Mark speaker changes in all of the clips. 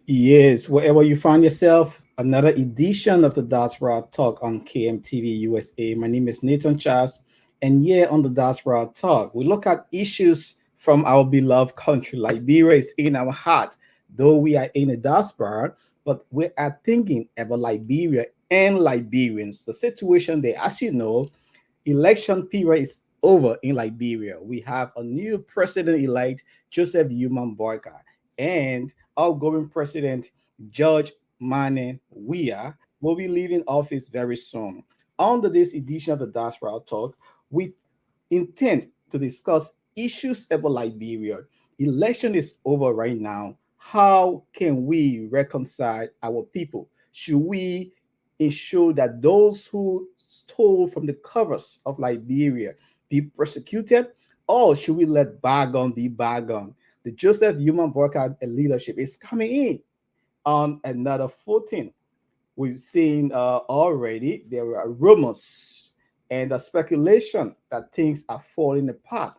Speaker 1: Yes, wherever you find yourself, another edition of the Diaspora Talk on KMTV USA. My name is Nathan Charles, and here on the Diaspora Talk, we look at issues from our beloved country. Liberia is in our heart, though we are in a diaspora, but we are thinking about Liberia and Liberians. The situation there, as you know, election period is over in Liberia. We have a new president elect, Joseph Human Boyka, and outgoing president George Mane Weah will be leaving office very soon. Under this edition of the Diaspora Talk, we intend to discuss issues about Liberia. Election is over right now. How can we reconcile our people? Should we ensure that those who stole from the covers of Liberia be persecuted, or should we let bygone be bygone? The Joseph Human Worker leadership is coming in on another 14. We've seen already there are rumors and the speculation that things are falling apart.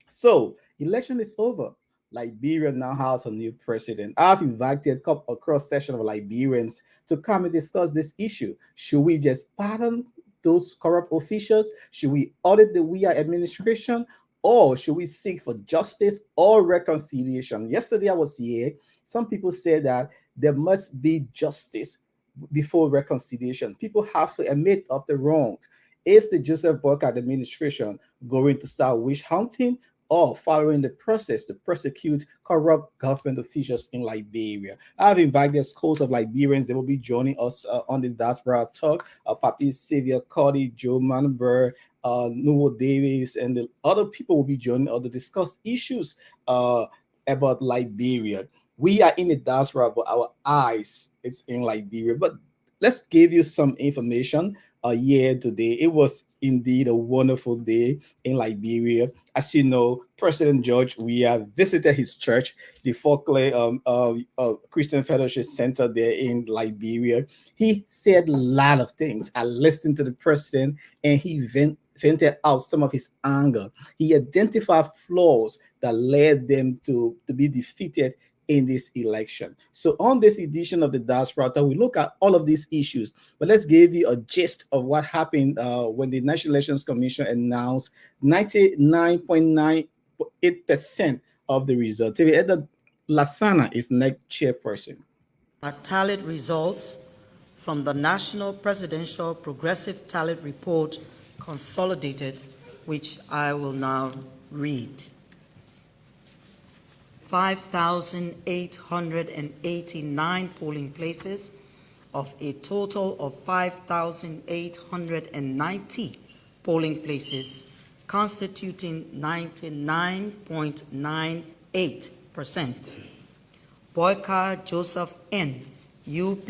Speaker 1: So election is over. Liberia now has a new president. I've invited a cross section of Liberians to come and discuss this issue. Should we just pardon those corrupt officials? Should we audit the WIA administration? Or should we seek for justice or reconciliation? Yesterday I was here. Some people said that there must be justice before reconciliation. People have to admit of the wrong. Is the Joseph Boakai administration going to start witch hunting or following the process to prosecute corrupt government officials in Liberia? I've invited schools of Liberians. They will be joining us on this Diaspora Talk. Papi Xavier Cody, Joe Manber, Nuwo Davis, and the other people will be joining us to discuss issues about Liberia. We are in the diaspora, but our eyes it's in Liberia. But let's give you some information. Here today, it was indeed a wonderful day in Liberia. As you know, President George Weah visited his church, the Folklore Christian Fellowship Center there in Liberia. He said a lot of things. I listened to the president, and he vented out some of his anger. He identified flaws that led them to be defeated in this election. So on this edition of the Diaspora Talk, we look at all of these issues, but let's give you a gist of what happened when the National Elections Commission announced 99.98% of the results. Edda Lasana is next chairperson.
Speaker 2: Tallied results from the National Presidential Progressive Tallied Report Consolidated, which I will now read. 5,889 polling places of a total of 5,890 polling places, constituting 99.98%. Boakai Joseph N. UP,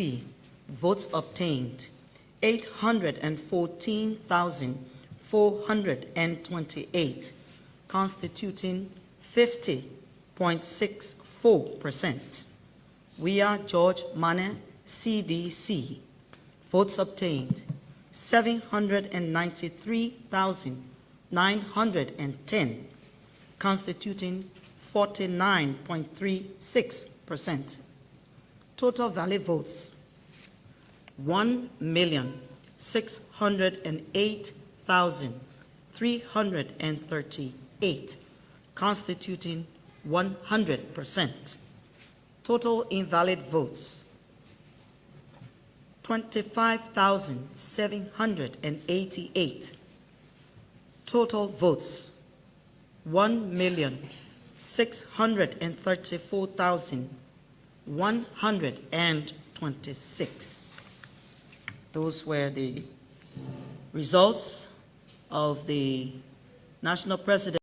Speaker 2: votes obtained 814,428, constituting 50.64%. We are George Mane, CDC, votes obtained 793,910, constituting 49.36%. Total valid votes 1,608,338, constituting 100%. Total invalid votes 25,788. Total votes 1,634,126. Those were the results of the national president.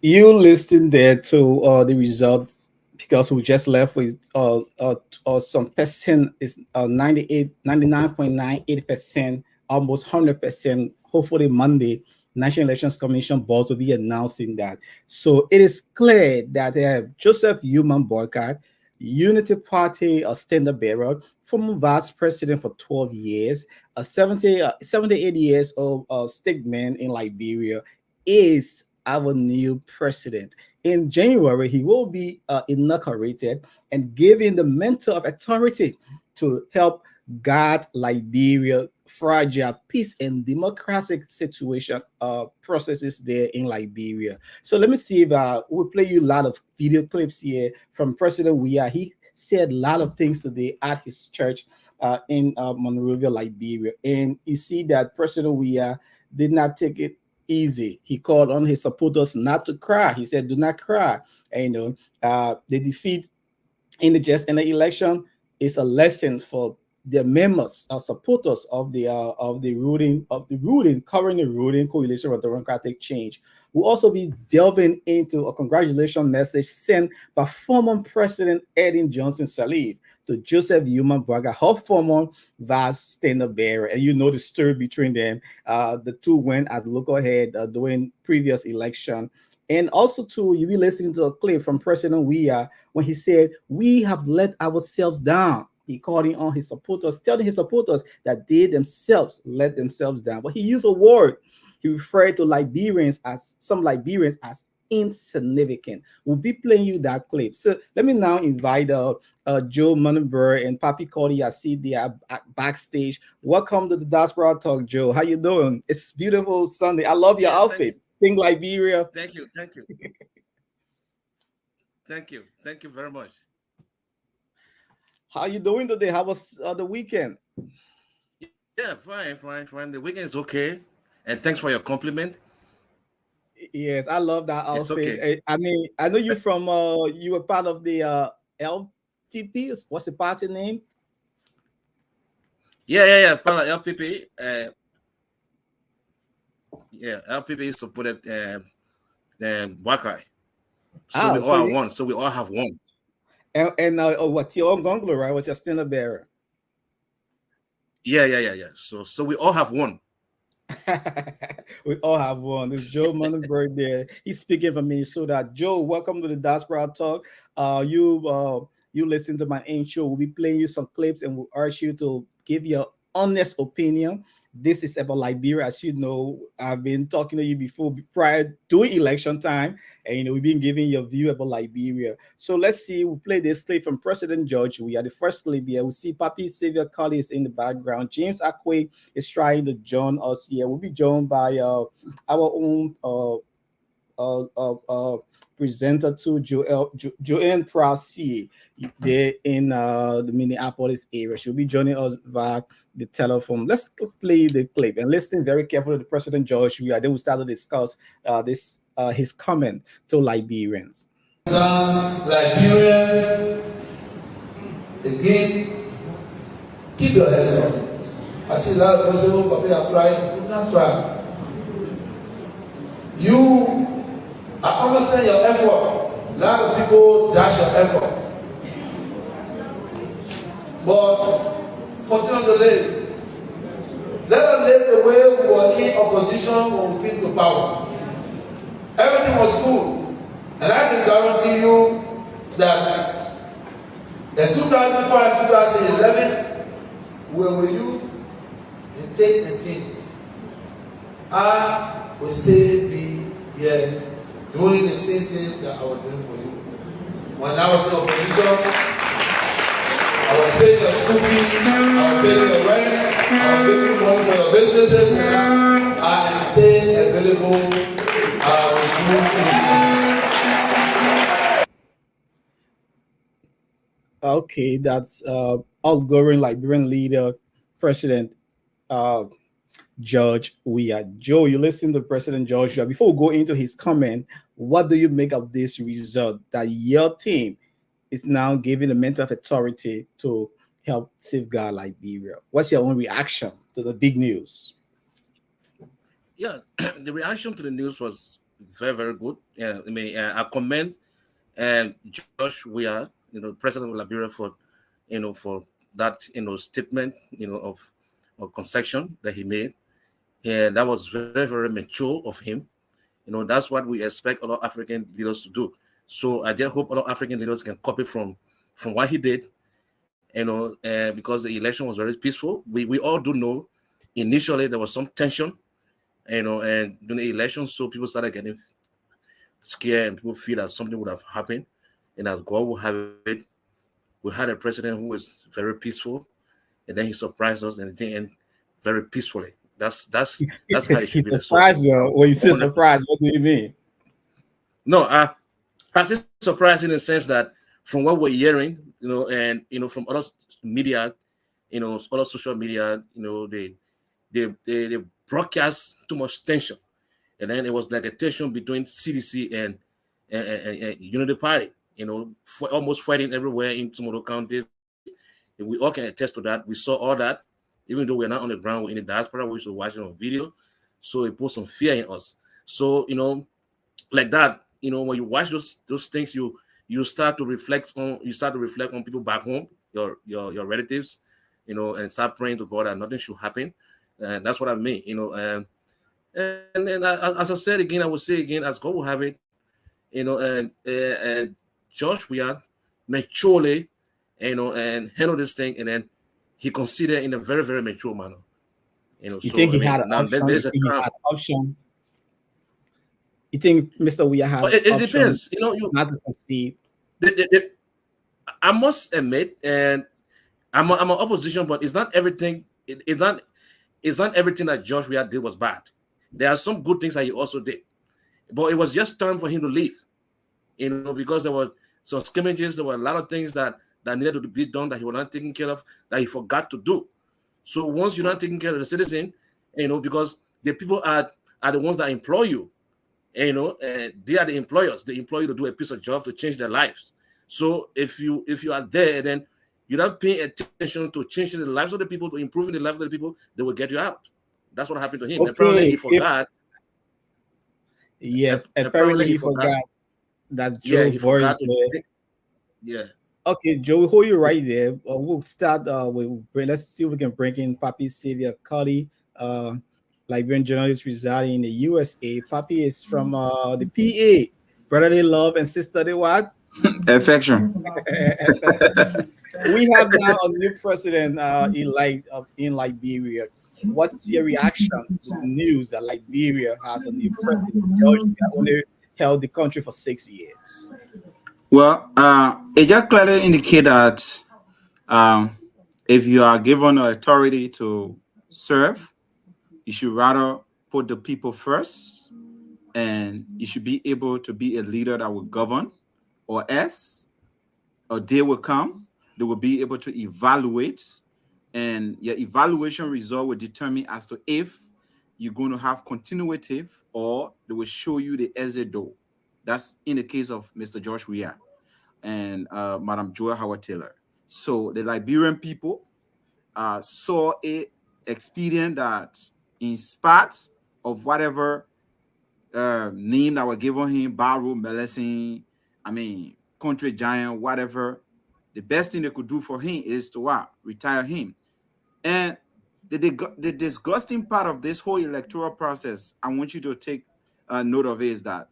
Speaker 1: You listen there to the result because we just left with some percent is 99.98%, almost 100%. Hopefully Monday, National Elections Commission boards will be announcing that. So it is clear that they have Joseph Human Boycott, Unity Party, a standard bearer, former vice president for 12 years, a 78 years old stickman in Liberia, is our new president. In January, he will be inaugurated and given the mantle of authority to help guide Liberia fragile peace and democratic situation processes there in Liberia. So let me see if we'll play you a lot of video clips here from President Weah. He said a lot of things today at his church in Monrovia, Liberia. And you see that President Weah did not take it easy. He called on his supporters not to cry. He said, do not cry. And, the defeat in the election is a lesson for the members or supporters of the currently ruling coalition for democratic change. We'll also be delving into a congratulations message sent by former President Eden Johnson Sirleaf to Joseph Human Braga, her former vice standard bearer. And you know the story between them. The two went at local head during previous election. And also, too, you'll be listening to a clip from President Weah when he said, we have let ourselves down. He called in on his supporters, telling his supporters that they themselves let themselves down. But he used a word. He referred to some Liberians as insignificant. We'll be playing you that clip. So let me now invite Joe Monenberg and Papi Cody. I see they are backstage. Welcome to the Diaspora Talk, Joe. How you doing? It's beautiful Sunday. I love your outfit. Think Liberia.
Speaker 3: Thank you. Thank you very much.
Speaker 1: How you doing today? How was the weekend?
Speaker 3: Yeah, fine. The weekend is okay. And thanks for your compliment.
Speaker 1: Yes, I love that outfit.
Speaker 3: Okay.
Speaker 1: I mean, I know you from you were part of the LTP. What's the party name?
Speaker 3: Yeah. Part of LPP. LPP supported Boakai. So we all have one. So we all have one.
Speaker 1: And what's your own Gonglo, right? What's your standard bearer?
Speaker 3: Yeah. So we all have one.
Speaker 1: We all have one. It's Joe Monenberg there. He's speaking from Minnesota. Joe, welcome to the Diaspora Talk. You listen to my intro. We'll be playing you some clips and we'll urge you to give your honest opinion. This is about Liberia. As you know, I've been talking to you before, prior to election time, and we've been giving your view about Liberia. So let's see. We'll play this clip from President George. We are the first clip here. We see Papi Xavier Collins in the background. James Akwe is trying to join us here. We'll be joined by our own presenter to Joanne Prasi there in the Minneapolis area. She'll be joining us via the telephone. Let's play the clip and listen very carefully to President George. Then we'll start to discuss his comment to Liberians.
Speaker 4: Liberian, again, keep your heads up. I see a lot of people who are crying. Do not cry. I understand your effort. A lot of people dash your effort. But continue to live. Let us live the way we were in opposition when we came to power. Everything was good. And I can guarantee you that in 2005, 2011, where were you? In 10 I will still be here doing the same thing that I was doing for you. When I was in opposition, I was paying your school fees, I was paying your rent, I was paying money for your businesses. I am staying available with you.
Speaker 1: Okay, that's outgoing Liberian leader, President George Weah. Joe, you listen to President George Weah. Before we go into his comment, what do you make of this result that your team is now giving the mental authority to help safeguard Liberia? What's your own reaction to the big news?
Speaker 3: Yeah, the reaction to the news was very, very good. Yeah, I mean, I commend George Weah, President of Liberia, for that statement, of concession that he made. Yeah, that was very, very mature of him. That's what we expect other African leaders to do. So I just hope other African leaders can copy from what he did. Because the election was very peaceful. We all do know initially there was some tension, and during the election, so people started getting scared and people feel that something would have happened, and that God will have it. We had a president who was very peaceful, and then he surprised us and it didn't end very peacefully. That's how it
Speaker 1: He
Speaker 3: should be. So
Speaker 1: surprised you. When you say surprise, what do you mean?
Speaker 3: no, I say surprised in the sense that from what we're hearing, and from other media, other social media, they broadcast too much tension, and then it was like a tension between CDC and Unity Party, almost fighting everywhere in some other counties. And we all can attest to that. We saw all that, even though we're not on the ground, we're in the diaspora, we should watch it on video. So it put some fear in us. So, like that, when you watch those things, you start to reflect on people back home, your relatives, and start praying to God that nothing should happen. And that's what I mean, and as I said again, I will say again, as God will have it, and Josh, we are maturely, and handle this thing, and then he considered in a very, very mature manner.
Speaker 1: You think he had an option? You think he had an option? You think Mr. Weah had
Speaker 3: it depends,
Speaker 1: not to concede?
Speaker 3: I must admit, and I'm an opposition, but it's not everything. It's not everything that Josh Weah did was bad. There are some good things that he also did, but it was just time for him to leave. Because there were some scrimmages, there were a lot of things that needed to be done that he was not taking care of, that he forgot to do. So once you're not taking care of the citizen, because the people are the ones that employ you, they are the employers. They employ you to do a piece of job to change their lives. So if you are there, then you're not paying attention to changing the lives of the people, to improving the lives of the people, they will get you out. That's what happened to him.
Speaker 1: Okay,
Speaker 3: apparently he forgot.
Speaker 1: Yes, apparently he forgot that Joe Boris.
Speaker 3: Yeah.
Speaker 1: Okay, Joe, we'll hold you right there. We'll start let's see if we can bring in Papi Xavier Cuddy, Liberian journalist residing in the USA. Papi is from the PA. Brotherly love and sisterly what?
Speaker 5: Affection.
Speaker 1: We have now a new president in Liberia. What's your reaction to the news that Liberia has a new president? George only held the country for 6 years.
Speaker 5: Well, it just clearly indicates that if you are given authority to serve, you should rather put the people first, and you should be able to be a leader that will govern, or else a day will come, they will be able to evaluate, and your evaluation result will determine as to if you're going to have continuative, or they will show you the exit door. That's in the case of Mr. Josh Weah and Madam Joel Howard Taylor. So the Liberian people saw a experience that, in spite of whatever name that were given him, Barrow, Melecine, country giant, whatever, the best thing they could do for him is to retire him. And the disgusting part of this whole electoral process, I want you to take note of, is that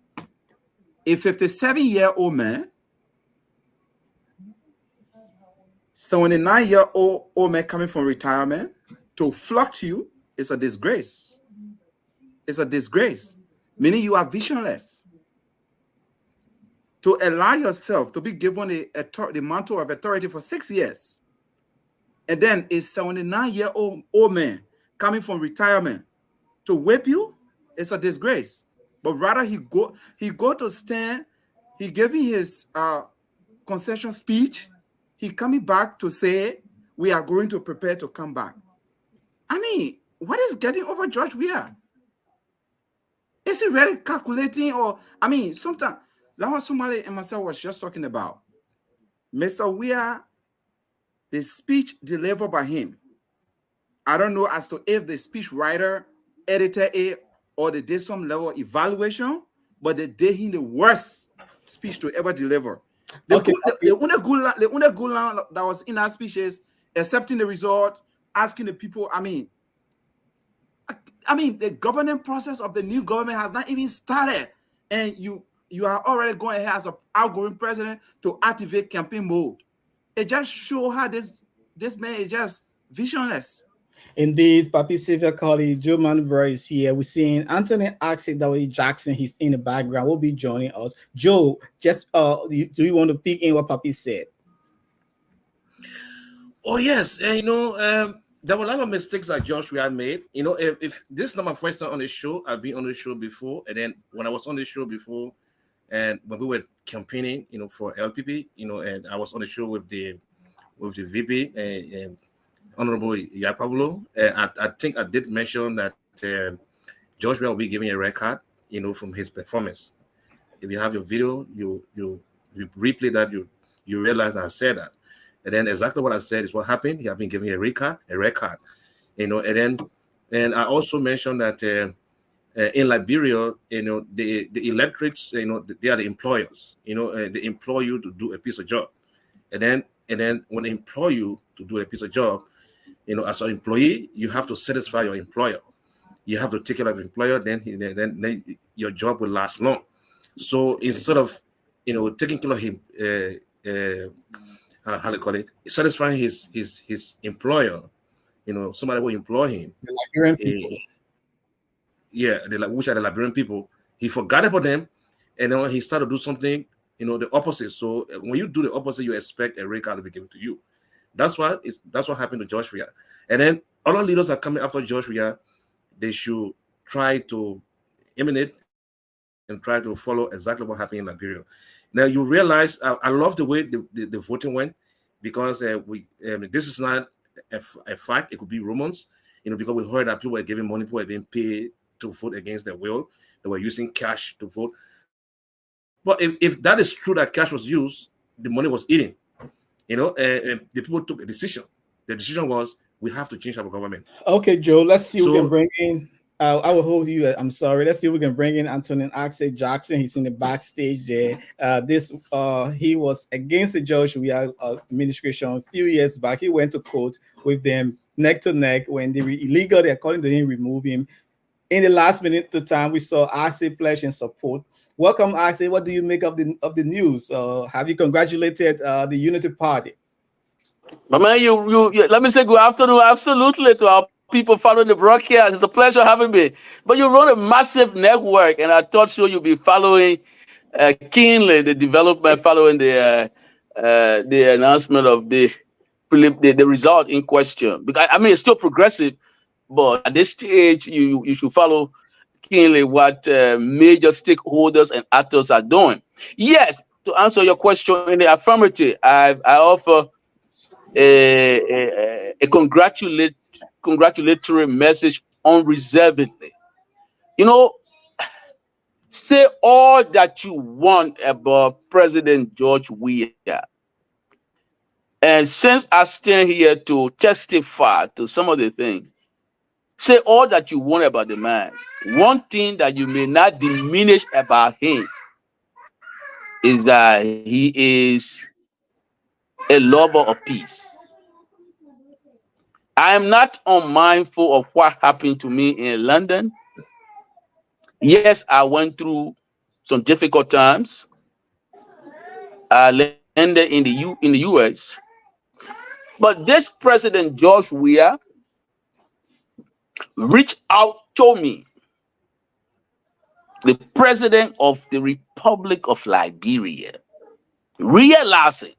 Speaker 5: a 57-year-old man, 79-year-old man coming from retirement to flock you is a disgrace. It's a disgrace, meaning you are visionless. To allow yourself to be given the mantle of authority for 6 years, and then a 79-year-old man coming from retirement to whip you, it's a disgrace. But rather he go to stand, he giving his concession speech, he coming back to say, we are going to prepare to come back. What is getting over George Weah? Is he really calculating, or sometimes that was somebody and myself was just talking about. Mr. Weah, the speech delivered by him, I don't know as to if the speech writer edited it or they did some level of evaluation, but they did him the worst speech to ever deliver. The only good line that was in that speech is accepting the result, asking the people, the governing process of the new government has not even started, and you are already going ahead as an outgoing president to activate campaign mode. It just shows how this man is just visionless.
Speaker 1: Indeed, Papi Sylvia Colley, Joe Manbury is here. We're seeing Anthony Axel W. Jackson. He's in the background. Will be joining us. Joe, just do you want to pick in what Papi said?
Speaker 3: Oh yes, there were a lot of mistakes that Josh we had made. If this is not my first time on the show, I've been on the show before, and then when I was on the show before, and when we were campaigning, for LPP, and I was on the show with the VP and Honorable Yapablo. I think I did mention that Josh will be giving a record, from his performance. If you have your video, you replay that, you realize that I said that. And then exactly what I said is what happened. He had been giving a record, and I also mentioned that in Liberia, the electorates, they are the employers, they employ you to do a piece of job. And then when they employ you to do a piece of job, as an employee, you have to satisfy your employer. You have to take care of the employer, then your job will last long. So instead of, taking care of him, how do you call it, satisfying his employer, somebody who employ him.
Speaker 1: The Liberian people.
Speaker 3: Which are the Liberian people. He forgot about them, and then he started to do something, the opposite. So when you do the opposite, you expect a record to be given to you. That's what happened to Josh Ria. And then other leaders are coming after Josh Ria. They should try to imitate and try to follow exactly what happened in Liberia. Now you realize, I love the way the voting went, because this is not a fact. It could be rumors, because we heard that people were giving money, people were being paid to vote against their will. They were using cash to vote. But if that is true, that cash was used, the money was eaten. The people took a decision. The decision was, we have to change our government.
Speaker 1: Okay, Joe, let's see who can bring in. I will hold you. I'm sorry. Let's see if we can bring in Anthony Axel Jackson. He's in the backstage there. He was against the Josh Ria administration a few years back. He went to court with them neck to neck. When they were illegal, they, according to him, remove him. In the last minute of time, we saw Axel pledge in support. Welcome, Axel. What do you make of the news? Have you congratulated the Unity Party?
Speaker 6: But man, you let me say good afternoon, absolutely, to our people following the broadcast. It's a pleasure having me. But you run a massive network, and I thought so you'd be following keenly the development following the announcement of the result in question. Because I mean, it's still progressive, but at this stage, you should follow keenly what major stakeholders and actors are doing. Yes, to answer your question in the affirmative, I offer a congratulatory message unreservedly. Say all that you want about President George Weah. And since I stand here to testify to some of the things, say all that you want about the man. One thing that you may not diminish about him is that he is a lover of peace. I am not unmindful of what happened to me in London. Yes, I went through some difficult times. I landed in the US. But this President George Weah reached out to me, the President of the Republic of Liberia, realizing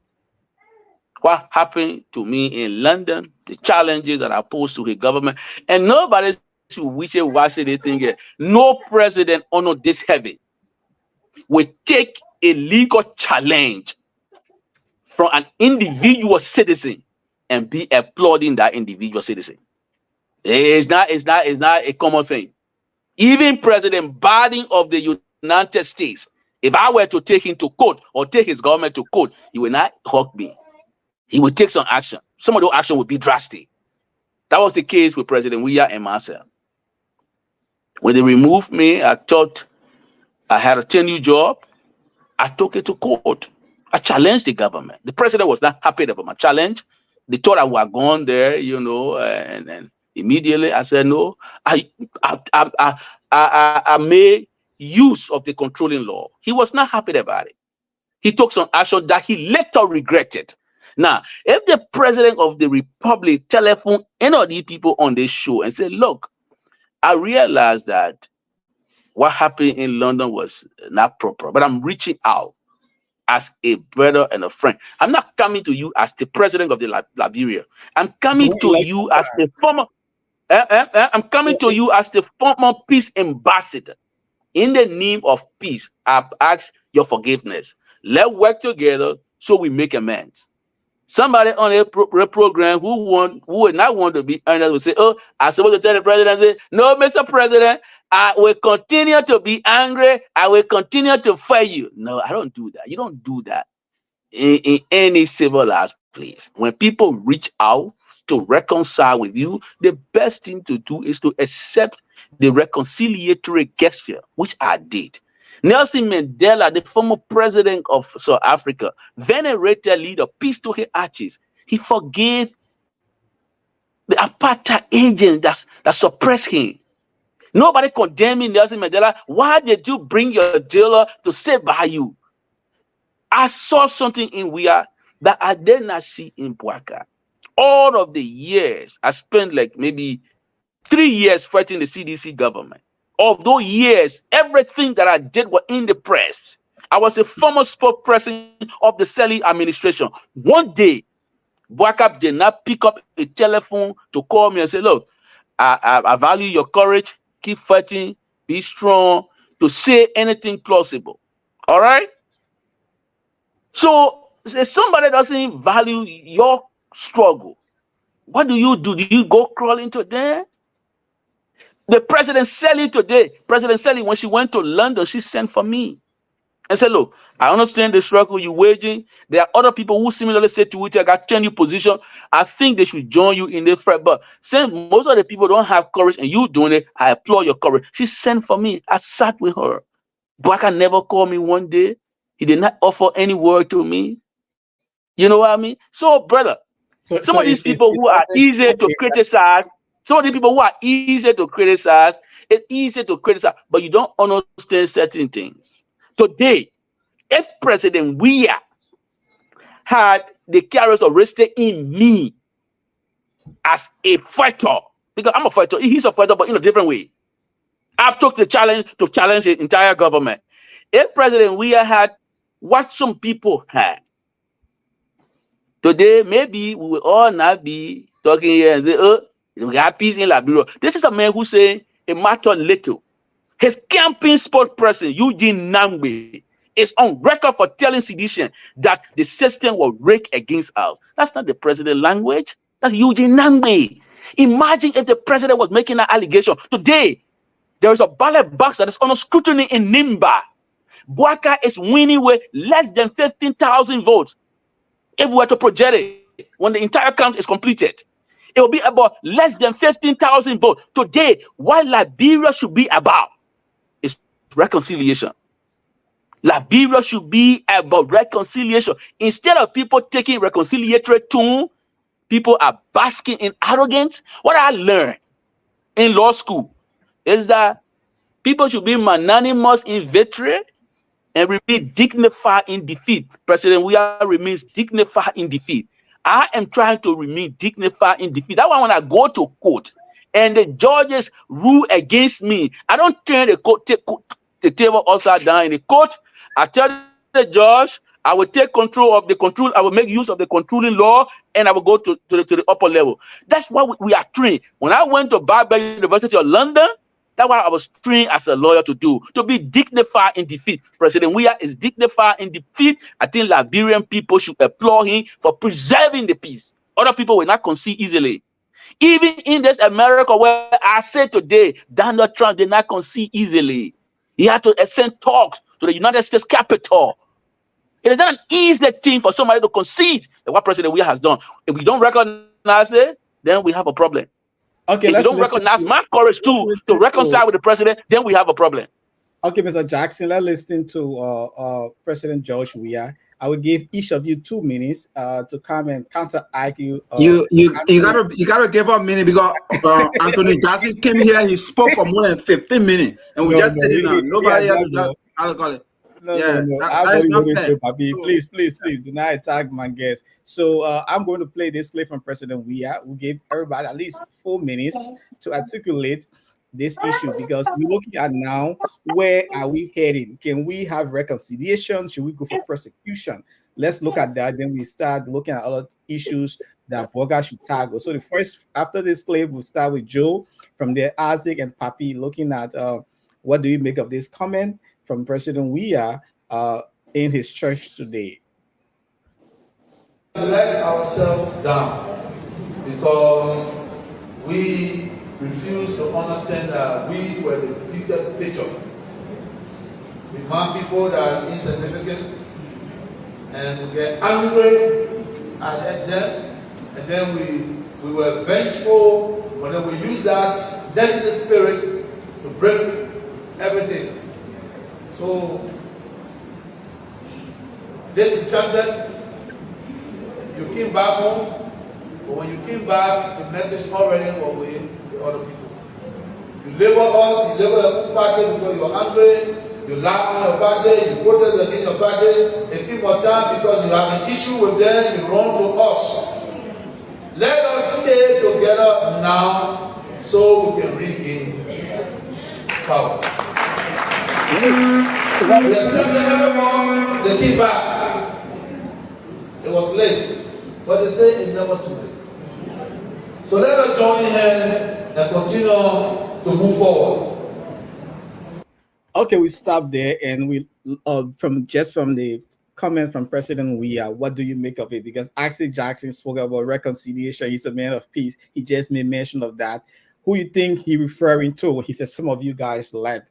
Speaker 6: what happened to me in London, the challenges that I posed to his government, and nobody should wish anything. No president under this heaven will take a legal challenge from an individual citizen and be applauding that individual citizen. It's not a common thing. Even President Biden of the United States, if I were to take him to court or take his government to court, he will not hug me. He will take some action. Some of those action would be drastic. That was the case with President Weah and myself. When they removed me, I thought I had a 10-year job. I took it to court. I challenged the government. The president was not happy about my challenge. They thought I was gone there, and immediately I said, no, I made use of the controlling law. He was not happy about it. He took some action that he later regretted. Now, if the president of the republic telephone any of these people on this show and say, look, I realized that what happened in London was not proper, but I'm reaching out as a brother and a friend. I'm not coming to you as the president of the Liberia. I'm coming to you as the former. I'm coming to you as the former peace ambassador. In the name of peace, I ask your forgiveness. Let's work together so we make amends. Somebody on a program who would not want to be earnest will say, oh, I'm supposed to tell the president, say, no, Mr. President, I will continue to be angry. I will continue to fight you. No, I don't do that. You don't do that in any civilized place. When people reach out to reconcile with you, the best thing to do is to accept the reconciliatory gesture, which I did. Nelson Mandela, the former president of South Africa, venerated leader, peace to his ashes. He forgave the apartheid agent that suppressed him. Nobody condemning Nelson Mandela. Why did you bring your jailer to sit by you? I saw something in Wia that I did not see in Boakai. All of the years, I spent like maybe 3 years fighting the CDC government. Of those years, everything that I did was in the press. I was a former spokesperson of the Selly administration. One day, Boakai did not pick up a telephone to call me and say, look, I value your courage. Keep fighting. Be strong. To say anything plausible. All right? So, if somebody doesn't value your struggle, what do? Do you go crawling to them? The President Selly today, President Selly, when she went to London, she sent for me and said, look, I understand the struggle you're waging. There are other people who similarly say to which I got 10 new position. I think they should join you in the fight. But since most of the people don't have courage and you doing it, I applaud your courage. She sent for me. I sat with her. Boakai never called me one day. He did not offer any word to me. You know what I mean? So, brother, some of these people who are easy to criticize, it's easy to criticize, but you don't understand certain things. Today, if President Weah had the courage of resting in me as a fighter, because I'm a fighter, he's a fighter, but in a different way. I took the challenge to challenge the entire government. If President Weah had what some people had, today, maybe we will all not be talking here and say, oh, we got peace in Liberia. This is a man who say it mattered little. His campaign spokesperson, Eugene Nangbe, is on record for telling sedition that the system will rake against us. That's not the president language. That's Eugene Nangbe. Imagine if the president was making that allegation. Today, there is a ballot box that is under scrutiny in Nimba. Boakai is winning with less than 15,000 votes. If we were to project it, when the entire count is completed, it will be about less than 15,000 votes. Today, what Liberia should be about is reconciliation. Liberia should be about reconciliation. Instead of people taking reconciliatory tone, people are basking in arrogance. What I learned in law school is that people should be magnanimous in victory and remain dignified in defeat. President Weah remains dignified in defeat. I am trying to remain dignified in defeat. That's why when I go to court and the judges rule against me, I don't turn the table upside down in the court. I tell the judge, I will take control of the control. I will make use of the controlling law, and I will go to the upper level. That's what we are trained. When I went to Birkbeck University of London, that's what I was trained as a lawyer to do, to be dignified in defeat. President Weah is dignified in defeat. I think Liberian people should applaud him for preserving the peace. Other people will not concede easily. Even in this America where I say today, Donald Trump did not concede easily. He had to send talks to the United States Capitol. It is not an easy thing for somebody to concede that what President Weah has done. If we don't recognize it, then we have a problem.
Speaker 1: Okay,
Speaker 6: if you don't recognize my courage too to reconcile with the president, then we have a problem.
Speaker 1: Okay, Mr. Jackson, let's listen to President George Weah. I will give each of you 2 minutes to come and counter argue.
Speaker 5: You gotta give up a minute because Anthony Jackson came here. He spoke for more than 15 minutes, and we just sitting down. Nobody else. I'll call it.
Speaker 1: No. I'm
Speaker 5: that is
Speaker 1: only
Speaker 5: not
Speaker 1: going to
Speaker 5: fair.
Speaker 1: show, Papi.
Speaker 5: So,
Speaker 1: Please. Do not attack my guest. So I'm going to play this clip from President Weah, who gave everybody at least 4 minutes to articulate this issue, because we're looking at now, where are we heading? Can we have reconciliation? Should we go for prosecution? Let's look at that. Then we start looking at other issues that Boga should tackle. So the first, after this clip, we'll start with Joe. From there, Isaac and Papi, looking at what do you make of this comment from President Weah in his church today?
Speaker 4: We let ourselves down because we refuse to understand that we were the bigger picture. We found people that are insignificant, and we get angry at them, and then we were vengeful, but then we use that deadly spirit to break everything. So disenchanted, you came back home, but when you came back, the message already was with the other people. You label us, you label the party because you're angry, you laugh on your party, you protest against your party, and keep on time because you have an issue with them, you run to us. Let us stay together now so we can regain power. We accepted everyone, they came back. It was late, but they say it's never too late. So let us join hands and continue to move forward.
Speaker 1: Okay, we stop there, and we from the comment from President Weah, what do you make of it? Because Axel Jackson spoke about reconciliation. He's a man of peace. He just made mention of that. Who you think he referring to when he says some of you guys left?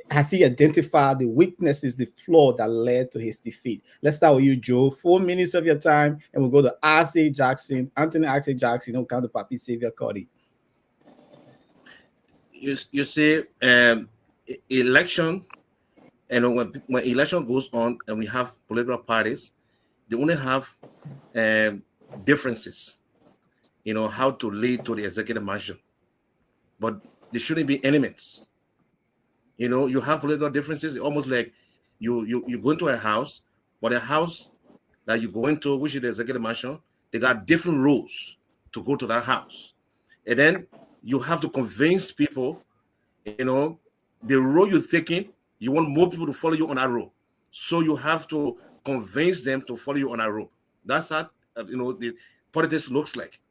Speaker 1: Has he identified the weaknesses, the flaw that led to his defeat? Let's start with you, Joe. 4 minutes of your time, and we'll go to Axel Jackson, Anthony Axel Jackson, who come to Papi Xavier Cody.
Speaker 3: You see, election, and when election goes on and we have political parties, they only have differences, how to lead to the executive mansion, but they shouldn't be enemies. You have political differences. It's almost like you go into a house, but the house that you go into, which is the executive mansion, they got different rules to go to that house, and then you have to convince people, the road you're taking, you want more people to follow you on that road. So you have to convince them to follow you on that road. That's how, the politics looks like.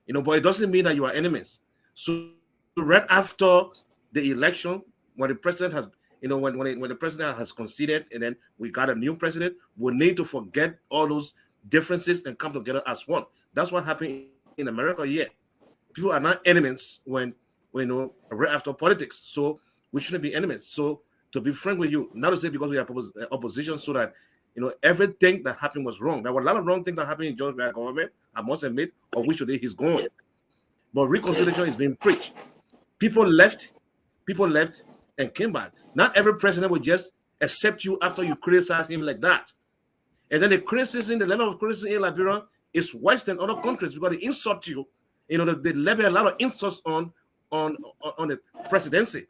Speaker 3: But it doesn't mean that you are enemies. So right after the election, when the president has, when the president has conceded and then we got a new president, we need to forget all those differences and come together as one. That's what happened in America. Yeah. People are not enemies when right after politics. So we shouldn't be enemies. So to be frank with you, not to say because we are opposition, so that everything that happened was wrong. There were a lot of wrong things that happened in Georgia government, I must admit, of which today he's going. But reconciliation is being preached. People left and came back. Not every president will just accept you after you criticize him like that. And then the level of criticism in Liberia is worse than other countries because they insult you. They level a lot of insults on the presidency.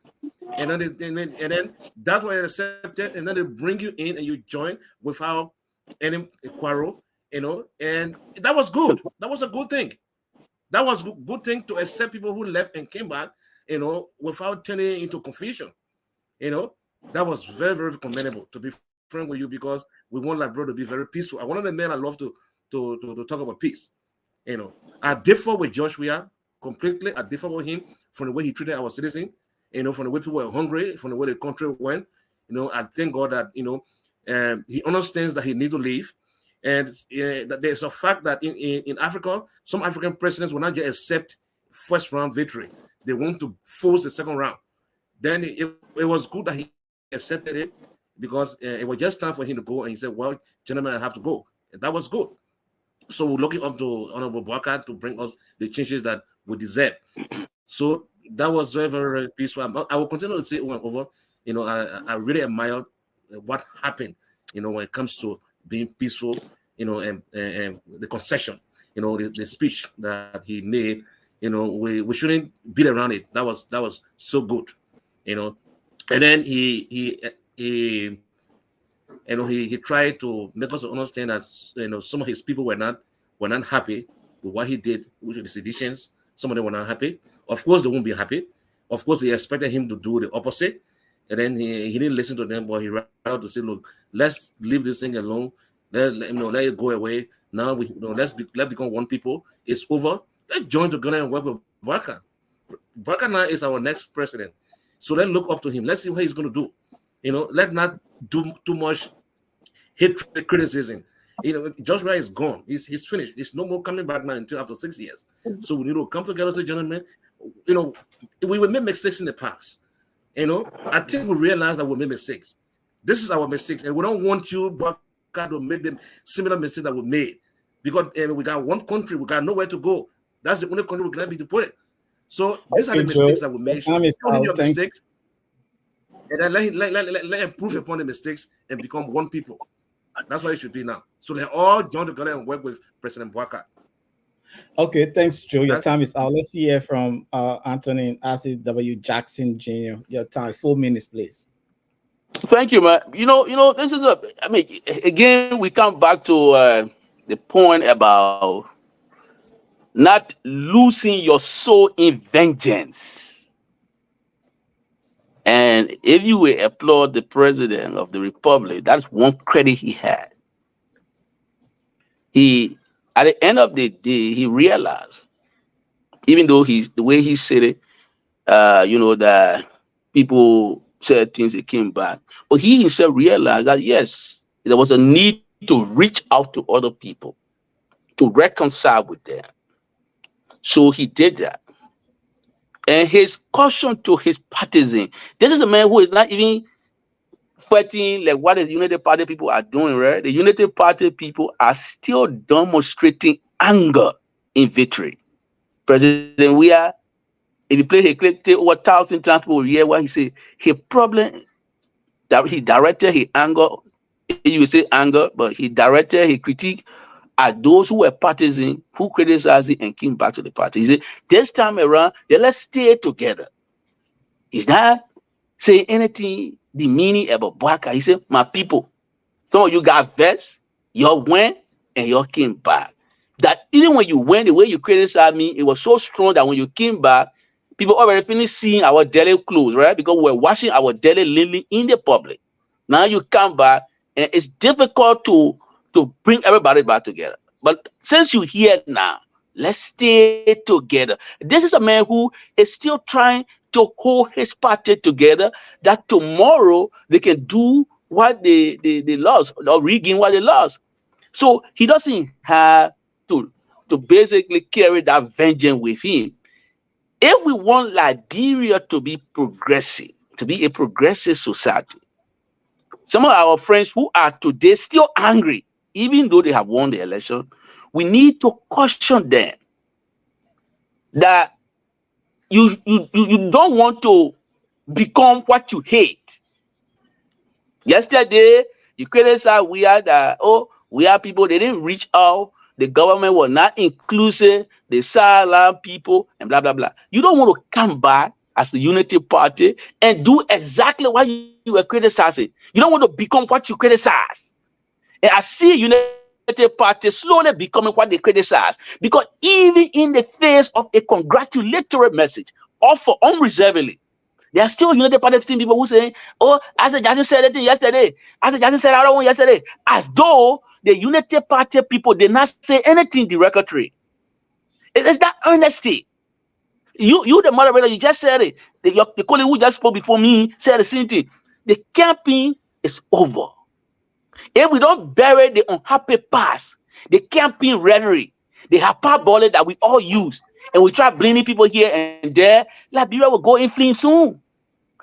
Speaker 3: And then that's why they accepted, and then they bring you in and you join without any quarrel, and that was good. That was a good thing. That was a good thing to accept people who left and came back, without turning it into confusion. That was very, very commendable, to be frank with you, because we want Liberia to be very peaceful. I one of the men I love to talk about peace. I differ with Josh Weah completely. I differ with him from the way he treated our citizens. From the way people were hungry, from the way the country went, I thank God that, he understands that he needs to leave. And that there's a fact that in Africa, some African presidents will not just accept first round victory. They want to force the second round. Then it was good that he accepted it, because it was just time for him to go. And he said, well, gentlemen, I have to go. And that was good. So we're looking up to Honorable Boakai to bring us the changes that we deserve. So that was very, very, very peaceful. I will continue to say over and over, I really admire what happened, when it comes to being peaceful, and the concession, the speech that he made, we shouldn't beat around it. That was so good, And then he he tried to make us understand that some of his people were not happy with what he did with the seditions. Some of them were not happy. Of course, they won't be happy. Of course, they expected him to do the opposite, and then he didn't listen to them. But he ran out to say, "Look, let's leave this thing alone. Let it go away. Now let's become one people. It's over. Let's join together and work with Boakai. Boakai now is our next president. So let's look up to him. Let's see what he's going to do. Let not do too much hatred criticism. Joshua is gone. He's finished. He's no more coming back now until after 6 years. So we need to come together as a gentleman. We will make mistakes in the past. I think we realize that we made mistakes. This is our mistakes, and we don't want you, Boakai, to make them similar mistakes that we made. Because we got one country, we got nowhere to go. That's the only country we can be to put it. So these are the mistakes that we made. Show him your mistakes, and then let him prove upon the mistakes and become one people. That's what it should be now. So they all join together and work with President Boakai.
Speaker 1: Okay, thanks, Joe. Your time is out. Let's hear from Anthony and RCW Jackson Jr. Your time, 4 minutes, please.
Speaker 6: Thank you, man. This is again, we come back to the point about not losing your soul in vengeance. And if you will applaud the president of the republic, that's one credit he had. At the end of the day, he realized, even though the way he said it, that people said things, he came back. But he himself realized that, yes, there was a need to reach out to other people, to reconcile with them. So he did that. And his caution to his partisan, this is a man who is not even fighting like what the United Party people are doing, right? The United Party people are still demonstrating anger in victory. President Weah, if you play his clip over 1,000 times, people will hear what he said. His problem that he directed his anger, you will say anger, but he directed his critique at those who were partisan, who criticized it and came back to the party. He said, this time around, let's stay together. He's not saying anything demeaning about Boakai. He said, my people, some of you got vexed, you went and you came back. That even when you went, the way you criticized me, it was so strong that when you came back, people already finished seeing our daily clothes, right? Because we're washing our daily linen in the public. Now you come back, and it's difficult to bring everybody back together. But since you're here now, let's stay together. This is a man who is still trying to hold his party together, that tomorrow they can do what they lost, or regain what they lost. So he doesn't have to basically carry that vengeance with him. If we want Liberia to be progressive, to be a progressive society, some of our friends who are today still angry, even though they have won the election, we need to caution them that you don't want to become what you hate. Yesterday, you criticized we are people, they didn't reach out, the government was not inclusive, the silent people, and blah, blah, blah. You don't want to come back as the Unity Party and do exactly what you were criticizing. You don't want to become what you criticize. And I see United Party slowly becoming what they criticize. Because even in the face of a congratulatory message, offered unreservedly, there are still United Party people who say, oh, Isaac Jackson said it yesterday. Isaac Jackson said I don't want yesterday. As though the United Party people did not say anything derogatory. It's that honesty. You the moderator, you just said it. Your colleague who just spoke before me said the same thing. The campaign is over. If we don't bury the unhappy past, the campaign rhetoric, the hyperbole that we all use, and we try blaming people here and there, Liberia will go in flames soon.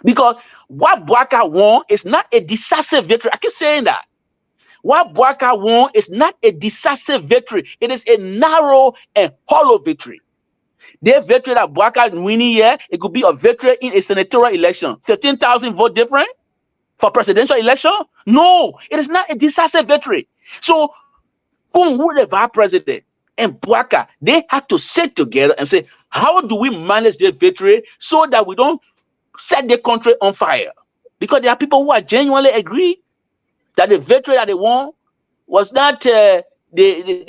Speaker 6: Because what Boakai won is not a decisive victory. I keep saying that. What Boakai won is not a decisive victory. It is a narrow and hollow victory. The victory that Boakai winning here, it could be a victory in a senatorial election. 15,000 vote different for presidential election? No, it is not a decisive victory. So, who the vice president and Boakai, they had to sit together and say, how do we manage the victory so that we don't set the country on fire? Because there are people who are genuinely agree that the victory that they won was not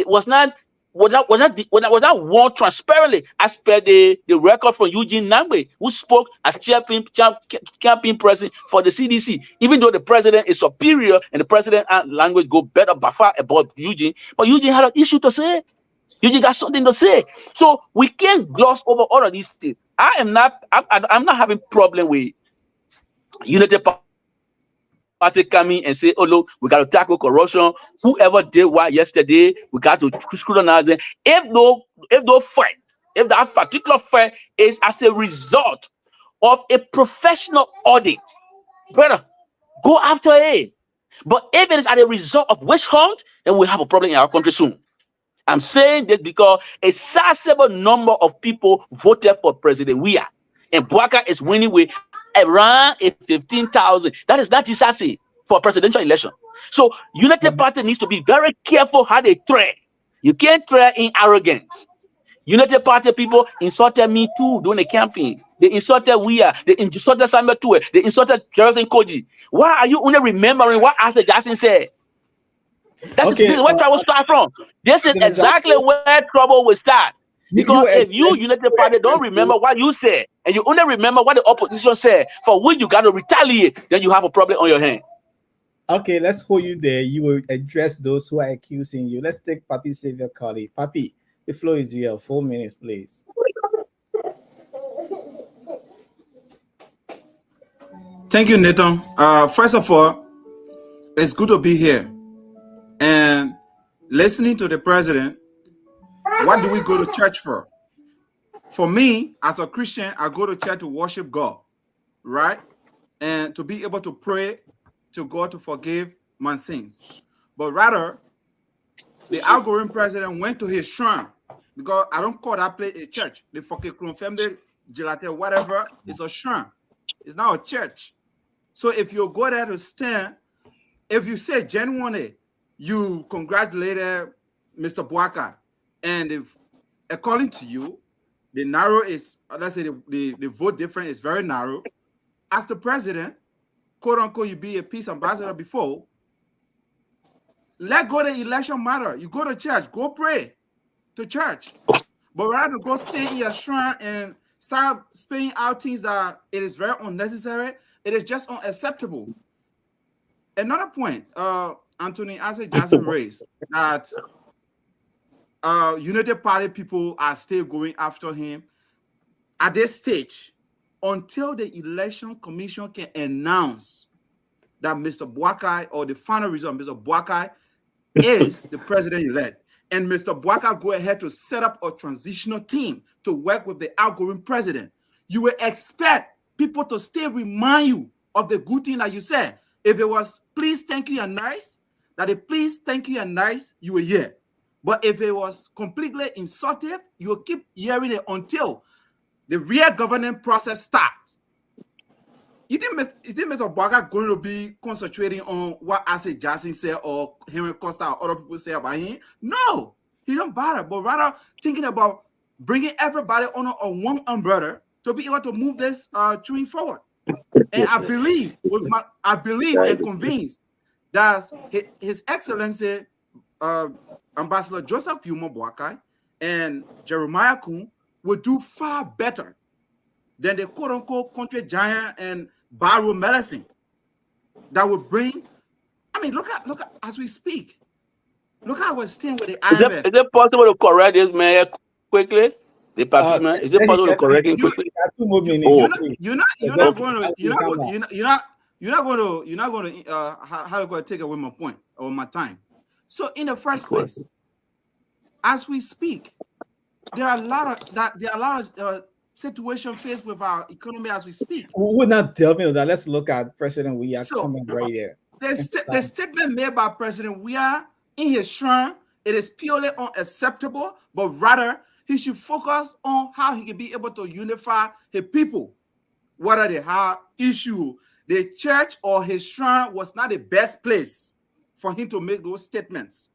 Speaker 6: was not won transparently as per the record from Eugene Nangbe, who spoke as campaign president for the CDC, even though the president is superior and the president language go better by far about Eugene, but Eugene had an issue to say. Eugene got something to say. So we can't gloss over all of these things. I'm not having problem with Unity Party coming and say, oh look, we got to tackle corruption. Whoever did what yesterday, we got to scrutinize them. If that particular fact is as a result of a professional audit, brother, go after it. But if it is as a result of witch hunt, then we have a problem in our country soon. I'm saying this because a sizable number of people voted for President Weah, and Boakai is winning with around 15,000. That is not easy for a presidential election. So United Party needs to be very careful how they tread. You can't tread in arrogance. United Party people insulted me too during the campaign. They insulted Weah. They insulted Samuel Tue. They insulted Jefferson Koji. Why are you only remembering what Asa Jackson said? This is where trouble start from. This is exactly where trouble will start. Because if you United Party don't remember what you said, and you only remember what the opposition said, for which you got to retaliate, then you have a problem on your hand.
Speaker 1: Okay, let's hold you there. You will address those who are accusing you. Let's take Papi Xavier Kali. Papi, the floor is here. 4 minutes, please.
Speaker 5: Thank you, Nathan. First of all, it's good to be here. And listening to the president, what do we go to church for? For me, as a Christian, I go to church to worship God, right? And to be able to pray to God to forgive my sins. But rather, the outgoing president went to his shrine, because I don't call that place a church. The fucking family, gelate, whatever, it's a shrine. It's not a church. So if you go there to stand, if you say genuinely, you congratulated Mr. Boakai, and if, according to you, the narrow is, let's say the vote difference is very narrow. As the president, quote unquote, you be a peace ambassador before, let go the election matter. You go to church, go pray to church. But rather go stay in your shrine and start spitting out things that it is very unnecessary. It is just unacceptable. Another point, Anthony Isaac Johnson raised that United Party people are still going after him at this stage until the Election Commission can announce that Mr. Boakai, or the final result, Mr. Boakai is the president-elect, and Mr. Boakai go ahead to set up a transitional team to work with the outgoing president. You will expect people to still remind you of the good thing that you said. If it was please, thank you, and nice, that the please, thank you, and nice, you will hear. But if it was completely insultive, you will keep hearing it until the real governing process starts. You think Mr. Boakai going to be concentrating on what Asa Jackson said or Henry Costa or other people say about him? No, he don't bother, but rather thinking about bringing everybody under one umbrella to be able to move this train forward. And I believe, and convinced that His Excellency Ambassador Joseph Fumo Boakai and Jeremiah Kun will do far better than the quote-unquote country giant and Barrow medicine that will bring. I mean, look at as we speak. Look how we're staying with the IMF.
Speaker 6: Is it possible to correct this man quickly? The man, is it possible to correct him quickly?
Speaker 5: You're not going to how do I take away my point or my time? So in the first place, as we speak, there are a lot of situations faced with our economy as we speak.
Speaker 1: We're not delving into that. Let's look at President Weah coming right there.
Speaker 5: The statement made by President Weah in his shrine, it is purely unacceptable, but rather he should focus on how he can be able to unify his people. Whether they have issue, the church or his shrine was not the best place for him to make those statements.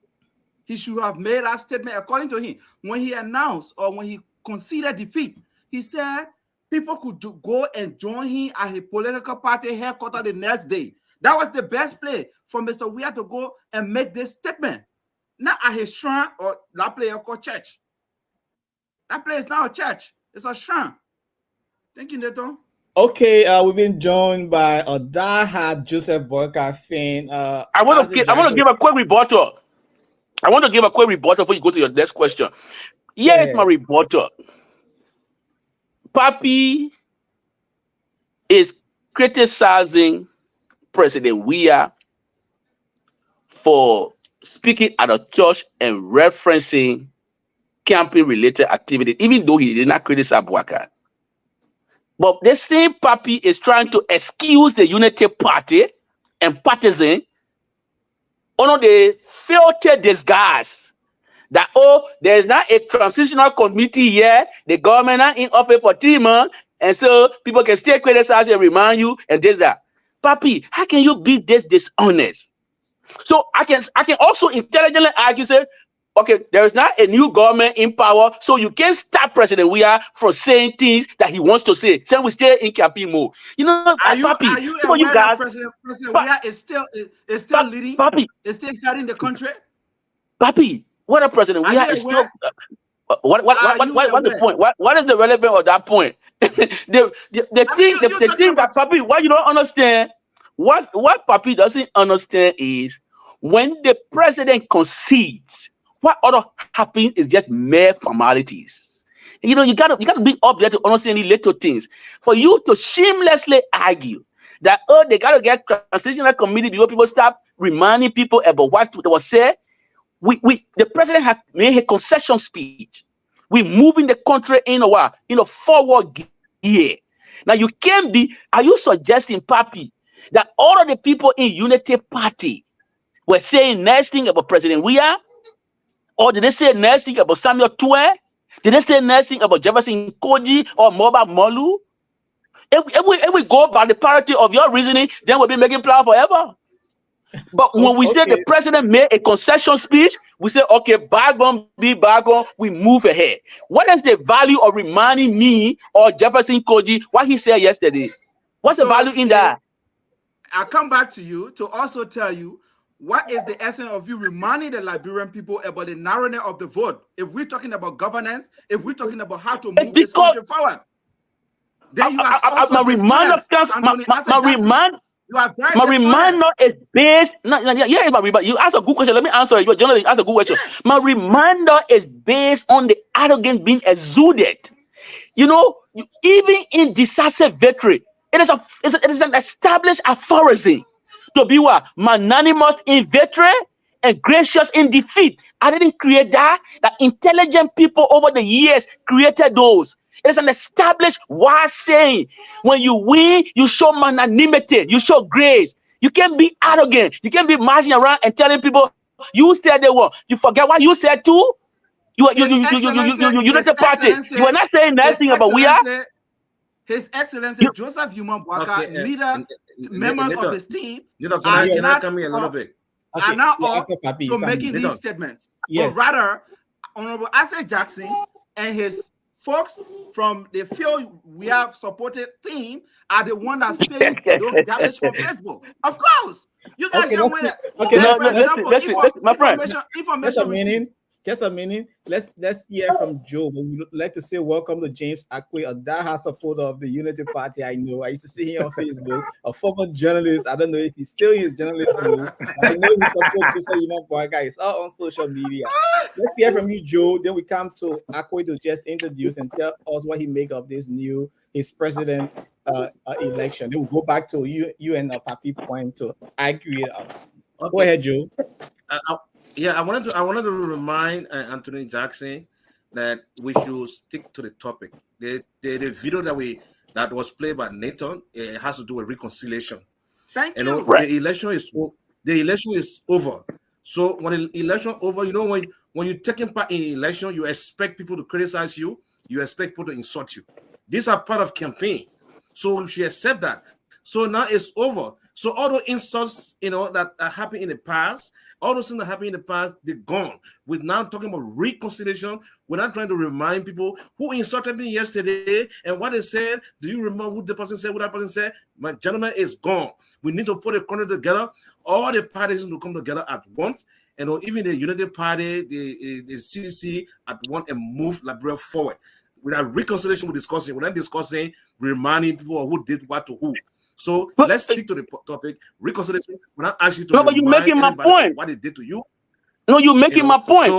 Speaker 5: He should have made that statement according to him. When he announced or when he conceded defeat, he said people could go and join him at his political party headquarters the next day. That was the best play for Mr. Weah to go and make this statement. Not at his shrine or that place called church. That place is not a church. It's a shrine. Thank you, Neto.
Speaker 1: Okay, we've been joined by a diehard Joseph Boakai fan.
Speaker 6: I want to give a quick rebuttal. I want to give a quick rebuttal before you go to your next question. Here is my rebuttal. Papi is criticizing President Weah for speaking at a church and referencing campaign-related activity, even though he did not criticize Boakai. But the same Papi is trying to excuse the Unity Party and partisan under the filtered disguise that, oh, there's not a transitional committee here, the government not in office for 3 months, and so people can still criticize and remind you and this, that. Papi, how can you be this dishonest? So I can also intelligently argue, say, okay, there is not a new government in power, so you can't stop President Weah from saying things that he wants to say. Saying we stay in campaign mode. You know, Papi,
Speaker 5: are you aware that President Weah is still leading?
Speaker 6: Papi,
Speaker 5: is still guiding the country?
Speaker 6: Papi, what a President Weah is still. What's the point? What is the relevance of that point? the thing that Papi, what you don't understand, what Papi doesn't understand is when the president concedes, what other happens is just mere formalities. You know, you gotta be up there to understand the little things. For you to shamelessly argue that, oh, they gotta get transitional committee before people stop reminding people about what was said. The president had made a concession speech. We're moving the country in a forward gear. Now you can't be. Are you suggesting, Papi, that all of the people in Unity Party were saying nice thing about President Weah? Or did they say nice thing about Samuel Tue? Did they say nice thing about Jefferson Koji or Moba Molu? If we go by the parity of your reasoning, then we'll be making plan forever. But when we say the president made a concession speech, we say, okay, bygone be bygone, we move ahead. What is the value of reminding me or Jefferson Koji what he said yesterday? What's the value in that?
Speaker 5: I'll come back to you to also tell you what is the essence of you reminding the Liberian people about the narrowness of the vote. If we're talking about governance, if we're talking about how to move this country forward, then you are also
Speaker 6: my reminder is based. You ask a good question. Let me answer. You're a journalist. You ask a good question. My reminder is based on the arrogance being exuded. You know, even in decisive victory, it is an established aphorism to be what? Magnanimous in victory and gracious in defeat. I didn't create that. That intelligent people over the years created those. It is an established wise saying. When you win, you show magnanimity, you show grace. You can't be arrogant. You can't be marching around and telling people you said they were. You forget what you said too. You the party. You were not saying nice thing about we are.
Speaker 5: His Excellency Joseph Human Boakai, leader, members of his team, are not up making these statements. But rather, Honorable Asa Jackson and his folks from the field we have supported team are the one that spilling those garbage on Facebook. Of course, you guys know where.
Speaker 6: Listen, my friend.
Speaker 1: Just a minute. Let's hear from Joe. But we would like to say welcome to James Akwe, a diehard supporter of the Unity Party. I know. I used to see him on Facebook. A former journalist. I don't know if he's still in his journalism. I know he supports Joseph Human Boakai. It's all on social media. Let's hear from you, Joe. Then we come to Akwe to just introduce and tell us what he make of this his president election. Then we'll go back to you and Papi point to argue it out. Okay. Go ahead, Joe.
Speaker 3: I wanted to remind Anthony Jackson that we should stick to the topic. The video that was played by Nathan, it has to do with reconciliation.
Speaker 5: Thank you.
Speaker 3: You know, right. The election is over. So when the election over, you know, when you're taking part in election, you expect people to criticize you. You expect people to insult you. These are part of campaign. So you should accept that. So now it's over. So all the insults, you know, that happened in the past, All those things that happened in the past, they're gone. We're now talking about reconciliation. We're not trying to remind people who insulted me yesterday and what they said. Do you remember who the person said, what that person said? My gentleman is gone. We need to put a country together. All the parties need to come together at once. And even the United Party, the CDC at once, and move Liberia forward. Without reconciliation, we're discussing. We're not discussing reminding people who did what to who. So let's stick to the topic. Reconciliation. We're not asking you to
Speaker 6: but you're making my point.
Speaker 3: What they did to you.
Speaker 6: No, you're making my point.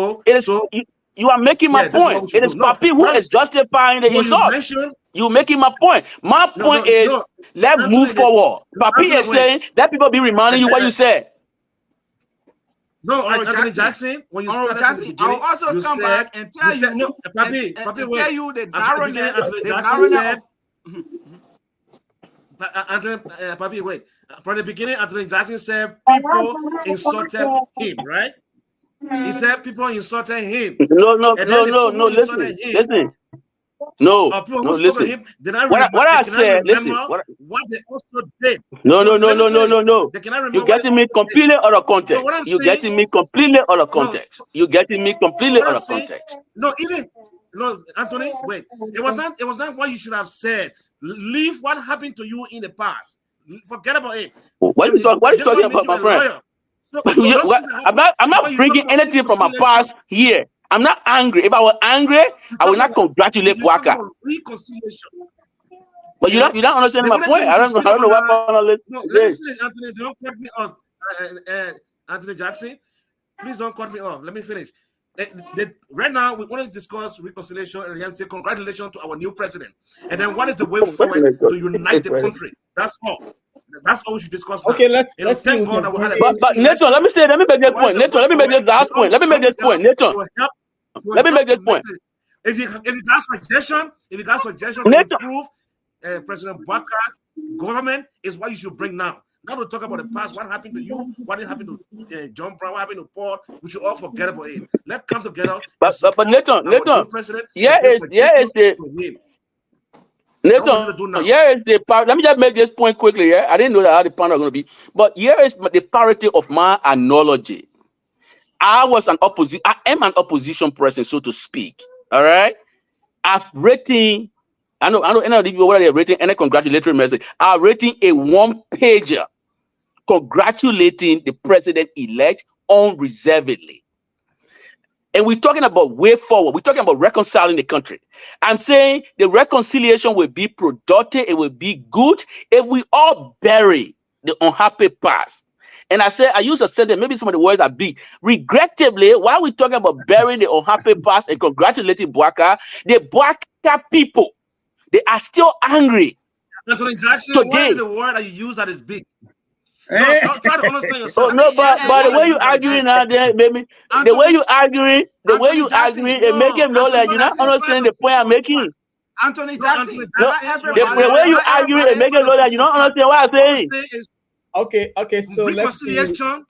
Speaker 6: You are making my point. It is Papi who is justifying the insult. You're making my point. My point is, let's move forward. Papi is saying, let people be reminding you what you said.
Speaker 3: No, Anthony Jackson, when you started
Speaker 7: Jackson,
Speaker 3: the beginning,
Speaker 7: I'll also come back and tell you,
Speaker 3: no, Papi,
Speaker 7: tell you the narrowness.
Speaker 3: Papi, wait. From the beginning, Anthony Jackson said people insulted him, right? He said people insulted him.
Speaker 6: No. Listen. No, listen. What I said, listen. What
Speaker 3: they also did.
Speaker 6: No. You're getting me completely out of context. You're getting me completely out of context. You're getting me completely out of context.
Speaker 3: No, Anthony, wait. It was not what you should have said. Leave what happened to you in the past. Forget about it.
Speaker 6: What are you talking about, my friend? I'm not bringing anything from my past here. I'm not angry. If I was angry, I would not congratulate Boakai. But you don't understand my point. I don't know what.
Speaker 3: No, Anthony, don't cut me off. Anthony Jackson, please don't cut me off. Let me finish. Right now, we want to discuss reconciliation and say congratulations to our new president. And then what is the way forward to unite the country? That's all. That's all we should discuss now.
Speaker 1: Okay, let's
Speaker 3: thank God that we had
Speaker 6: but Nathan, let me make this point. Nathan, let me make this last point. Let me make this point, Nathan. Let me make this point.
Speaker 3: If you got suggestion to improve President Boakai government, is what you should bring now. Now to talk about the past, what happened to you, what happened to John Brown, what happened to Paul. We should all forget about it. Let's come together.
Speaker 6: But Nathan, here is the part. Let me just make this point quickly. I didn't know that how the panel are going to be, but here is the parity of my analogy. I am an opposition person, so to speak. All right. I've written, I know any of the people where they're written any congratulatory message. I'm writing a one-pager congratulating the president-elect unreservedly. And we're talking about way forward. We're talking about reconciling the country. I'm saying the reconciliation will be productive. It will be good if we all bury the unhappy past. And I use a sentence, maybe some of the words are big. Regrettably, while we're talking about burying the unhappy past and congratulating Boakai, the Boakai people, they are still angry.
Speaker 3: Anthony Jackson,
Speaker 6: today.
Speaker 3: What is the word that you use that is big? No, try to understand yourself.
Speaker 6: No, but the way you arguing now, baby, the way you arguing, it make him know that you're not understanding the point I'm making.
Speaker 7: Anthony Jackson,
Speaker 6: the way you arguing, it make him know that you don't understand what I'm saying.
Speaker 1: Okay, so let's see.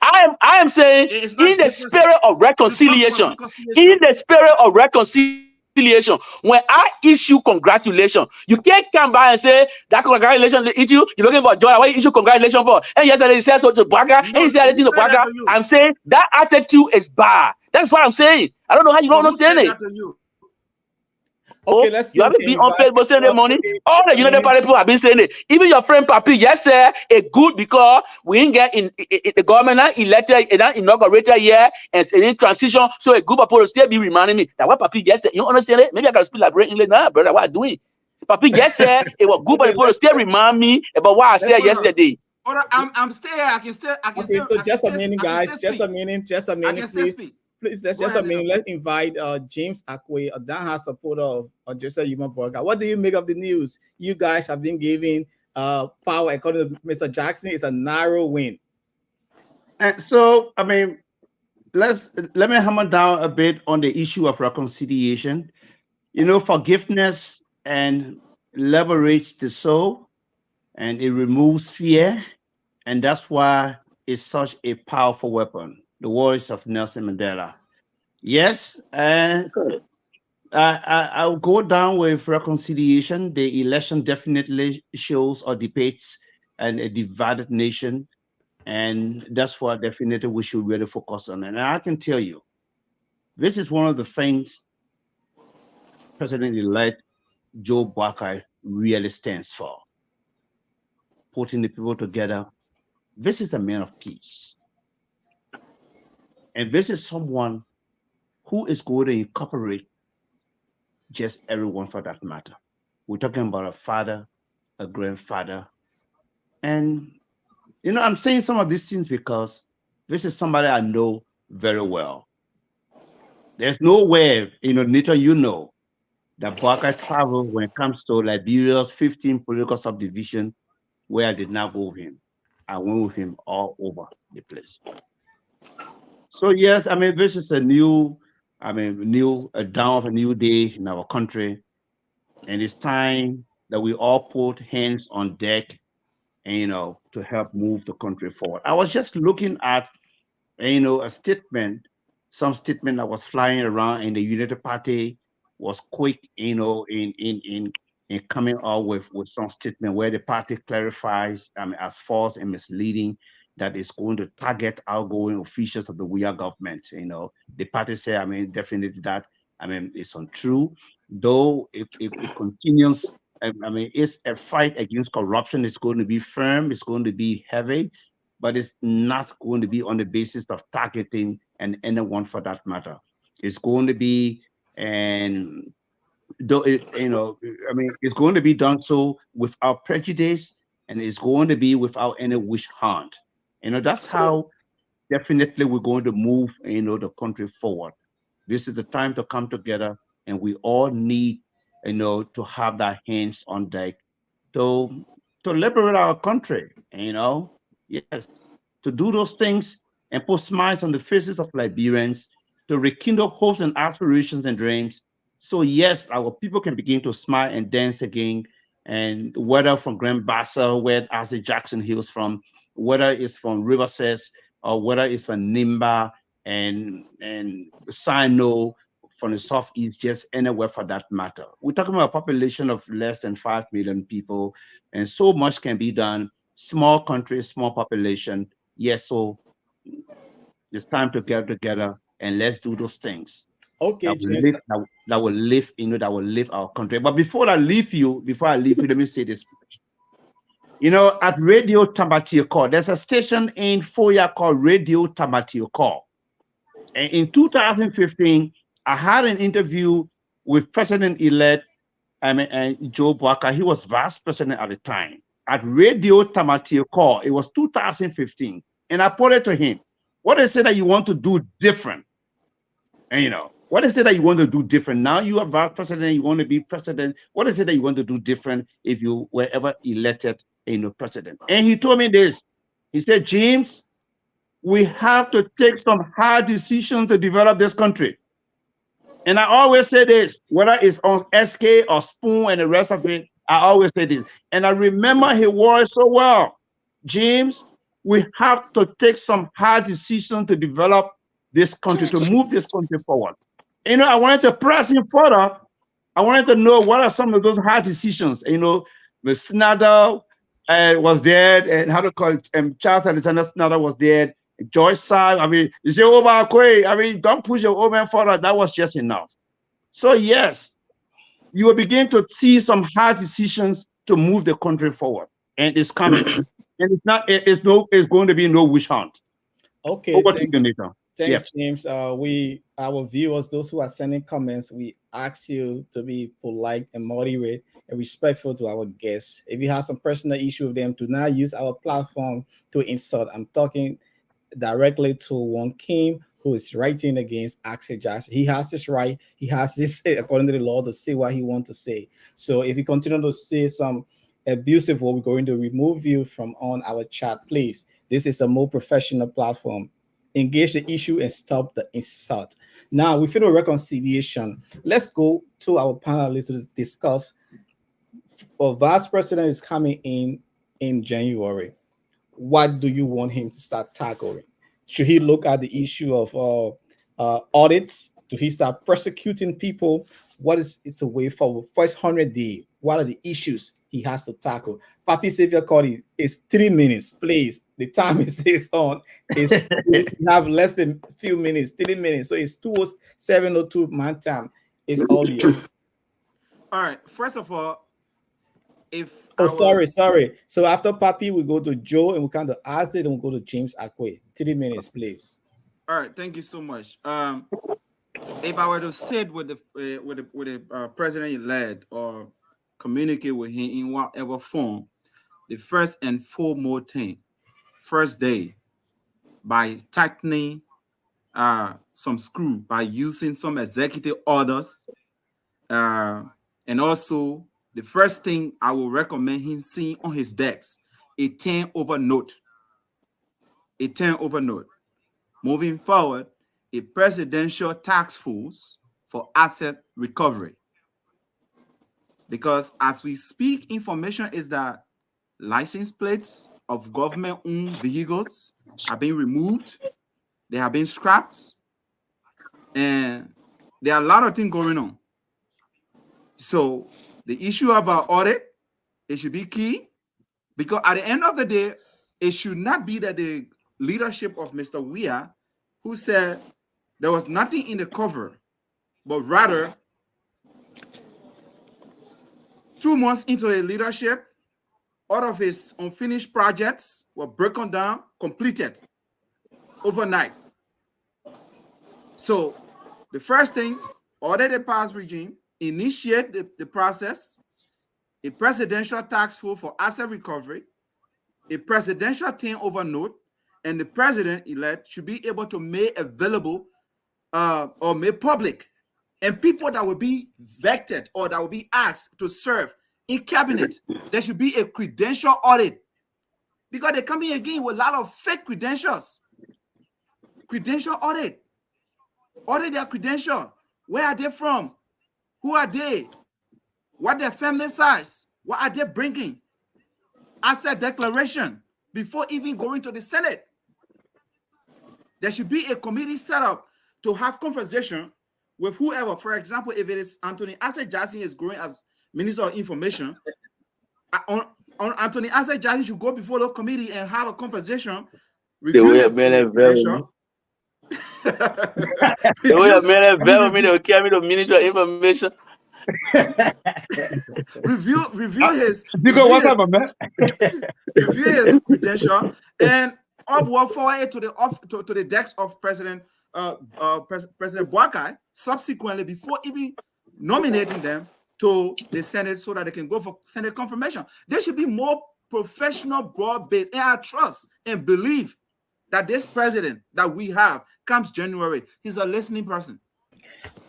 Speaker 6: I am saying in the spirit of reconciliation, when I issue congratulations, you can't come by and say that congratulations issue, you're looking for joy. What you issue congratulations for? And yesterday he says to Boakai, and he said to Boakai. I'm saying that attitude is bad. That's what I'm saying. I don't know how you don't understand it.
Speaker 1: Okay, let's see.
Speaker 6: You haven't been on Facebook saying the money. All the United Party people have been saying it. Even your friend Papi, yes, sir, it's good because we didn't get in the government not elected, not inaugurated yet, and in transition. So a group of people still be reminding me that what Papi, yes, sir, you don't understand it? Maybe I gotta speak like English now, brother. What I'm doing? Papi, yes, sir, it was good, but people still remind me about what I said yesterday.
Speaker 7: I'm still here. I can still.
Speaker 1: So just a minute, guys. Just a minute, please. Please, let's just a minute. Let's invite James Akwe, a down-hard supporter of Joseph Yuma Boakai. What do you make of the news? You guys have been giving power, according to Mr. Jackson, it's a narrow win.
Speaker 8: So, I mean, let me hammer down a bit on the issue of reconciliation. You know, forgiveness and liberates the soul, and it removes fear, and that's why it's such a powerful weapon. The words of Nelson Mandela. Yes, I'll go down with reconciliation. The election definitely shows or depicts a divided nation. And that's what definitely we should really focus on. And I can tell you, this is one of the things President-elect Joe Boakai really stands for, putting the people together. This is a man of peace. And this is someone who is going to incorporate just everyone for that matter. We're talking about a father, a grandfather. And, I'm saying some of these things because this is somebody I know very well. There's nowhere, Nita, that Boakai travel when it comes to Liberia's 15 political subdivision where I did not go with him. I went with him all over the place. So yes, this is a dawn of a new day in our country, and it's time that we all put hands on deck, and to help move the country forward. I was just looking at, some statement that was flying around, and the United Party was quick, in coming out with some statement where the party clarifies, as false and misleading, that is going to target outgoing officials of the WIA government. The party say, definitely that, it's untrue. Though it continues, it's a fight against corruption. It's going to be firm. It's going to be heavy, but it's not going to be on the basis of targeting and anyone for that matter. It's going to be, and though it's going to be done so without prejudice, and it's going to be without any witch hunt. That's how definitely we're going to move, the country forward. This is the time to come together, and we all need, to have that hands on deck to liberate our country. Yes, to do those things and put smiles on the faces of Liberians, to rekindle hopes and aspirations and dreams. So yes, our people can begin to smile and dance again. And whether from Grand Bassa, where Isaac Jackson hails from, whether it's from Riverset, or whether it's from Nimba and Sino from the southeast, just anywhere for that matter. We're talking about a population of less than 5 million people, and so much can be done. Small country, small population. Yes, so it's time to get together and let's do those things.
Speaker 1: Okay,
Speaker 8: That will
Speaker 1: James.
Speaker 8: lift, that will lift, that will lift our country. But before I leave you, let me say this. At Radio Tamatio, there's a station in Foya called Radio Tamatio. And in 2015, I had an interview with President-elect Joe Boakai. He was vice president at the time. At Radio Tamatio, it was 2015. And I put it to him, what is it that you want to do different? And what is it that you want to do different? Now you are vice president, you want to be president. What is it that you want to do different if you were ever elected president? And he told me this. He said, James, we have to take some hard decisions to develop this country. And I always say this, whether it's on SK or Spoon and the rest of it, I always say this. And I remember his words so well. James, we have to take some hard decisions to develop this country, to move this country forward. I wanted to press him further. I wanted to know what are some of those hard decisions. The Snyder was dead, and how to call it, Charles Alexander Snyder was dead. Joyce Side, you say, don't push your old man further. That was just enough. So yes, you will begin to see some hard decisions to move the country forward, and it's coming. And it's going to be no witch hunt.
Speaker 1: Okay,
Speaker 8: Over
Speaker 1: thanks,
Speaker 8: to you, Nathan.
Speaker 1: thanks, James. Our viewers, those who are sending comments, we ask you to be polite and moderate and respectful to our guests. If you have some personal issue with them, do not use our platform to insult. I'm talking directly to one Kim who is writing against Axel Jackson. He has this right. He has this, according to the law, to say what he wants to say. So if you continue to say some abusive word, we're going to remove you from on our chat, please. This is a more professional platform. Engage the issue and stop the insult. Now, we feel reconciliation. Let's go to our panelists to discuss. Well, Vice President is coming in January. What do you want him to start tackling? Should he look at the issue of audits? Do he start prosecuting people? What is it's a way forward? First 100 days. What are the issues he has to tackle? Papi Xavier Cody is 3 minutes. Please the time it says on is we have less than a few minutes, 30 minutes. So it's 7:02 my time. It's all yours.
Speaker 7: All right. First of all, if
Speaker 1: Oh,
Speaker 7: our
Speaker 1: sorry. So after Papi, we go to Joe and we kind of ask it and we go to James Akwe. 30 minutes, please.
Speaker 7: all right, thank you so much. If I were to sit with the president-elect or communicate with him in whatever form, the first and foremost thing, first day, by tightening some screw, by using some executive orders, and also the first thing I will recommend him seeing on his decks, a turnover note. A turnover note. Moving forward, a presidential task force for asset recovery. Because as we speak, information is that license plates of government-owned vehicles are being removed, they have been scrapped, and there are a lot of things going on. So the issue about audit, it should be key, because at the end of the day, it should not be that the leadership of Mr. Weah, who said there was nothing in the cover, but rather 2 months into a leadership, all of his unfinished projects were broken down, completed overnight. So the first thing, audit the past regime, initiate the process, a presidential task force for asset recovery, a presidential turnover note, and the president-elect should be able to make available or made public, and people that will be vetted or that will be asked to serve in cabinet, there should be a credential audit, because they're coming again with a lot of fake credentials. Credential audit. Audit their credential. Where are they from? Who are they? What their family size? What are they bringing? Asset declaration before even going to the Senate. There should be a committee set up to have conversation with whoever. For example, if it is Anthony Asset Jackson is going as Minister of Information, on Anthony Asset Jackson should go before the committee and have a conversation.
Speaker 6: The way a man the way a man will carry the Minister of Information.
Speaker 7: review his
Speaker 8: man?
Speaker 7: review his credential and upward forward to the desk of President Boakai subsequently, before even nominating them to the Senate so that they can go for Senate confirmation. There should be more professional, broad-based, and I trust and believe that this president that we have comes January, he's a listening person.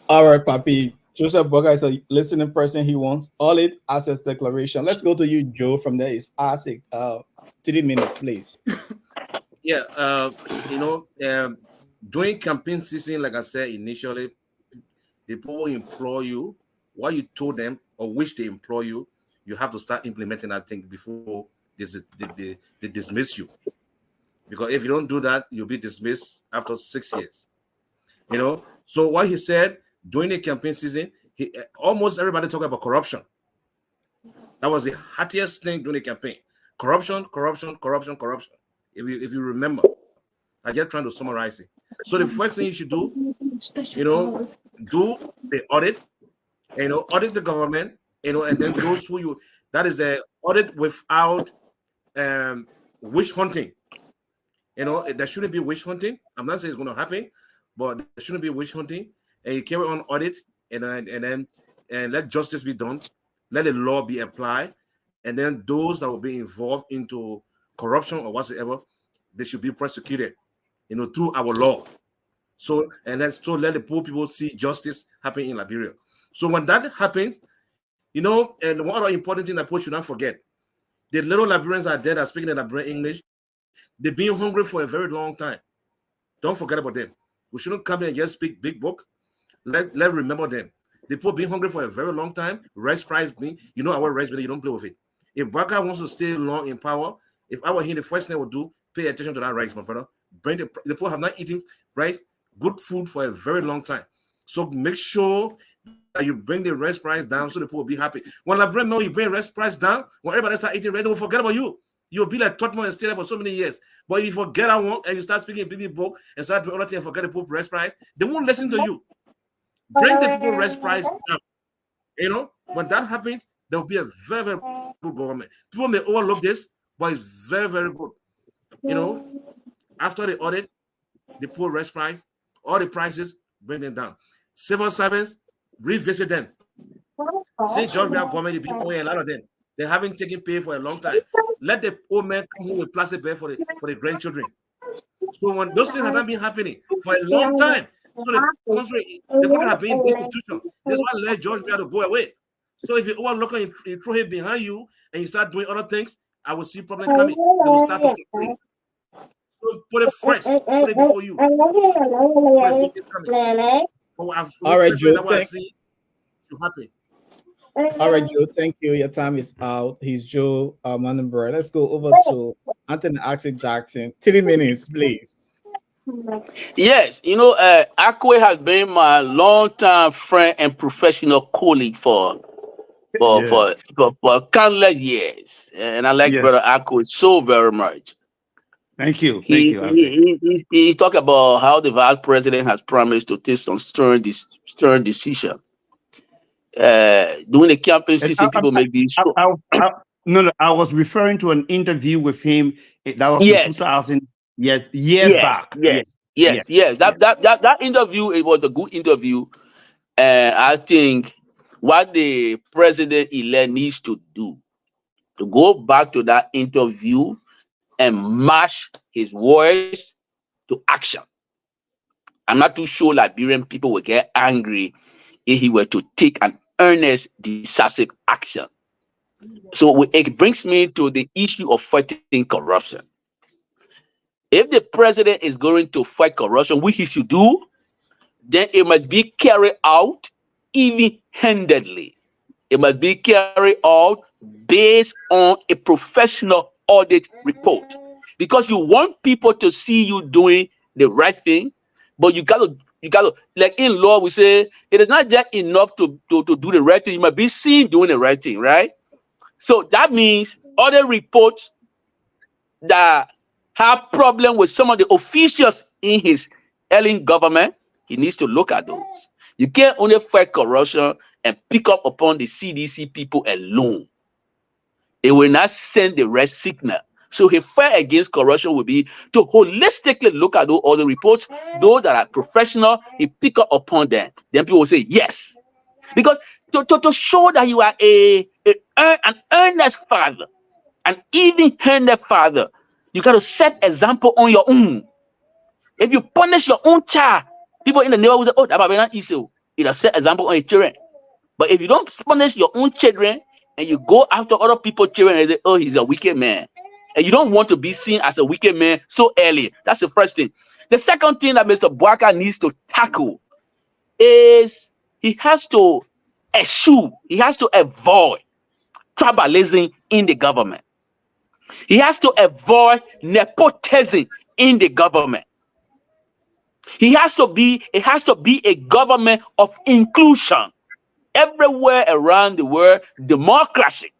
Speaker 1: All right, Papi. Joseph Boakai is a listening person. He wants audit assets declaration. Let's go to you, Joe. From there is ASIC. 3 minutes, please.
Speaker 3: Yeah, during campaign season, like I said initially, the people will employ you. What you told them or which they employ you, you have to start implementing that thing before they dismiss you. Because if you don't do that, you'll be dismissed after 6 years. So what he said during the campaign season, almost everybody talked about corruption. That was the hottest thing during the campaign. Corruption. If you remember, I'm just trying to summarize it. So the first thing you should do, do the audit, audit the government, and then those that is the audit without witch hunting. There shouldn't be witch hunting. I'm not saying it's going to happen, but there shouldn't be witch hunting. And you carry on audit, and let justice be done, let the law be applied, and then those that will be involved into corruption or whatsoever, they should be prosecuted, through our law. So let the poor people see justice happen in Liberia. So when that happens, and one other important thing that people should not forget, the little Liberians are there that are speaking the Liberian English. They've been hungry for a very long time. Don't forget about them. We shouldn't come in and just speak big book. Let remember them. The people been hungry for a very long time. Rice price being, our rice, but you don't play with it. If Boakai wants to stay long in power, if I were here, the first thing I would do, pay attention to that rice, my brother. Bring the people have not eaten rice, good food for a very long time. So make sure that you bring the rice price down so the people will be happy. When Liberians know you bring rice price down, when everybody start eating rice, they will forget about you. You'll be like Tottenham and stay there for so many years. But if you forget that one and you start speaking people book and start doing other things and forget the Pope rest price, they won't listen to you. Bring the people rest price down. You know, when that happens, there will be a very, very good government. People may overlook this, but it's very, very good. You know, after the audit, the poor rest price, all the prices, bring them down. Civil servants, revisit them. St. George government, the people, a lot of them, they haven't taken pay for a long time. Let the old men come home with plastic bag for the grandchildren. So when those things haven't been happening for a long time, so the country have been institution. That's why let George to go away. So if you overlook and you throw him behind you and you start doing other things, I will see problem coming. They will start to complain. So put it first, put it before you.
Speaker 1: All right, Joe.
Speaker 3: Happy.
Speaker 1: All right, Joe. Thank you. Your time is out. He's Joe Manenberg. Let's go over to Anthony Axel Jackson. 3 minutes, please.
Speaker 6: Yes, you know, Akwe has been my longtime friend and professional colleague for countless years, and I like Brother Akwe so very much.
Speaker 8: Thank you.
Speaker 6: He talked about how the vice president has promised to take some stern decision. During the campaign season, people make these.
Speaker 8: No, I was referring to an interview with him. That was in 2000. Years back.
Speaker 6: Yes. That interview, it was a good interview. And I think what the president-elect needs to do, to go back to that interview and match his words to action. I'm not too sure Liberian people will get angry if he were to take an earnest, decisive action. So it brings me to the issue of fighting corruption. If the president is going to fight corruption, which he should do, then it must be carried out even-handedly. It must be carried out based on a professional audit report. Because you want people to see you doing the right thing, but you gotta, like in law, we say, it is not just enough to do the right thing. You must be seen doing the right thing, right? So that means audit reports that have problem with some of the officials in his ailing government, he needs to look at those. You can't only fight corruption and pick up upon the CDC people alone. It will not send the right signal. So his fight against corruption will be to holistically look at all the reports, those that are professional, he pick up upon them. Then people will say yes. Because to show that you are an earnest father, an even-handed father, you got to set example on your own. If you punish your own child, people in the neighborhood say, oh, that might not easy. It'll set example on your children. But if you don't punish your own children and you go after other people's children and say, oh, he's a wicked man, and you don't want to be seen as a wicked man so early, that's the first thing. The second thing that Mr. Boakai needs to tackle is he has to eschew, he has to avoid tribalism in the government. He has to avoid nepotism in the government. It has to be a government of inclusion. Everywhere around the world, democracy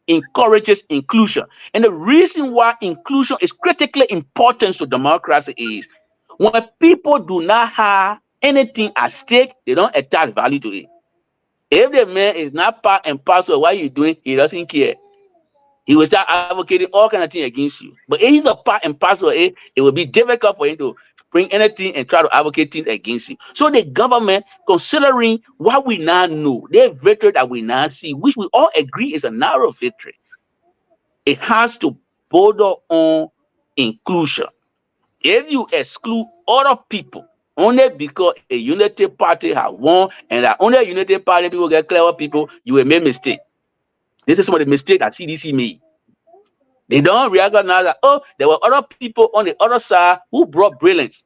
Speaker 6: encourages inclusion. And the reason why inclusion is critically important to democracy is when people do not have anything at stake, they don't attach value to it. If the man is not part and parcel of what you're doing, he doesn't care. He will start advocating all kinds of things against you. But if he's a part and parcel of it, it will be difficult for him to bring anything and try to advocate things against you. So the government, considering what we now know, the victory that we now see, which we all agree is a narrow victory, it has to border on inclusion. If you exclude other people only because a unity party has won and that only a unity party people get clever people, you will make mistake. This is some of the mistake that CDC made. They don't recognize that, oh, there were other people on the other side who brought brilliance.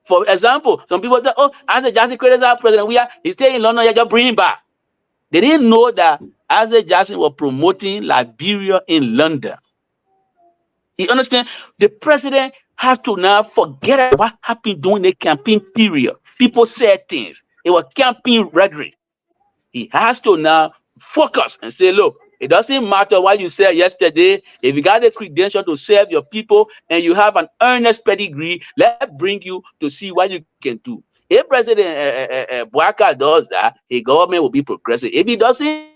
Speaker 6: For example, some people say, oh, as a Jackson created our president, he's staying in London, you just bring him back. They didn't know that Isaac Jackson was promoting Liberia in London. You understand? The president has to now forget what happened during the campaign period. People said things. It was campaign rhetoric. He has to now focus and say, look, It doesn't matter what you said yesterday. If you got the credential to serve your people and you have an earnest pedigree, let's bring you to see what you can do. If President Boakai does that, a government will be progressive. If he doesn't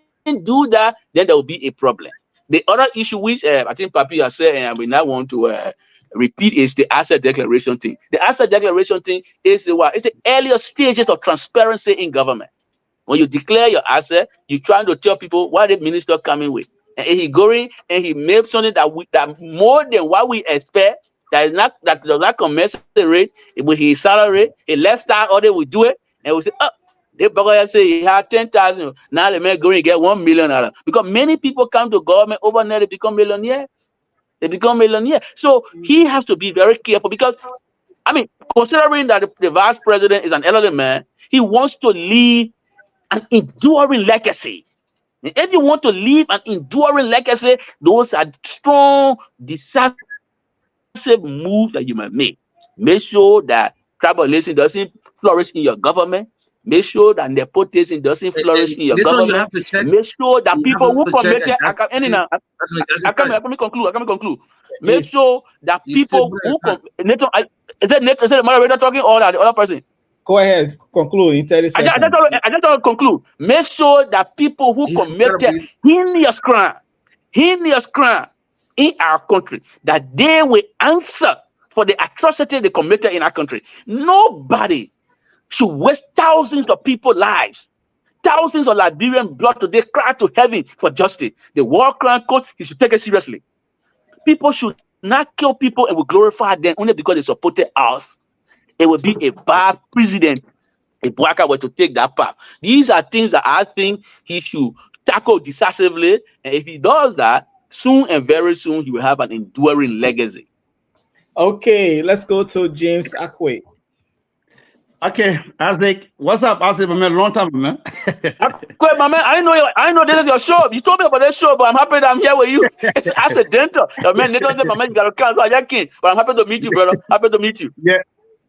Speaker 6: do that, then there will be a problem. The other issue which I think Papi has said, and we now want to repeat, is the asset declaration thing. The asset declaration thing is what? It's the earlier stages of transparency in government. When you declare your asset, you're trying to tell people what the minister coming with. And he going and he made something that more than what we expect, that does not commensurate with his salary. A less start or they will do it, and we say, oh, they say he had 10,000. Now the man going to get $1 million. Because many people come to government overnight, they become millionaires. So he has to be very careful because, I mean, considering that the vice president is an elderly man, he wants to leave an enduring legacy. And if you want to leave an enduring legacy, those are strong, decisive moves that you might make. Make sure that tribalism doesn't flourish in your government. Make sure that nepotism doesn't flourish in your government. Make sure that people who committed. Let me conclude. Make sure that people who is it the moderator talking or the other person?
Speaker 1: Go ahead, conclude in 30 seconds.
Speaker 6: I just want to conclude. Make sure that people who committed heinous crime in our country, that they will answer for the atrocity they committed in our country. Nobody should waste thousands of people's lives. Thousands of Liberian blood today cry to heaven for justice. The war crime code, he should take it seriously. People should not kill people and we glorify them only because they supported us. It would be a bad precedent if Boakai were to take that path. These are things that I think he should tackle decisively. And if he does that, soon and very soon, he will have an enduring legacy.
Speaker 1: Okay, let's go to James Akwe.
Speaker 8: Okay, Isaac, what's up, Isaac? Man, long time, man.
Speaker 6: Akwe, my man, I know this is your show. You told me about this show, but I'm happy that I'm here with you. It's accidental. Man, they don't say, my man, you got to come. But I'm happy to meet you, brother. Happy to meet you.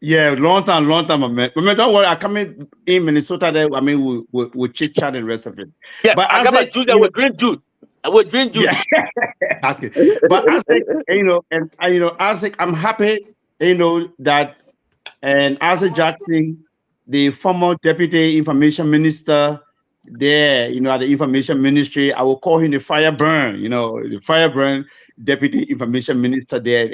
Speaker 8: Yeah, long time, man. But man, don't worry, I come in Minnesota there. I mean, we'll chit chat and rest of it.
Speaker 6: Yeah, but I got my juice with green juice. With green juice.
Speaker 8: Yeah. Okay, but Isaac, Isaac, I'm happy, that Isaac Jackson, the former deputy information minister there, at the information ministry, I will call him the Fireburn, the Fireburn deputy information minister there,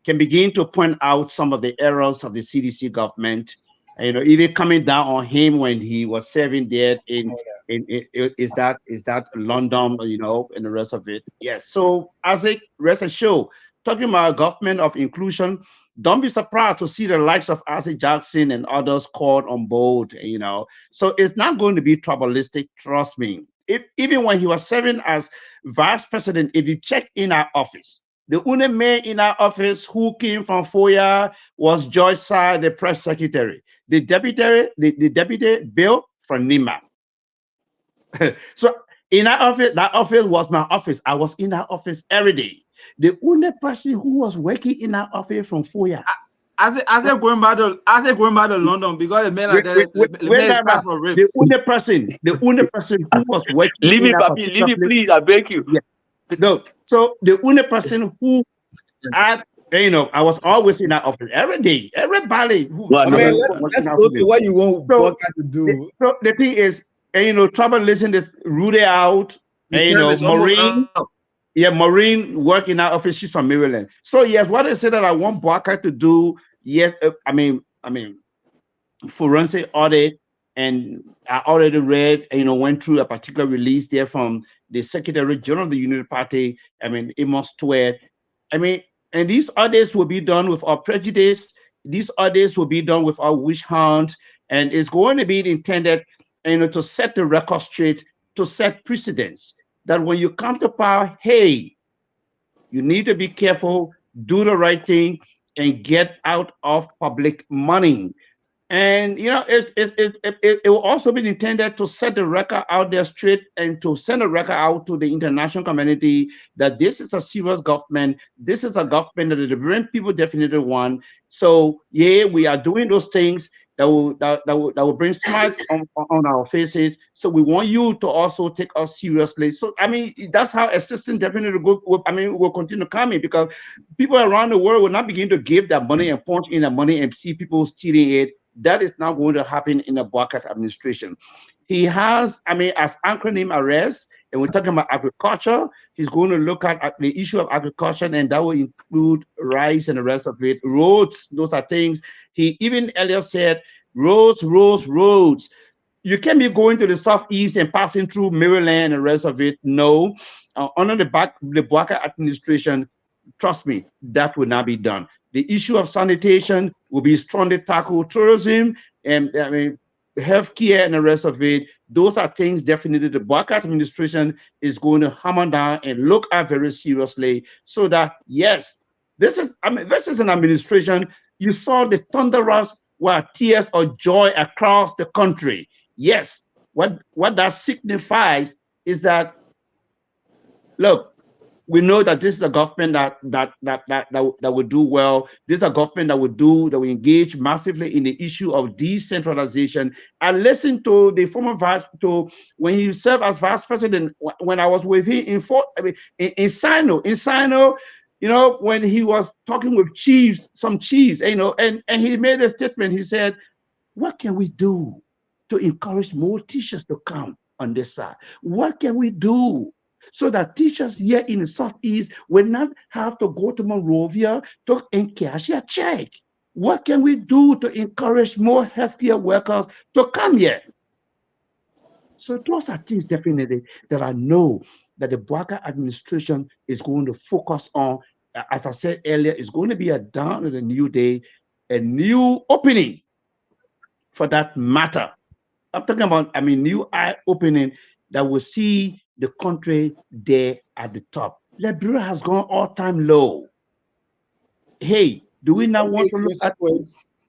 Speaker 8: can begin to point out some of the errors of the CDC government, even coming down on him when he was serving there in that London, and the rest of it. Yes. So Isaac, rest assured, talking about government of inclusion, don't be surprised to see the likes of Isaac Jackson and others called on board, So it's not going to be tribalistic, trust me. Even when he was serving as vice president, if you check in our office, the only man in our office who came from Foya was George Sy, the press secretary. The deputy Bill from Nima. So in our office, that office was my office. I was in that office every day. The only person who was working in our office from Foya.
Speaker 7: As I going back to London because the man are there.
Speaker 8: The only person who was working.
Speaker 6: Leave me, papi, leave me, please. I beg you.
Speaker 8: Yeah. No, so the only person who I was always in that office every day. Everybody.
Speaker 1: Let's go to what you want Boakai to do.
Speaker 8: So the thing is, tribalism is rooted out. Maureen. Yeah, Maureen work in our office. She's from Maryland. So yes, what I said that I want Boakai to do. Yes, I mean, forensic audit, and I already read. Went through a particular release there from the Secretary General of the Unity Party. Amos Stewart. And these audits will be done without prejudice. These audits will be done without witch hunt, and it's going to be intended, to set the record straight, to set precedents. That when you come to power, hey, you need to be careful, do the right thing, and get out of public money. And it will also be intended to set the record out there straight and to send a record out to the international community that this is a serious government. This is a government that the Liberian people definitely want. So yeah, we are doing those things. that will bring smiles on our faces. So we want you to also take us seriously. So I mean, that's how assistance definitely will continue coming, because people around the world will not begin to give that money and punch in the money and see people stealing it. That is not going to happen in the Boakai administration. He has, I mean, as acronym arrest, and we're talking about agriculture, he's going to look at the issue of agriculture, and that will include rice and the rest of it. Roads, those are things. He even earlier said, roads. You can't be going to the southeast and passing through Maryland and the rest of it. No. Under the Boakai administration, trust me, that will not be done. The issue of sanitation will be strongly tackled. Tourism and I mean, healthcare and the rest of it. Those are things definitely the Boakai administration is going to hammer down and look at very seriously, so that yes, this is an administration. You saw the thunderous tears of joy across the country. Yes, what that signifies is that, look, we know that this is a government that will do well. This is a government that will engage massively in the issue of decentralization. I listened to the former when he served as vice president, when I was with him in Sino, you know, when he was talking with some chiefs, you know, and he made a statement. He said, what can we do to encourage more teachers to come on this side? What can we do so that teachers here in the Southeast will not have to go to Monrovia to encash a check? What can we do to encourage more healthcare workers to come here? So those are things definitely that I know that the Boakai administration is going to focus on. As I said earlier, it's going to be a dawn of a new day, a new opening for that matter. I'm talking about, I mean, new eye opening that will see the country there at the top. Liberia has gone all-time low. Hey, do we not want to look at?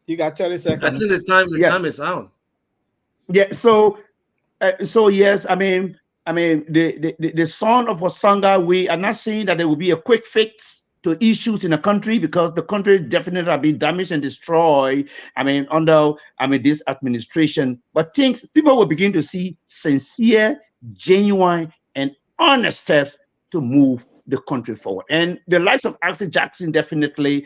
Speaker 1: You got 30 seconds.
Speaker 3: I think the time is out.
Speaker 8: Yeah. So yes, I mean, the son of Osanga. We are not saying that there will be a quick fix to issues in the country, because the country definitely have been damaged and destroyed. I mean, under this administration, but people will begin to see sincere, genuine, and honest steps to move the country forward. And the likes of Axel Jackson definitely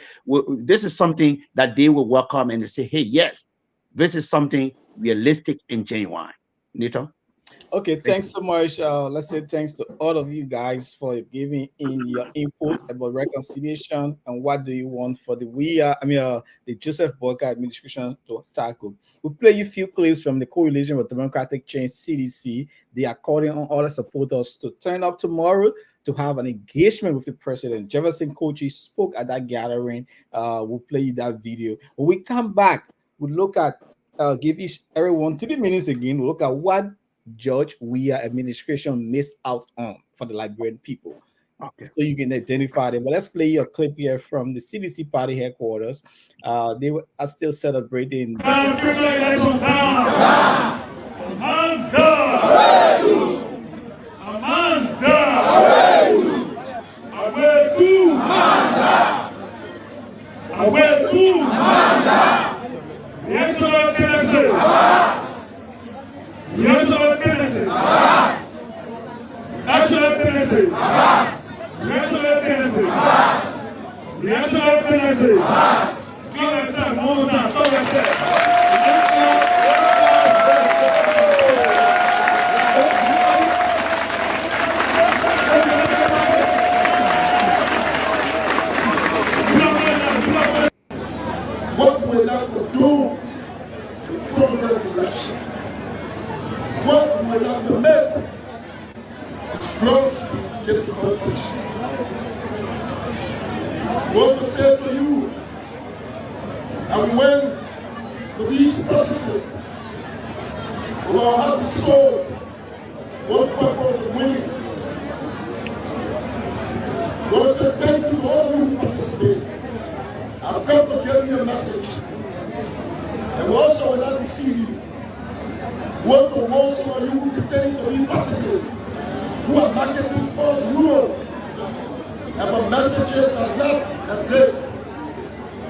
Speaker 8: this is something that they will welcome, and they say, hey, yes, this is something realistic and genuine. Nito?
Speaker 1: Okay, thanks so much. Let's say thanks to all of you guys for giving in your input about reconciliation and what do you want for the Joseph Boakai administration to tackle. We'll play you a few clips from the Coalition for Democratic Change, CDC. They are calling on all the supporters to turn up tomorrow to have an engagement with the president. Jefferson Kochi spoke at that gathering. We'll play you that video. When we come back, we'll look at give everyone 3 minutes again. We'll look at what George Weah administration missed out on for the Liberian people. Okay. So you can identify them. But let's play a clip here from the CDC party headquarters. They are still celebrating.
Speaker 4: What we have to do from the election, what we have to make is growth disadvantage. What to say to you, and when to these processes, we will have the soul, one purpose of winning. God said, thank you to all who participate. I've come to give you a message. And we also would like to see you. What to most of you who pretend to be partisans, who are marketing false rumors about messages like that as this.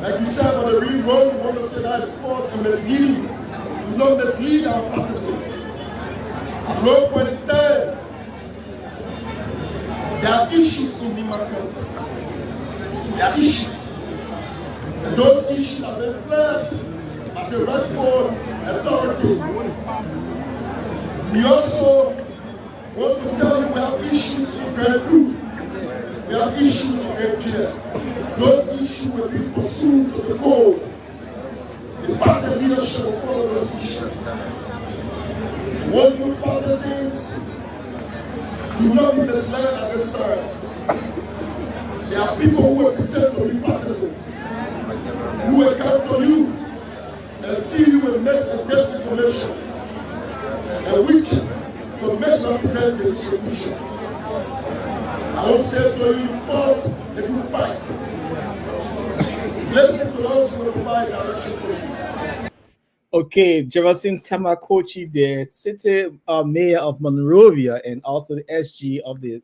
Speaker 9: Like you said, when they read word, we want to say that is false and misleading. Do not mislead our partisans. No point in time. There are issues in Lima County. There are issues. And those issues have been flagged at the rightful authority. We also want to tell you we have issues in Grand Crew. We have issues in MGM. Those issues will be pursued to the court. The party leadership will follow those issues. What you partisans do not be misled at this time. There are people who will pretend to be partisans, who will come to you and fill you with misinformation, and which to misrepresent the solution. I will say to you, fought a good fight. Listen to those who will provide direction for you.
Speaker 1: Okay, Jefferson Tamakochi, the city mayor of Monrovia and also the SG of the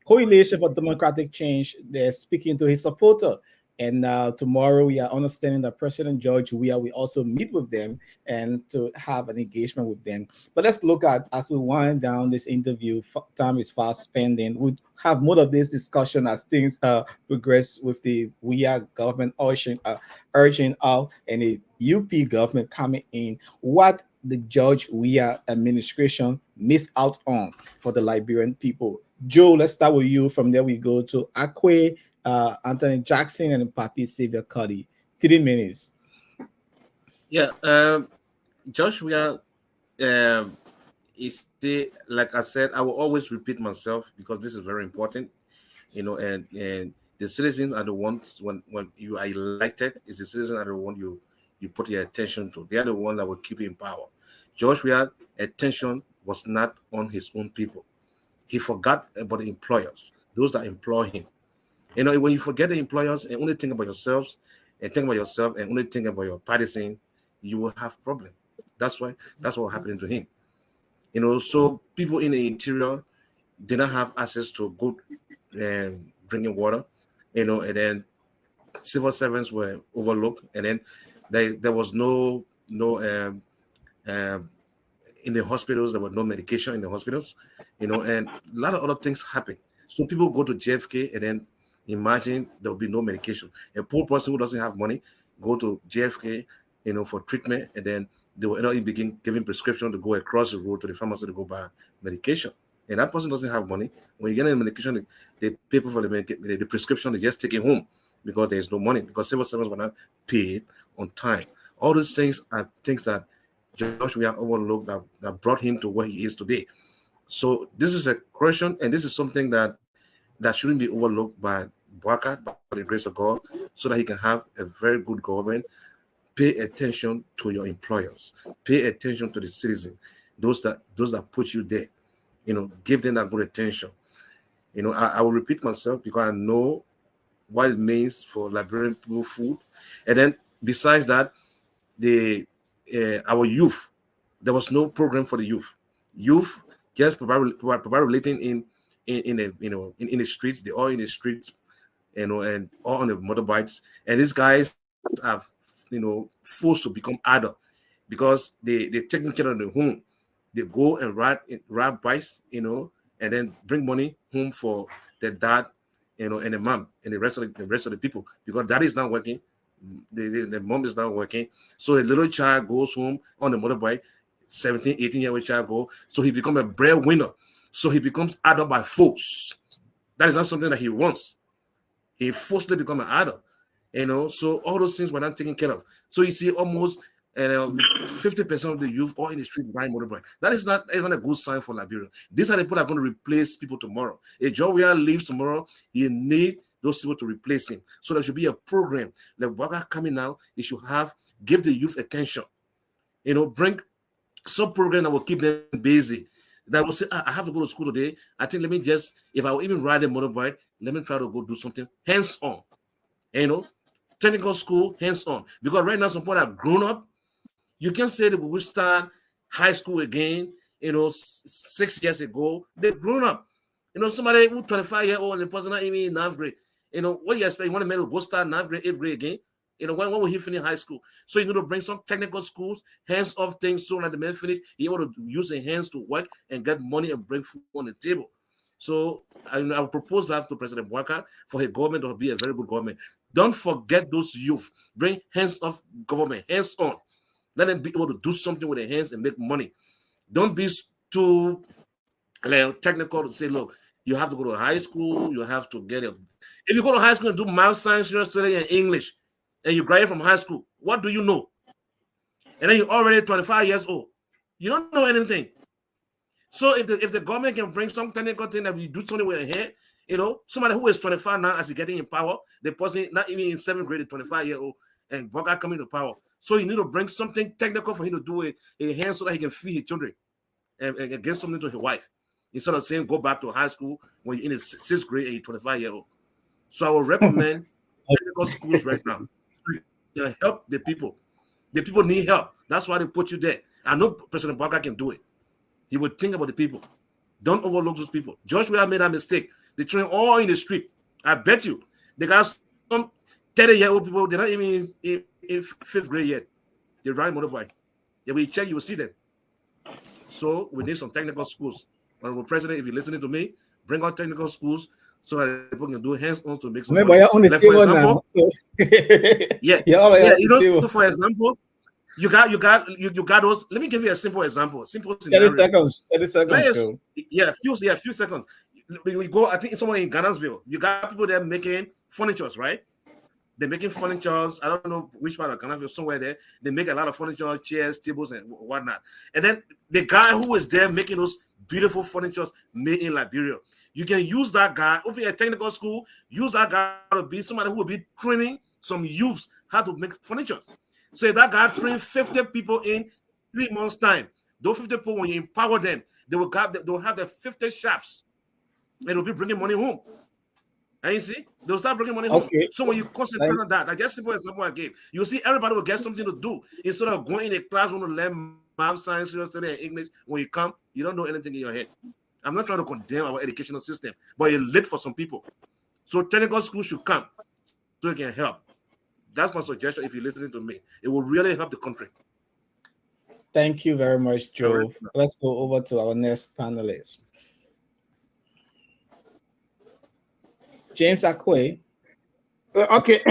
Speaker 1: Coalition for Democratic Change, they're speaking to his supporter. And tomorrow we are understanding that President George Weah will also meet with them and to have an engagement with them. But let's look at, as we wind down this interview, time is fast spending. We have more of this discussion as things progress with the Weah government urging out and the UP government coming in. What the George Weah administration missed out on for the Liberian people. Joe, let's start with you. From there we go to Akwe, Anthony Jackson, and Papi Xavier Cuddy. 3 minutes.
Speaker 3: Yeah, Joshua, is like I said, I will always repeat myself because this is very important, and the citizens are the ones when you are elected, is the citizens are the one you put your attention to. They are the one that will keep you in power. Joshua's attention was not on his own people. He forgot about the employers, those that employ him. When you forget the employers and only think about yourselves and only think about your partisans, you will have problems. That's what happened to him. So people in the interior did not have access to good drinking water, and then civil servants were overlooked, and then there was no in the hospitals, there was no medication in the hospitals, and a lot of other things happened. So people go to JFK and then imagine there will be no medication. A poor person who doesn't have money go to JFK, for treatment, and then they will begin giving prescription to go across the road to the pharmacy to go buy medication. And that person doesn't have money. When you get a medication, they pay for the prescription, they just take it home because there is no money, because civil servants were not paid on time. All these things are things that Joshua overlooked that brought him to where he is today. So this is a question, and this is something that shouldn't be overlooked by Boakai, by the grace of God, so that he can have a very good government. Pay attention to your employers. Pay attention to the citizens, those that put you there. Give them that good attention. I will repeat myself because I know what it means for Liberian people food. And then besides that, our youth, there was no program for the youth. Youth just probably relating in the streets. They're all in the streets, and all on the motorbikes. And these guys are forced to become adult because they're taking care of the home. They go and ride bikes, and then bring money home for their dad, and the mom and the rest of the people, because dad is not working, the mom is not working. So the little child goes home on the motorbike, 17, 18-year-old child go, so he becomes a breadwinner. So he becomes adult by force. That is not something that he wants. He forcibly becomes an adult, so all those things were not taken care of. So you see almost 50% of the youth all in the street buying motorbike. That is not a good sign for Liberia. These are the people that are going to replace people tomorrow. If Joshua leaves tomorrow, you need those people to replace him. So there should be a program. Like Boakai coming now, you should give the youth attention. Bring some program that will keep them busy. That will say, I have to go to school today. I think let me just, if I will even ride a motorbike, let me try to go do something hands-on. Technical school, hands-on. Because right now, some people are grown up. You can't say that we will start high school again, 6 years ago. They're grown up. Somebody who's 25-year-old and the person not even in 9th grade. What do you expect? You want to go start 9th grade, 8th grade again? when will he finish high school? So you need to bring some technical schools, hands-off things, so that the man finish, he able to use his hands to work and get money and bring food on the table. So I will propose that to President Boakai for his government to be a very good government. Don't forget those youth. Bring hands-off government, hands-on. Let them be able to do something with their hands and make money. Don't be too technical to say, look, you have to go to high school, you have to get it. If you go to high school and do math, science, study, and English, and you graduate from high school, what do you know? And then you're already 25 years old. You don't know anything. So if the government can bring some technical thing that we do something with your head, somebody who is 25 now as he's getting in power, the person not even in 7th grade, 25-year-old, and Boakai coming to power. So you need to bring something technical for him to do a hand so that he can feed his children and give something to his wife. Instead of saying go back to high school when you're in the 6th grade and you're 25-year-old. So I would recommend technical schools right now. To help the people. The people need help. That's why they put you there. I know President Boakai can do it. He would think about the people. Don't overlook those people. Josh Weah made that mistake. They train all in the street. I bet you they got some 30-year-old people. They're not even in 5th grade yet. They ride motorbike. Yeah, when you check, you will see them. So we need some technical schools. Honorable President, if you're listening to me, bring on technical schools so that people can do hands-on to make some money.
Speaker 1: On the table now. So.
Speaker 3: For example, you got those. Let me give you a simple example. Simple scenario.
Speaker 1: 30 seconds.
Speaker 3: Few seconds. We go, I think somewhere in Ghanansville. You got people there making furnitures, right? They're making furnitures. I don't know which part of Ghanansville, somewhere there. They make a lot of furniture, chairs, tables, and whatnot. And then the guy who was there making those beautiful furnitures made in Liberia, you can use that guy, open a technical school, use that guy to be somebody who will be training some youths how to make furnitures. So if that guy trained 50 people in 3 months' time, those 50 people, when you empower them, they'll have the 50 shops. And they'll be bringing money home. And you see, they'll start bringing money home. So when you concentrate on that, I just simple example I gave, you'll see everybody will get something to do instead of going in a classroom to learn math, science, study, and English. When you come, you don't know anything in your head. I'm not trying to condemn our educational system, but it's lit for some people. So technical schools should come so it can help. That's my suggestion. If you're listening to me, it will really help the country.
Speaker 1: Thank you very much, Joe. Right. Let's go over to our next panelist. James Akwe.
Speaker 8: Okay.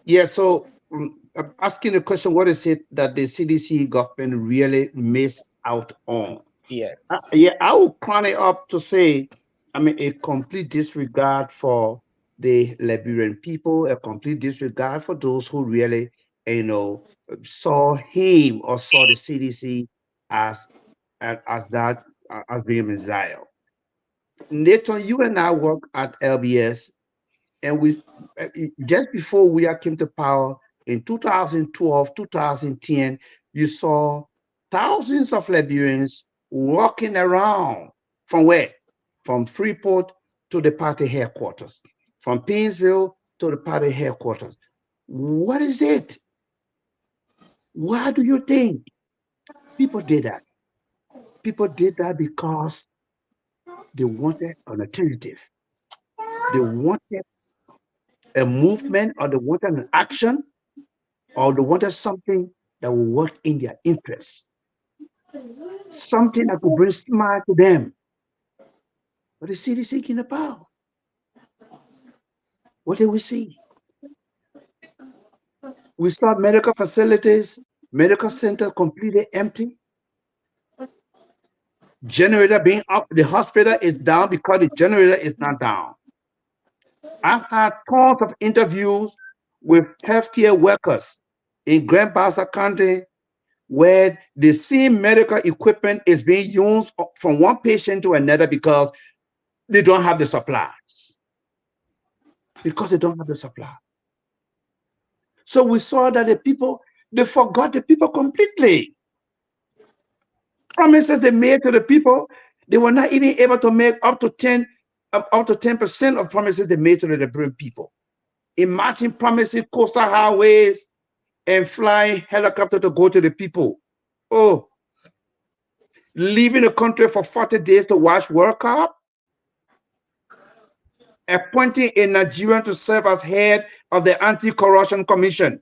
Speaker 8: Yeah, so I'm asking the question, what is it that the CDC government really missed out on?
Speaker 1: Yes.
Speaker 8: I will crown it up to say, a complete disregard for the Liberian people, a complete disregard for those who really, saw him or saw the CDC as being Messiah. Nathan, you and I work at LBS, and we just before we came to power in 2012, 2010, you saw thousands of Liberians walking around from where? From Freeport to the party headquarters, from Painesville to the party headquarters. What is it? Why do you think people did that? People did that because they wanted an alternative. They wanted a movement, or they wanted an action, or they wanted something that would work in their interests. Something that could bring smile to them. But the CDC came to power. What did we see? We saw medical facilities, medical centers completely empty. Generator being up, the hospital is down because the generator is not down. I've had tons of interviews with healthcare workers in Grand Bassa County where the same medical equipment is being used from one patient to another because they don't have the supplies. Because they don't have the supply. So we saw that they forgot the people completely. Promises they made to the people, they were not even able to make up to 10% of promises they made to the Liberian people. Imagine promising coastal highways and flying helicopter to go to the people. Oh, leaving the country for 40 days to watch World Cup. appointing a Nigerian to serve as head of the Anti-Corruption Commission.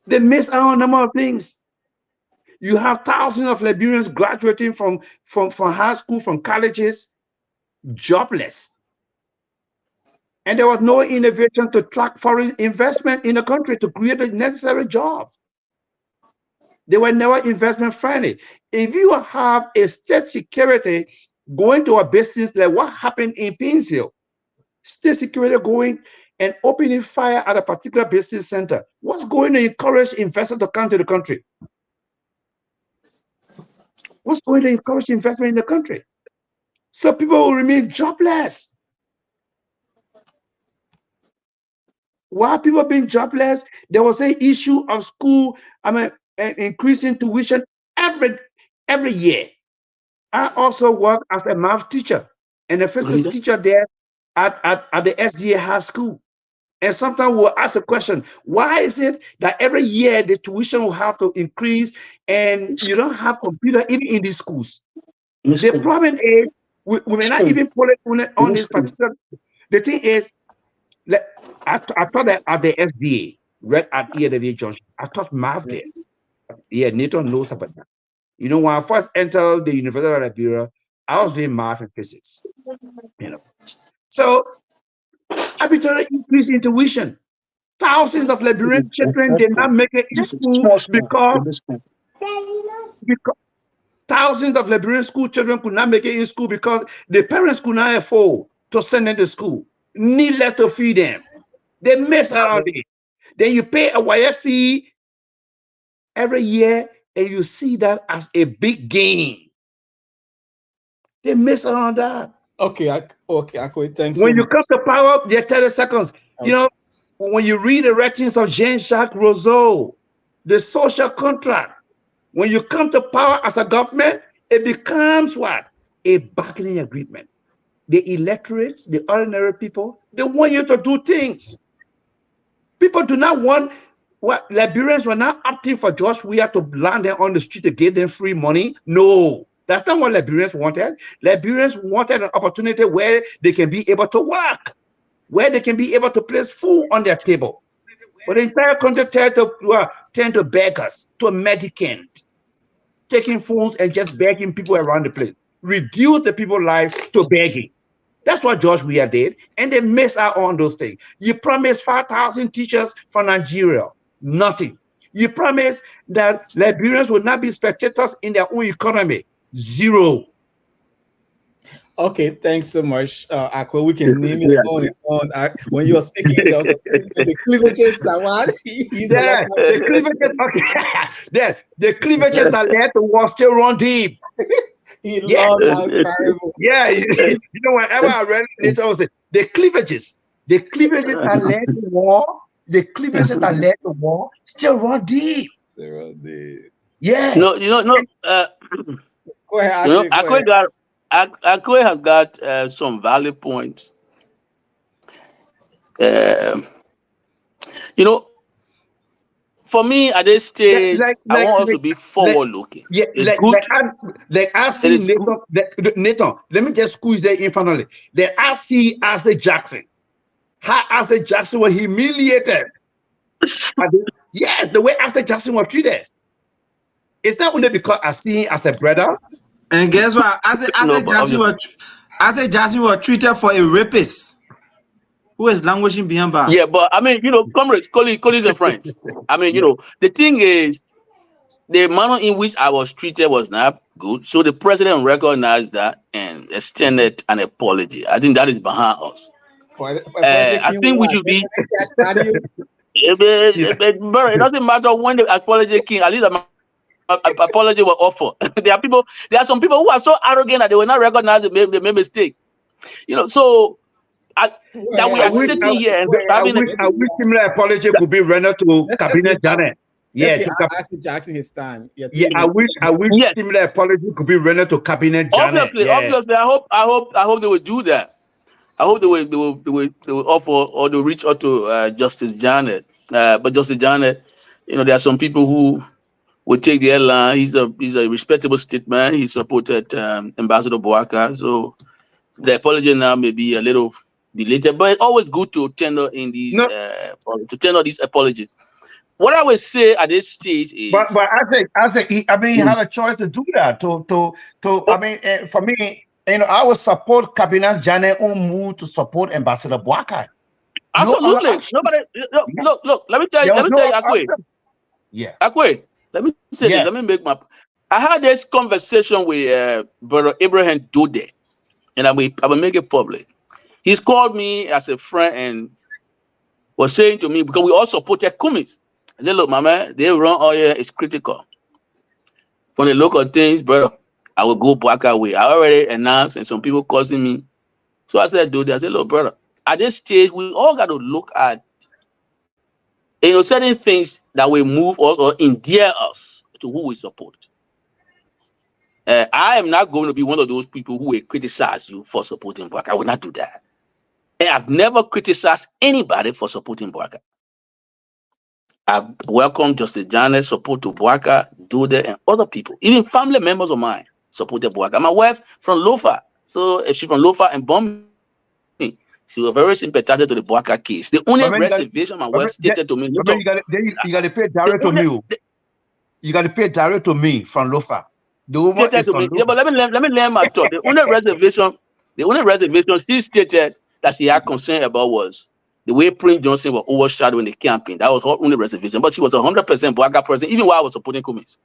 Speaker 8: They miss out on a number of things. You have thousands of Liberians graduating from high school, from colleges, jobless. And there was no innovation to track foreign investment in the country to create the necessary jobs. They were never investment friendly. If you have a state security going to a business like what happened in Painesville, state security going and opening fire at a particular business center, what's going to encourage investors to come to the country? What's going to encourage investment in the country? So people will remain jobless. While people being jobless, there was an issue of school, increasing tuition every year. I also work as a math teacher and a physics teacher there at the SDA High School. And sometimes we'll ask a question, why is it that every year the tuition will have to increase and you don't have computer even in these schools? The problem is, we may not even pull it on this particular, the thing is, I taught that at the SDA, right at EAW Junction. I taught math there. Yeah, Nathan knows about that. You know, when I first entered the University of Liberia, I was doing math and physics. You know, so arbitrary increase in tuition. Thousands of Liberian children did not make it in school because thousands of Liberian school children could not make it in school because the parents could not afford to send them to school, needless to feed them. They miss out on it. Then you pay a YF fee every year, and you see that as a big gain. They miss out on that.
Speaker 1: Okay, thanks.
Speaker 8: When you come to power, there 30 seconds. Okay. You know, when you read the writings of Jean-Jacques Rousseau, the social contract, when you come to power as a government, it becomes what? A bargaining agreement. The electorates, the ordinary people, they want you to do things. People do not want, what Liberians were not opting for George Weah to land them on the street to give them free money. No, that's not what Liberians wanted. Liberians wanted an opportunity where they can be able to work, where they can be able to place food on their table. But the entire country turned to beggars, to a mendicant, taking phones and just begging people around the place. Reduce the people's lives to begging. That's what George Weah did, and they missed out on those things. You promised 5,000 teachers from Nigeria, nothing. You promised that Liberians would not be spectators in their own economy, zero.
Speaker 1: Okay, thanks so much, Akwe. We can name it on. When you were speaking, there was the cleavages that one.
Speaker 8: Yeah, the cleavages. Okay, the cleavages that led to war still run deep.
Speaker 1: He loved how terrible.
Speaker 8: Yeah, you know, whenever I read it, I was saying the cleavages that led to war, still run deep.
Speaker 1: They run deep.
Speaker 8: Yeah.
Speaker 6: No.
Speaker 1: Go ahead.
Speaker 6: You know, Akwe has got some valid points. You know, for me at this stage, I want us to be forward-looking.
Speaker 8: Yeah, I see Nathan. Let me just squeeze that in finally. I see Asa Jackson. How Asa Jackson was humiliated. Yes, the way Asa Jackson was treated. It's not only because I see him as a brother.
Speaker 5: And guess what? Asa Jackson was treated for a rapist who is languishing beyond bar.
Speaker 6: Yeah, but I mean, you know, comrades, colleagues and friends. I mean, you know, the thing is, the manner in which I was treated was not good. So the president recognized that and extended an apology. I think that is behind us. I think we should be. It doesn't matter when the apology came. At least apology was offered. There are some people who are so arrogant that they will not recognize they made mistake. You know, so. That we are sitting here and having
Speaker 8: I wish similar apology could be rendered to Cabinet Janet.
Speaker 1: Yeah, to Jackson his time.
Speaker 8: Yeah, I wish similar apology could be rendered to Cabinet Janet.
Speaker 6: Obviously, I hope they will do that. I hope they will offer or they will reach out to Justice Janet. But Justice Janet, you know, there are some people who will take the airline. He's a respectable statesman. He supported Ambassador Boakai. So the apology now may be a little belated, but it's always good to tender in these these apologies. What I would say at this stage is,
Speaker 8: but I mean, he had a choice to do that. I mean, for me, I would support Cabinet Janet on move to support Ambassador Boakai.
Speaker 6: Absolutely. Look. Let me tell you, Akwe.
Speaker 8: Yeah.
Speaker 6: Akwe, let me say this. Let me make my. I had this conversation with Brother Abraham Dode, and I will make it public. He's called me as a friend and was saying to me, because we all supported Kumis. I said, look, my man, they run oil is critical. From the local things, brother, I will go back away. I already announced, and some people causing me. So I said, dude, I said, look, brother, at this stage, we all got to look at certain things that will move us or endear us to who we support. I am not going to be one of those people who will criticize you for supporting Boakai. I will not do that. And I've never criticized anybody for supporting Boakai. I welcome Justice Janet's support to Boakai, Dode, and other people. Even family members of mine supported Boakai. My wife from Lofa, so if she's from Lofa and Bombay, she was very sympathetic to the Boakai case. The only reservation my wife stated to me,
Speaker 8: you got to pay direct to me. You got to pay direct to me from Lofa. The woman is from Lofa.
Speaker 6: Yeah, but let me learn my thought. The only reservation she stated that she had concern about was the way Prince Johnson was overshadowing the campaign. That was her only reservation. But she was 100% Boakai person, even while I was supporting Kumis.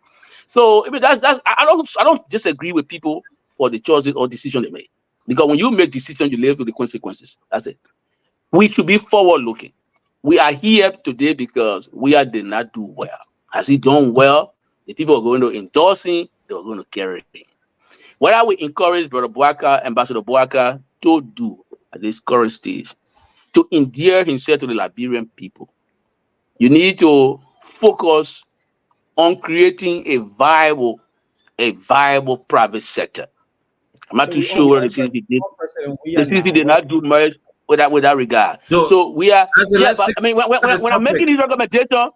Speaker 6: So I mean, I don't disagree with people for the choices or decision they made. Because when you make decisions, you live with the consequences. That's it. We should be forward-looking. We are here today because did not do well. Has he done well? The people are going to endorse him. They are going to carry him. What I would encourage Brother Boakai, Ambassador Boakai, to do at this current stage, to endear himself to the Liberian people. You need to focus on creating a viable private sector. I'm not too sure the CCC did not do much with that regard. So we are. But I mean, when I'm making these recommendations,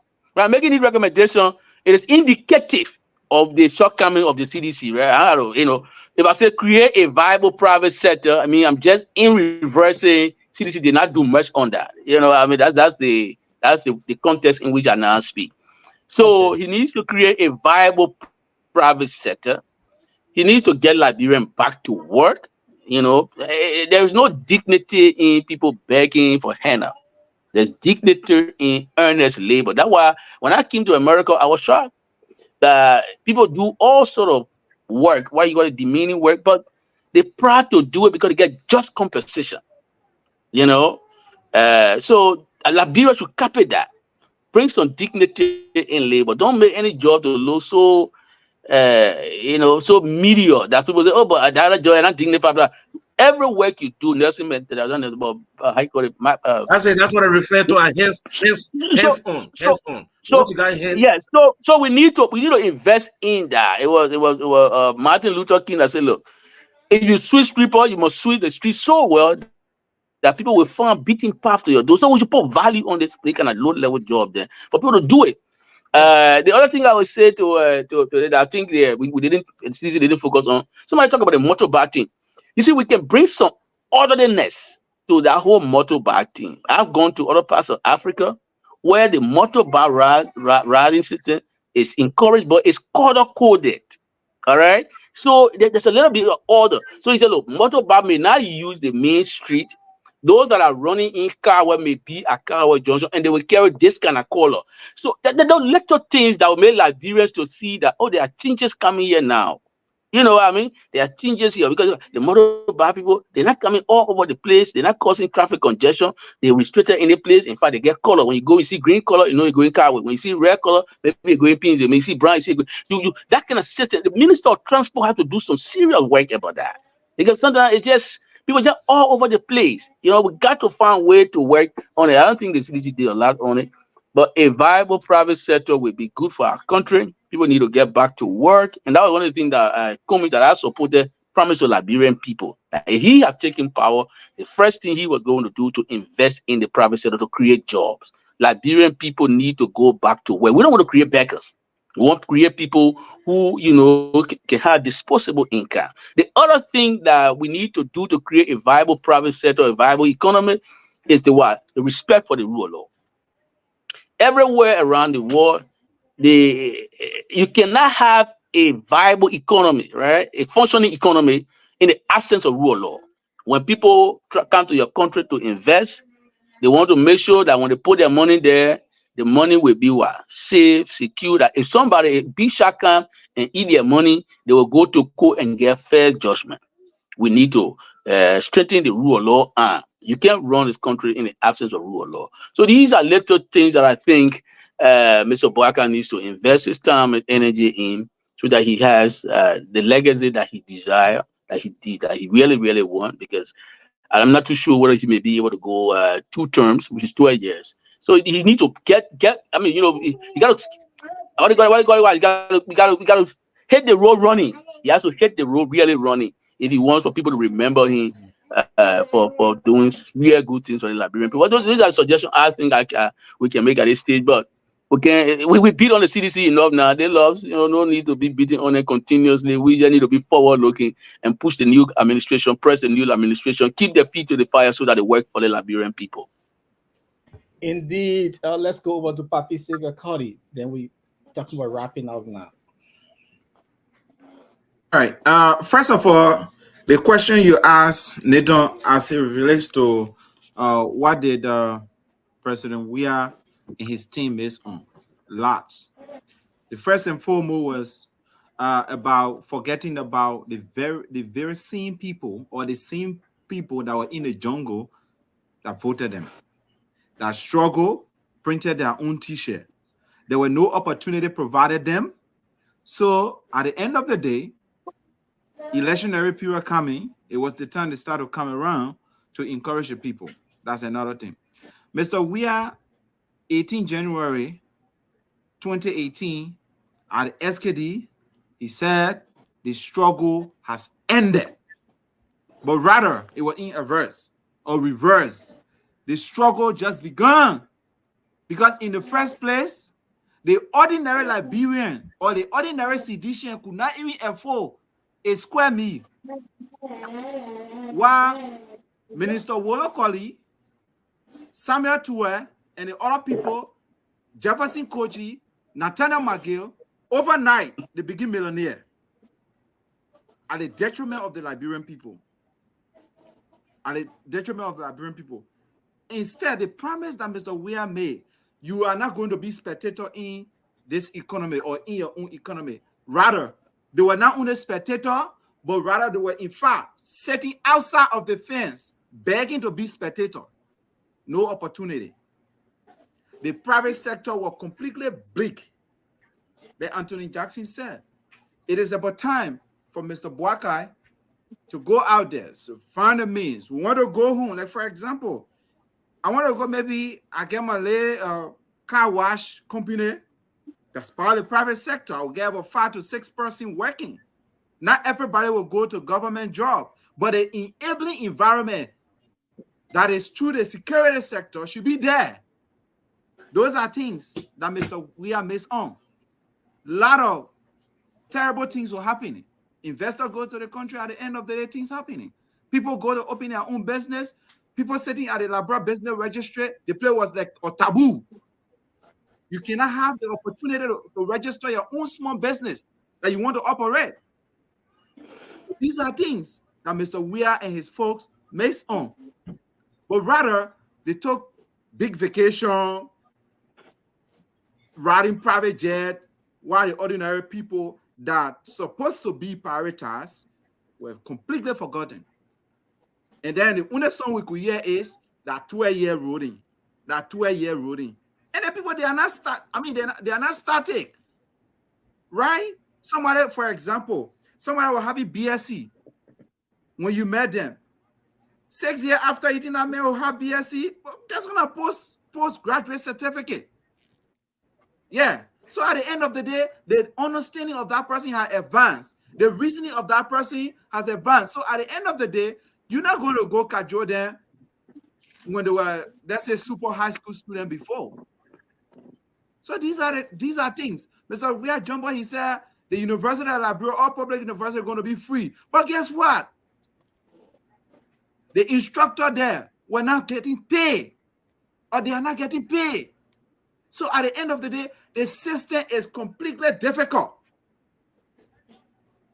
Speaker 6: it is indicative of the shortcoming of the CDC, right? I don't, if I say create a viable private sector, I mean I'm just in reverse saying CDC did not do much on that. I mean that's the context in which I now speak. So he needs to create a viable private sector. He needs to get Liberian back to work. There is no dignity in people begging for handout. There's dignity in earnest labor. That's why when I came to America, I was shocked that people do all sort of work. Why you got a demeaning work, but they're proud to do it because they get just compensation. So Liberia should copy that. Bring some dignity in labor. Don't make any job to look so so meteor that people say, oh, but I got a job and not dignified. Every work you do, Nelson meant that I don't know about how you call it.
Speaker 3: That's what I refer to as hands on.
Speaker 6: So we need to invest in that. It was Martin Luther King that said, look, if you sweep people, you must sweep the street so well that people will find beating path to your door. So we should put value on this kind of low level job there for people to do it. The other thing I would say to that, I think we didn't focus on. Somebody talk about the motorbike thing. You see, we can bring some orderliness to that whole motorbike thing. I've gone to other parts of Africa where the motorbike riding system is encouraged, but it's color coded. All right. So there's a little bit of order. So he said, look, motorbike may not use the main street. Those that are running in Kawa may be at Kawa Junction, and they will carry this kind of color. So those little things that will make Liberians to see that, oh, there are changes coming here now. You know what I mean? There are changes here because the motorbike people, they're not coming all over the place. They're not causing traffic congestion. They're restricted in a place. In fact, they get color. When you go, you see green color, you're going Kawa. When you see red color, maybe you're going pink. When you see brown, you see that kind of system. The Minister of Transport has to do some serious work about that because sometimes it's just people just all over the place. We got to find a way to work on it. I don't think the CDC did a lot on it, but a viable private sector will be good for our country. People need to get back to work. And that was one of the things that I supported, promised to Liberian people. If he had taken power, the first thing he was going to do to invest in the private sector to create jobs. Liberian people need to go back to work. We don't want to create beggars. We want to create people who, can have disposable income. The other thing that we need to do to create a viable private sector, a viable economy, is the what? The respect for the rule of law. Everywhere around the world, you cannot have a viable economy, right? A functioning economy in the absence of rule of law. When people come to your country to invest, they want to make sure that when they put their money there, the money will be what? Safe, secure. That if somebody be shotgun and eat their money, they will go to court and get fair judgment. We need to strengthen the rule of law, and you can't run this country in the absence of rule of law. So these are little things that I think Mr. Boakai needs to invest his time and energy in, so that he has the legacy that he desire, that he really, really want. Because I'm not too sure whether he may be able to go 2 terms, which is 12 years. So he needs to get. I mean, you got to. You got to hit the road running. He has to hit the road really running if he wants for people to remember him for doing real good things for the Liberian people. Those are suggestions I think we can make at this stage, but we beat on the CDC enough now. They love, no need to be beating on it continuously. We just need to be forward looking and push the new administration, press the new administration, keep their feet to the fire so that they work for the Liberian people.
Speaker 1: Indeed. Let's go over to Papi Sega Cody. Then we talking about wrapping up now.
Speaker 5: All right. First of all, the question you asked, Nathan, as it relates to what did President Weah and his team based on? Lots. The first and foremost was about forgetting about the very same people, or the same people that were in the jungle that voted them, that struggled, printed their own T-shirt. There were no opportunity provided them. So at the end of the day, electionary period coming, it was the time they started to come around to encourage the people. That's another thing. Mr. Weah, 18 January 2018, at SKD, he said the struggle has ended. But rather, it was in reverse. The struggle just begun. Because in the first place, the ordinary Liberian or the ordinary Seditian could not even afford a square meal. While Minister Wolokoli, Samuel Tuwe, and the other people, Jefferson Kochi, Nathaniel McGill, overnight, they became millionaire at the detriment of the Liberian people. Instead, the promise that Mr. Weah made, you are not going to be spectator in this economy or in your own economy. Rather, they were not only spectator, but rather they were in fact sitting outside of the fence, begging to be spectator. No opportunity. The private sector was completely bleak. Like Anthony Jackson said, it is about time for Mr. Boakai to go out there, so find a means. We want to go home. Like, for example, I want to go, maybe I get my car wash company. That's part of the private sector. I'll get about 5 to 6 person working. Not everybody will go to government job, but an enabling environment that is through the security sector should be there. Those are things that Mr. Weah missed on. A lot of terrible things were happening. Investors go to the country, at the end of the day, things happening. People go to open their own business. People sitting at the Labrador Business Registry, the place was like a taboo. You cannot have the opportunity to register your own small business that you want to operate. These are things that Mr. Weah and his folks missed on. But rather, they took big vacation, riding private jet, while the ordinary people that supposed to be prioritized were completely forgotten. And then the only song we could hear is that 12-year roading. And the people, they are not they are not static. Right? Somebody, for example, somebody will have a BSc. When you met them, 6 years after eating that man will have BSc, that's gonna postgraduate certificate. Yeah. So at the end of the day, the understanding of that person has advanced. The reasoning of that person has advanced. So at the end of the day, you're not going to go cajole them when they were, let's say, super high school student before.
Speaker 7: So these are things. Mr. Weah Jumbo, he said the University of Liberia, all public universities are going to be free. But guess what? The instructor there were not getting paid, or they are not getting paid. So at the end of the day, the system is completely difficult.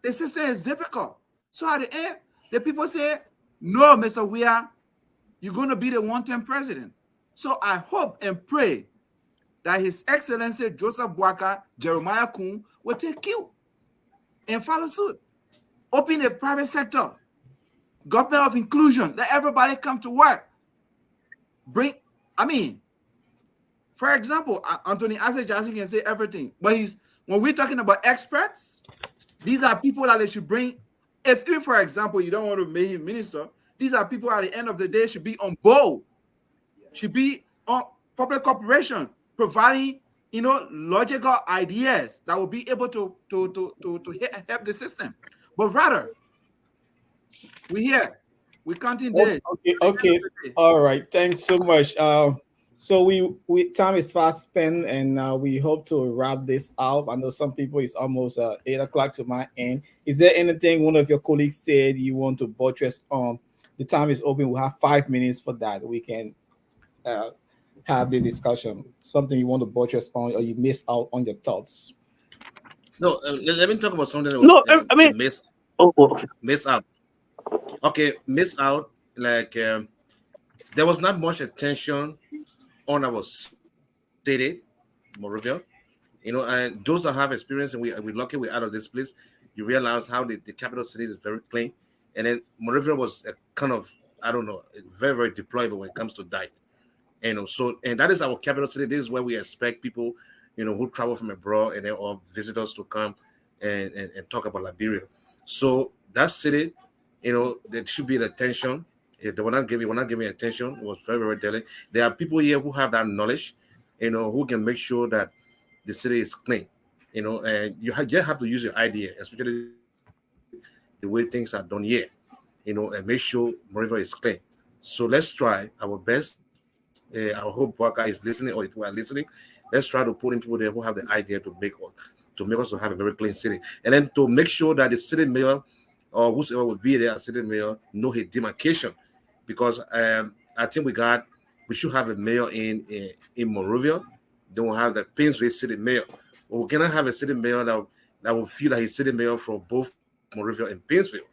Speaker 7: The system is difficult. So at the end, the people say, no, Mr. Weah, you're going to be the one-term president. So I hope and pray that His Excellency Joseph Boakai, Jeremiah Kun, will take cue and follow suit. Open the private sector, government of inclusion, let everybody come to work. For example, Anthony Ase Jassy can say everything, but when we're talking about experts, these are people that they should bring. If, for example, you don't want to make him minister, these are people at the end of the day should be on board, should be on public corporation, providing logical ideas that will be able to help the system. But rather, we're counting days.
Speaker 1: Okay. All right. Thanks so much. So we time is fast spent, and we hope to wrap this up. I know some people it's almost 8 o'clock to my end. Is there anything one of your colleagues said you want to buttress on? The time is open. We'll have 5 minutes for that. We can have the discussion. Something you want to buttress on, or you miss out on your thoughts?
Speaker 3: No, let me talk about something. Miss out. Okay, miss out. Like there was not much attention on our city, Monrovia. And those that have experience, and we're lucky we're out of this place. You realize how the capital city is very clean, and then Monrovia was a kind of, I don't know, very, very deployable when it comes to diet. So that is our capital city. This is where we expect people, who travel from abroad and then all visitors to come and talk about Liberia. So that city, there should be an attention. They will not give me attention. It was very, very delicate. There are people here who have that knowledge, who can make sure that the city is clean, and you just have to use your idea, especially the way things are done here, and make sure Monrovia is clean. So let's try our best. I hope Boakai is listening, or if we are listening, let's try to put in people there who have the idea to make us to have a very clean city, and then to make sure that the city mayor or whosoever will be there as city mayor know his demarcation, because I think we should have a mayor in Monrovia. Then we'll have the Painesville city mayor. But we cannot have a city mayor that will feel like he's city mayor for both Monrovia and Painesville.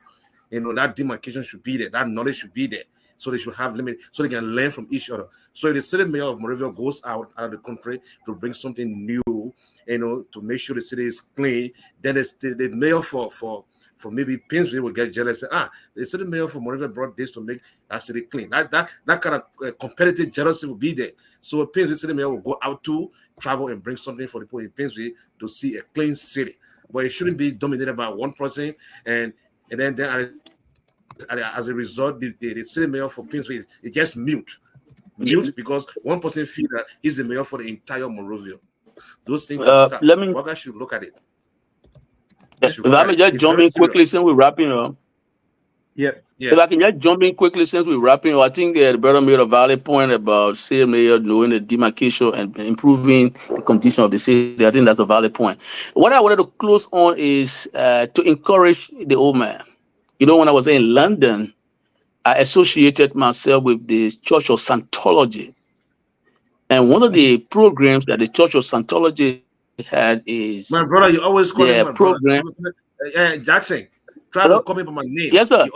Speaker 3: That demarcation should be there. That knowledge should be there. So they should have limit, so they can learn from each other. So if the city mayor of Monrovia goes out of the country to bring something new, to make sure the city is clean, then the mayor for maybe Painesville will get jealous and say, the city mayor for Monrovia brought this to make that city clean. That kind of competitive jealousy will be there. So Painesville city mayor will go out to travel and bring something for the people in Painesville to see a clean city. But it shouldn't be dominated by one person, and then as a result, the city mayor for Painesville is just mute because one person feels that he's the mayor for the entire Monrovia. Those things Boakai should look at it.
Speaker 6: Let me just jump in quickly since we're wrapping up.
Speaker 8: Yeah.
Speaker 6: If I can just jump in quickly since we're wrapping up, I think the brother made a valid point about city mayor knowing the demarcation and improving the condition of the city. I think that's a valid point. What I wanted to close on is to encourage the old man. When I was in London, I associated myself with the Church of Scientology. And one of the programs that the Church of Scientology had is...
Speaker 3: My brother, you always call me my
Speaker 6: program.
Speaker 3: Brother. Jackson, try to call me by my name.
Speaker 6: Yes, sir.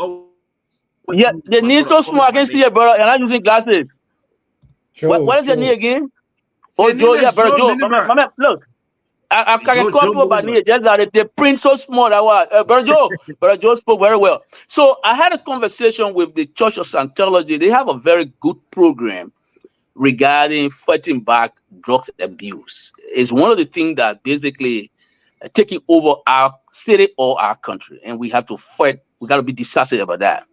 Speaker 6: Yeah, the knee is so small, I can see it, brother, and I'm using glasses. What is your knee again? Oh, Joe, yeah, brother, Joe. My man, look. I can call people by name, just that they print so small that was Brother Joe spoke very well. So I had a conversation with the Church of Scientology. They have a very good program regarding fighting back drug abuse. It's one of the things that basically taking over our city or our country, and we have to fight. We got to be decisive about that.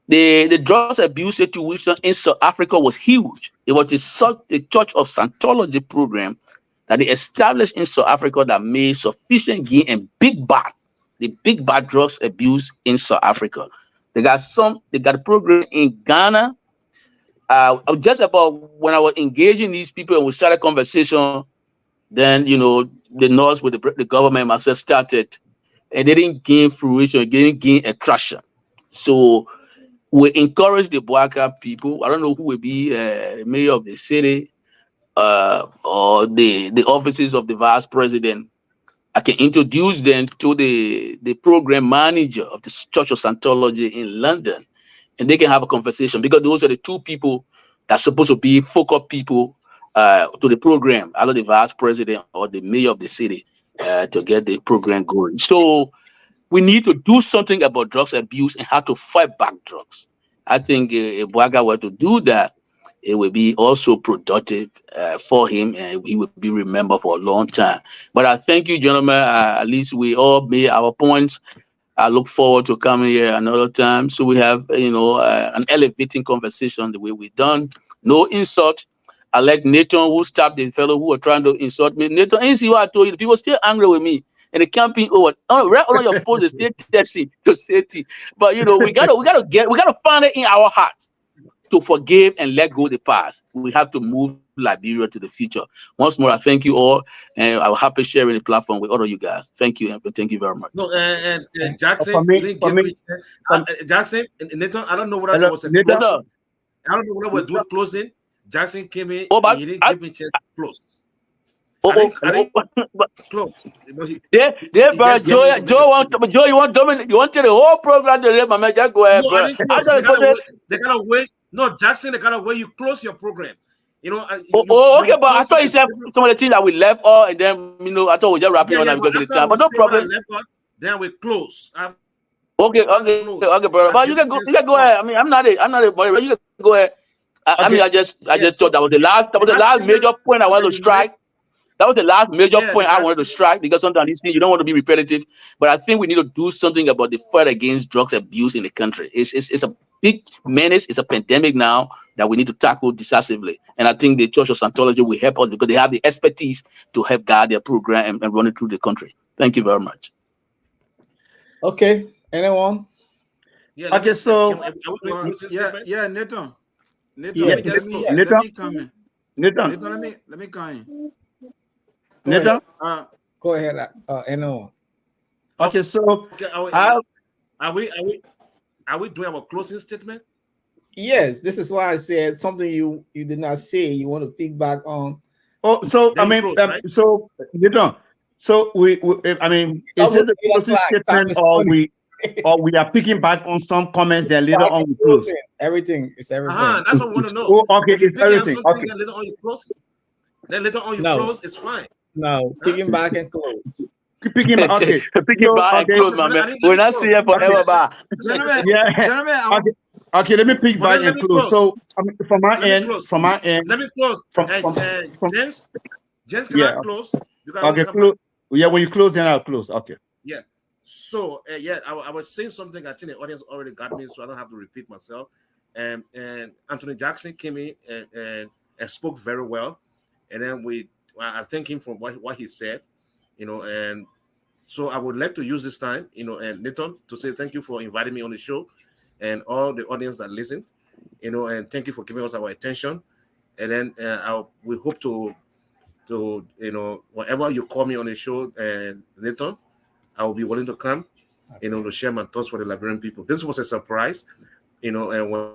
Speaker 6: The drug abuse situation in South Africa was huge. It was the Church of Scientology program that they established in South Africa that made sufficient gain and the big bad drugs abuse in South Africa. They got a program in Ghana. Just about when I was engaging these people and we started conversation, Then, the North with the government myself started, and they didn't gain fruition, didn't gain attraction. So we encourage the Boakai people. I don't know who will be mayor of the city, or the offices of the vice president. I can introduce them to the program manager of the Church of Scientology in London, and they can have a conversation, because those are the two people that's supposed to be focal people to the program, either the vice president or the mayor of the city, to get the program going. So we need to do something about drugs abuse and how to fight back drugs. I think if Boakai were to do that, it will be also productive for him, and he will be remembered for a long time. But I thank you, gentlemen. At least we all made our points. I look forward to coming here another time, so we have an elevating conversation the way we done. No insult. I like Nathan, who stopped the fellow who were trying to insult me. Nathan, you see what I told you? The people still angry with me, and the campaign over. Right on your post, they still testing to safety. But we gotta find it in our hearts to forgive and let go of the past. We have to move Liberia to the future. Once more, I thank you all, and I'm happy sharing the platform with all of you guys. Thank you, and thank you very much.
Speaker 3: No, and Jackson,
Speaker 8: For me-
Speaker 3: you didn't
Speaker 8: for
Speaker 3: give
Speaker 8: me-
Speaker 3: me Jackson and Nathan. I don't know whether there was a
Speaker 8: Nathan.
Speaker 3: close. I don't know whether we're doing closing. Jackson came in,
Speaker 6: Oh, but
Speaker 3: and he didn't give me chance to close.
Speaker 6: Oh,
Speaker 3: I think
Speaker 6: but
Speaker 3: close. But he
Speaker 6: there,
Speaker 3: just
Speaker 6: bro.
Speaker 3: gave me the
Speaker 6: Joe, you want dominate? You want to the whole program to let my man just go ahead,
Speaker 3: No,
Speaker 6: bro.
Speaker 3: I didn't close. They gotta wait. No, Jackson, they gotta wait. You close your program.
Speaker 6: Okay, but I thought you said some of the things that we left off, and then I thought we just wrapping on that because of the time. But no problem.
Speaker 3: Then we close.
Speaker 6: Okay, bro. But you can go ahead. I mean, I'm not a boy. You can go ahead. I mean, I just thought that was the last major point I wanted to strike. That was the last major point I wanted to strike, because sometimes these things you don't want to be repetitive. But I think we need to do something about the fight against drugs abuse in the country. It's a big menace. It's a pandemic now that we need to tackle decisively. And I think the Church of Scientology will help us, because they have the expertise to help guide their program and run it through the country. Thank you very much.
Speaker 1: Okay, anyone?
Speaker 3: Yeah,
Speaker 8: Okay, so
Speaker 7: Nathan.
Speaker 1: Yeah,
Speaker 7: Let me come in.
Speaker 8: Nathan.
Speaker 7: Let me come in.
Speaker 8: Nathan.
Speaker 1: Go ahead. Anyone?
Speaker 8: Okay, so
Speaker 3: are we doing our closing statement?
Speaker 1: Yes, this is why I said something you did not say. You want to pick back on.
Speaker 8: Oh, so
Speaker 3: Then
Speaker 8: I mean,
Speaker 3: close, right?
Speaker 8: so Nathan. So I mean, is this a closing statement, or we are picking back on some comments that later on we close?
Speaker 1: Everything is everything.
Speaker 3: That's what we want to know.
Speaker 8: Oh, okay,
Speaker 3: If you
Speaker 8: it's
Speaker 3: pick on
Speaker 8: everything.
Speaker 3: something,
Speaker 8: Okay.
Speaker 3: then later on you close. Then later on you
Speaker 1: No.
Speaker 3: close, it's fine.
Speaker 1: No, picking back and close.
Speaker 8: Picking back. Okay.
Speaker 6: Picking back and close, my man. We're not seeing it forever, bye.
Speaker 8: Yeah. Okay, let me pick back and close. So from my end,
Speaker 3: let me close. James, can I close?
Speaker 8: Okay, close. Yeah, when you close, then I'll close. Okay.
Speaker 3: Yeah. So I was saying something. I think the audience already got me, so I don't have to repeat myself. And Anthony Jackson came in and spoke very well, and then I thank him for what he said, and so I would like to use this time, and Nathan, to say thank you for inviting me on the show, and all the audience that listen, and thank you for giving us our attention, and then we hope to whenever you call me on the show, and Nathan, I will be willing to come, to share my thoughts for the Liberian people. This was a surprise, and when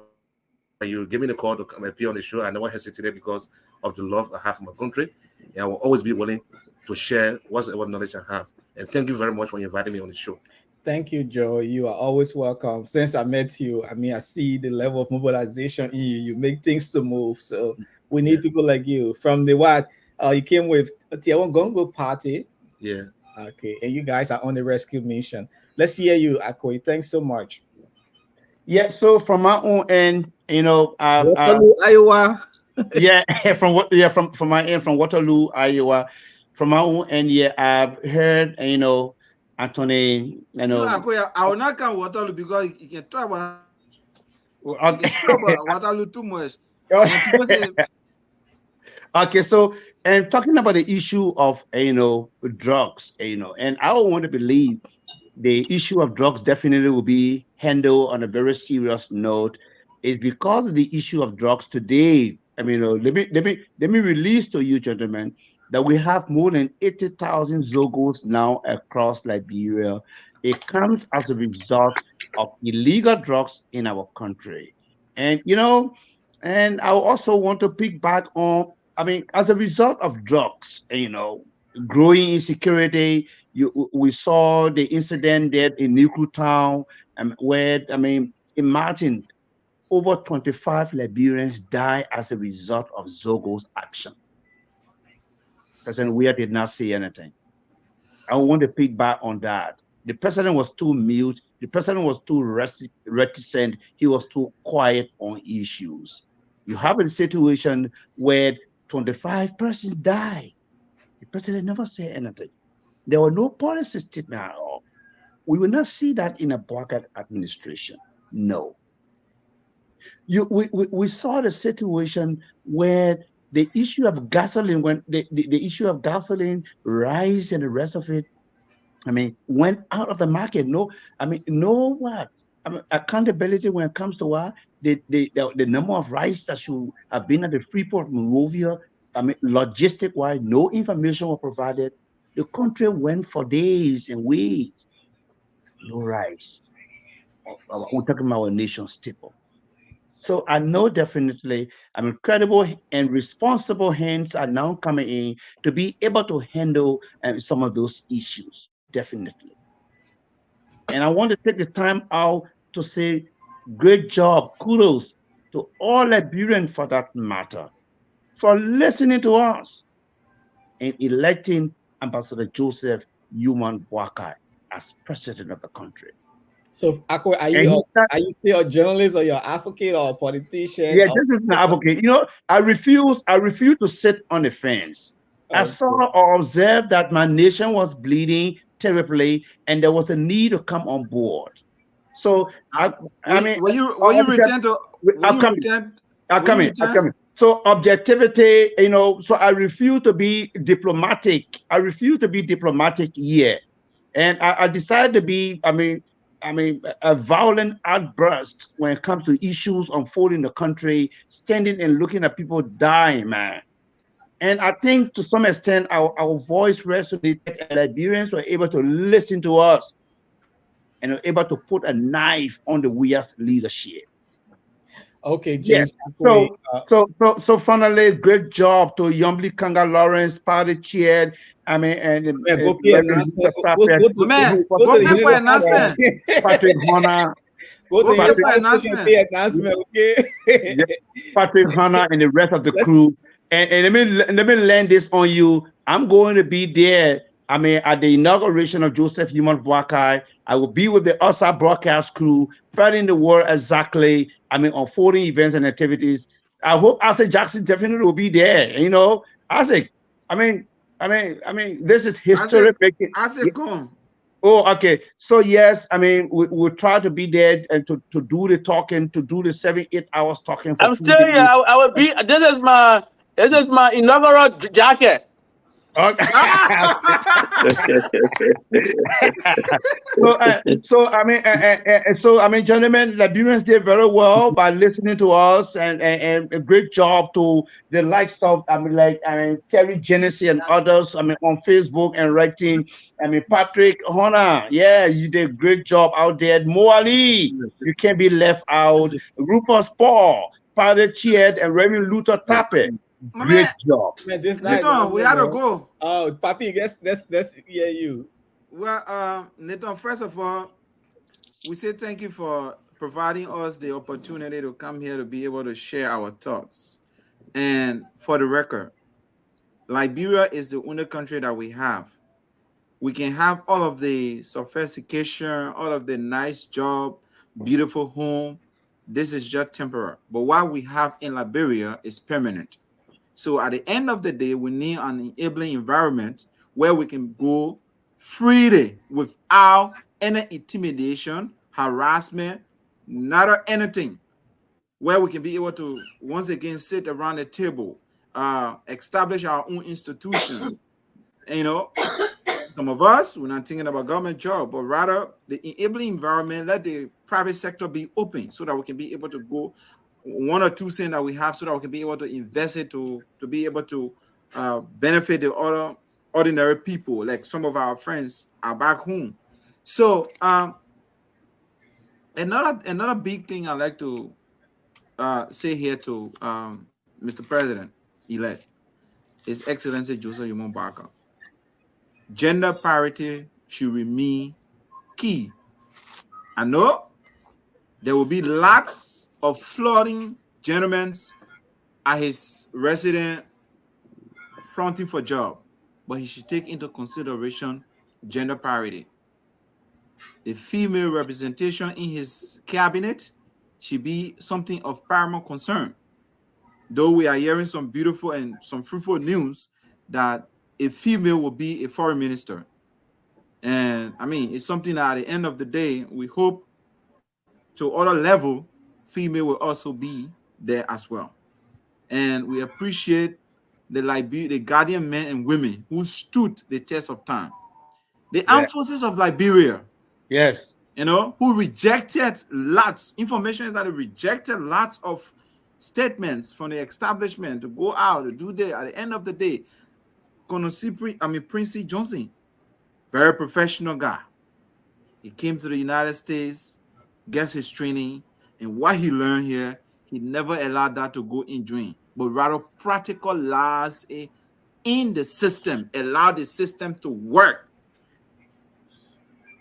Speaker 3: you gave me the call to come appear on the show, I never hesitated because of the love I have for my country, and I will always be willing to share whatever knowledge I have. And thank you very much for inviting me on the show.
Speaker 1: Thank you, Joe. You are always welcome. Since I met you, I mean, I see the level of mobilization in you. You make things to move. So we need people like you. From the what? You came with a Tiawan Gongo party.
Speaker 3: Yeah.
Speaker 1: Okay. And you guys are on the rescue mission. Let's hear you, Akoi. Thanks so much.
Speaker 8: Yeah. So from my own end,
Speaker 1: Waterloo, Iowa.
Speaker 8: from my end, from Waterloo, Iowa. From my own end, I've heard, Anthony,
Speaker 7: I will not come Waterloo because you can talk about Waterloo too much.
Speaker 8: Okay, so and talking about the issue of drugs, and I want to believe the issue of drugs definitely will be handled on a very serious note, is because of the issue of drugs today. I mean, let me release to you, gentlemen, that we have more than 80,000 Zogos now across Liberia. It comes as a result of illegal drugs in our country. And, and I also want to pick back on, as a result of drugs, growing insecurity, we saw the incident there in Nuku Town, where, imagine over 25 Liberians die as a result of Zogo's action. President Weah did not say anything. I want to pick back on that. The president was too mute. The president was too reticent. He was too quiet on issues. You have a situation where 25 persons die. The president never said anything. There were no policy statement at all. We will not see that in a Boakai administration. No. We saw the situation where the issue of gasoline, when the issue of gasoline rise and the rest of it, went out of the market. Accountability when it comes to what the number of rice that should have been at the Freeport Monrovia, logistic wise, no information was provided. The country went for days and weeks, no rice. We're talking about our nation's staple. So I know definitely, credible and responsible hands are now coming in to be able to handle some of those issues, definitely. And I want to take the time out to say, great job, kudos to all Liberians for that matter, for listening to us and electing Ambassador Joseph Human Boakai as president of the country.
Speaker 1: So, Akwe, are you still a journalist or you're an advocate or a politician?
Speaker 8: Yeah, this is an advocate. I refuse to sit on the fence. I saw or observed that my nation was bleeding terribly, and there was a need to come on board. So, I'm coming. So objectivity, so I refuse to be diplomatic. Here, and I decided to be, a violent outburst when it comes to issues unfolding in the country, standing and looking at people dying, man. And I think to some extent our voice resonated, and Liberians were able to listen to us and were able to put a knife on the Weah's leadership.
Speaker 1: Okay, James.
Speaker 8: Yes. So finally, great job to Yombly Kanga Lawrence, party chair.
Speaker 1: Go for announcement.
Speaker 8: Patrick Honor. Patrick Honor and the rest of the crew. And let me land this on you. I'm going to be there. At the inauguration of Joseph Human Boakai, I will be with the OSA broadcast crew, spreading the word exactly. Unfolding events and activities. I hope Isaac Jackson definitely will be there. Isaac. This is historic.
Speaker 7: Isaac, come.
Speaker 8: Oh, okay. So yes, we'll try to be there and to do the talking, to do the 7-8 hours talking.
Speaker 6: I'm still here. I will be. This is my inaugural jacket.
Speaker 8: Okay. Gentlemen, Liberians did very well by listening to us, and a great job to the likes of Terry Genesee and others. On Facebook and writing. Patrick Honor, yeah, you did a great job out there. Mo Ali, you can't be left out. Rufus Paul, Father Chied, and Reverend Luther Tappe. Great job.
Speaker 1: Man, this night,
Speaker 7: Nathan, we had to go.
Speaker 1: Oh, Papi, let's hear you.
Speaker 7: Well, Nathan, first of all, we say thank you for providing us the opportunity to come here to be able to share our thoughts. And for the record, Liberia is the only country that we have. We can have all of the sophistication, all of the nice job, beautiful home. This is just temporary. But what we have in Liberia is permanent. So at the end of the day, we need an enabling environment where we can go freely without any intimidation, harassment, not anything, where we can be able to once again sit around the table, establish our own institutions. Some of us, we're not thinking about government job, but rather the enabling environment, let the private sector be open so that we can be able to go 1 or 2 cents that we have so that we can be able to invest it to be able to benefit the other ordinary people, like some of our friends are back home. So another big thing I like to say here to Mr. President-elect, His Excellency Joseph Yumon Barker. Gender parity should remain key. I know there will be lots of flooding gentlemen at his residence fronting for job, but he should take into consideration gender parity. The female representation in his cabinet should be something of paramount concern. Though we are hearing some beautiful and some fruitful news that a female will be a foreign minister. And I mean, it's something that at the end of the day, we hope to other level, female will also be there as well. And we appreciate the Guardian men and women who stood the test of time. The armed forces of Liberia,
Speaker 8: Yes.
Speaker 7: you know, who rejected lots. Information is that they rejected lots of statements from the establishment to go out to do that. At the end of the day, Prince Johnson, very professional guy. He came to the United States, gets his training, and what he learned here, he never allowed that to go in drain, but rather practical laws in the system, allow the system to work.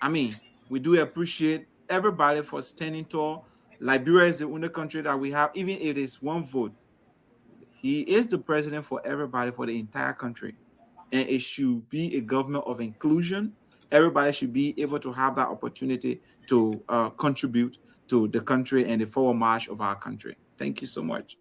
Speaker 7: I mean, we do appreciate everybody for standing tall. Liberia is the only country that we have, even if it is one vote. He is the president for everybody, for the entire country. And it should be a government of inclusion. Everybody should be able to have that opportunity to contribute to the country and the forward march of our country. Thank you so much.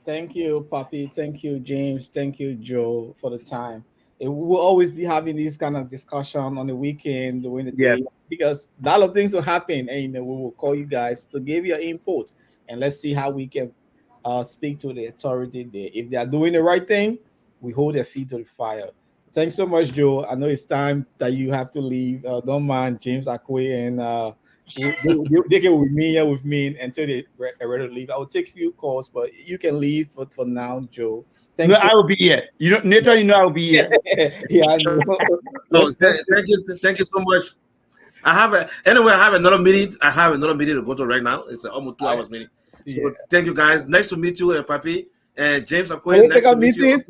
Speaker 1: Thank you, Papi. Thank you, James. Thank you, Joe, for the time. And we'll always be having this kind of discussion on the weekend, during the
Speaker 8: Yes.
Speaker 1: day, because a lot of things will happen, and we will call you guys to give your input, and let's see how we can speak to the authority there. If they are doing the right thing, we hold their feet to the fire. Thanks so much, Joe. I know it's time that you have to leave. Don't mind James Akwe and they can remain with me until they are ready to leave. I will take a few calls, but you can leave for now, Joe.
Speaker 8: No, I will be here. You know, Nathan, you know I will be here.
Speaker 1: Yeah, I know.
Speaker 3: No, thank you so much. I have another meeting. I have another meeting to go to right now. It's almost 2 hours meeting. So thank you guys. Nice to meet you, Papi and James Akwe. Nice to meet you.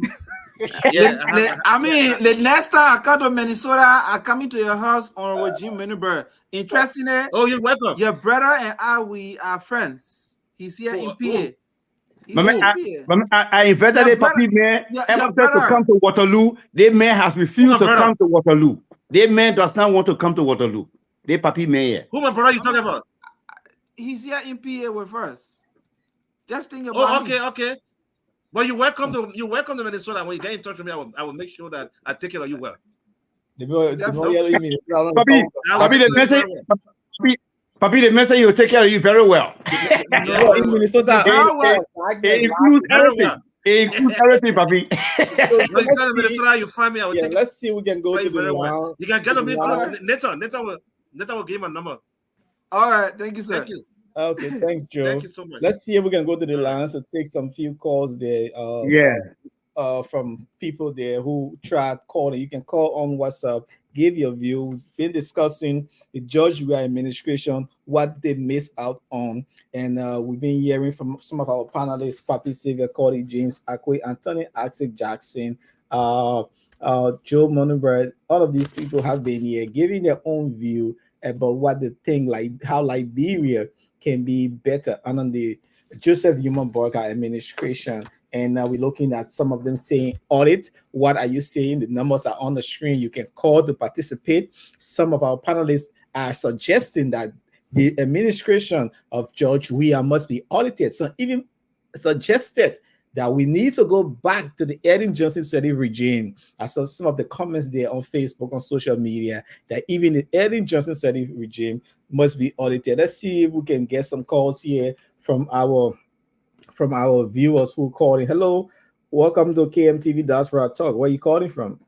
Speaker 7: Yeah, I mean, the next time I come to Minnesota, I'm coming to your house on with Jim Menenberg. Interesting, eh?
Speaker 3: Oh, you're welcome.
Speaker 7: Your brother and we are friends. He's here in PA.
Speaker 8: I invited the Papi man to come to Waterloo. They man has refused to come to Waterloo. They man does not want to come to Waterloo. They Papi man here.
Speaker 3: Who my brother you talking about?
Speaker 7: He's here in PA with us. Just think about
Speaker 3: it. Okay. Well, you're welcome to Minnesota. When you get in touch with me, I will make sure that I take care of you well.
Speaker 8: Papi, the message will take care of you very well.
Speaker 1: No, in Minnesota,
Speaker 8: it includes everything. It includes everything, Papi.
Speaker 3: You find me. I will take.
Speaker 1: Let's see if we can go to the
Speaker 3: well. You can get on me. Nathan will give him a number.
Speaker 7: All right, thank you, sir.
Speaker 3: Thank you.
Speaker 1: Okay, thanks, Joe.
Speaker 3: Thank you so much.
Speaker 1: Let's see if we can go to the lines and take some few calls there. From people there who tried calling. You can call on WhatsApp, give your view. We've been discussing the George Weah administration, what they missed out on, and we've been hearing from some of our panelists: Papi Xavier, Cody, James Akwe, Anthony Axel Jackson, Joe Monenberg. All of these people have been here giving their own view about what they think, like how Liberia can be better under the Joseph Yumon Barker administration. And we're looking at some of them saying audit. What are you saying? The numbers are on the screen. You can call to participate. Some of our panelists are suggesting that the administration of George Weah must be audited. So even suggested that we need to go back to the Ellen Johnson Sirleaf regime. I saw some of the comments there on Facebook, on social media, that even the Ellen Johnson Sirleaf regime must be audited. Let's see if we can get some calls here from our viewers who called in. Hello, welcome to KMTV Diaspora Talk. Where are you calling from?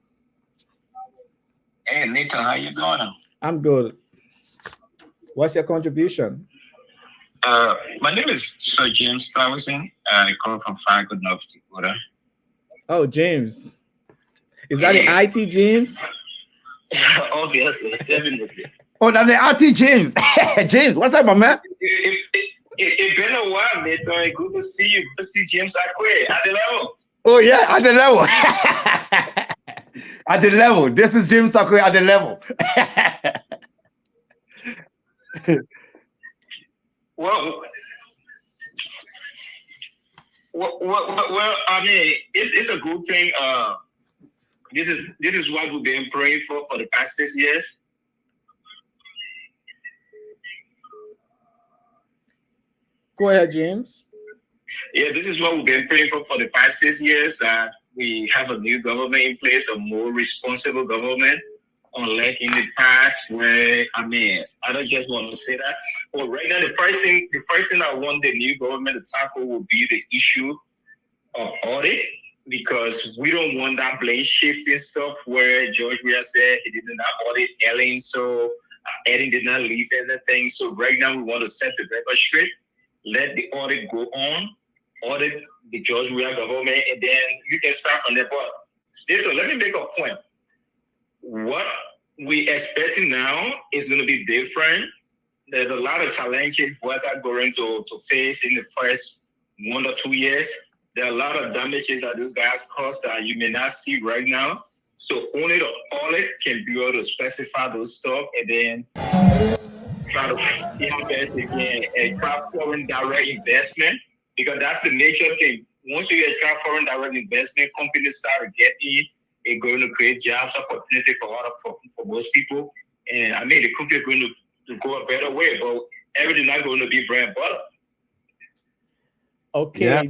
Speaker 10: Hey, Nathan, how you doing?
Speaker 1: I'm good. What's your contribution?
Speaker 10: My name is Sir James Thomason. I come from Farragut, North Dakota.
Speaker 1: Oh, James. Is that the IT James?
Speaker 10: Obviously, definitely.
Speaker 8: Oh, that's the RT James. James, what's up, my man?
Speaker 10: It's been a while, It's good to see you. Good to see James Akwe at the level.
Speaker 8: Oh, yeah, at the level. At the level. This is James Akwe at the level.
Speaker 10: Well, I mean, it's a good thing. This is what we've been praying for the past 6 years.
Speaker 1: Go ahead, James.
Speaker 10: Yeah, this is what we've been praying for the past 6 years, that we have a new government in place, a more responsible government, unlike in the past where, I mean, I don't just want to say that. But right now, the first thing I want the new government to tackle will be the issue of audit, because we don't want that blame shifting stuff where George Weah said he did not audit Ellen, so Ellen did not leave anything. So right now, we want to set the record straight, let the audit go on, audit the George Weah government, and then you can start from there. But let me make a point. What we expecting now is going to be different. There's a lot of challenges what are going to face in the first 1 or 2 years. There are a lot of damages that this guy's caused that you may not see right now. So only the audit can be able to specify those stuff, and then try to see how best they can attract foreign direct investment, because that's the major thing. Once you attract foreign direct investment, companies start to get in. It's going to create jobs opportunity for most people. And I mean, the country is going to go a better way, but everything not going to be bread and butter.
Speaker 1: Okay, yeah.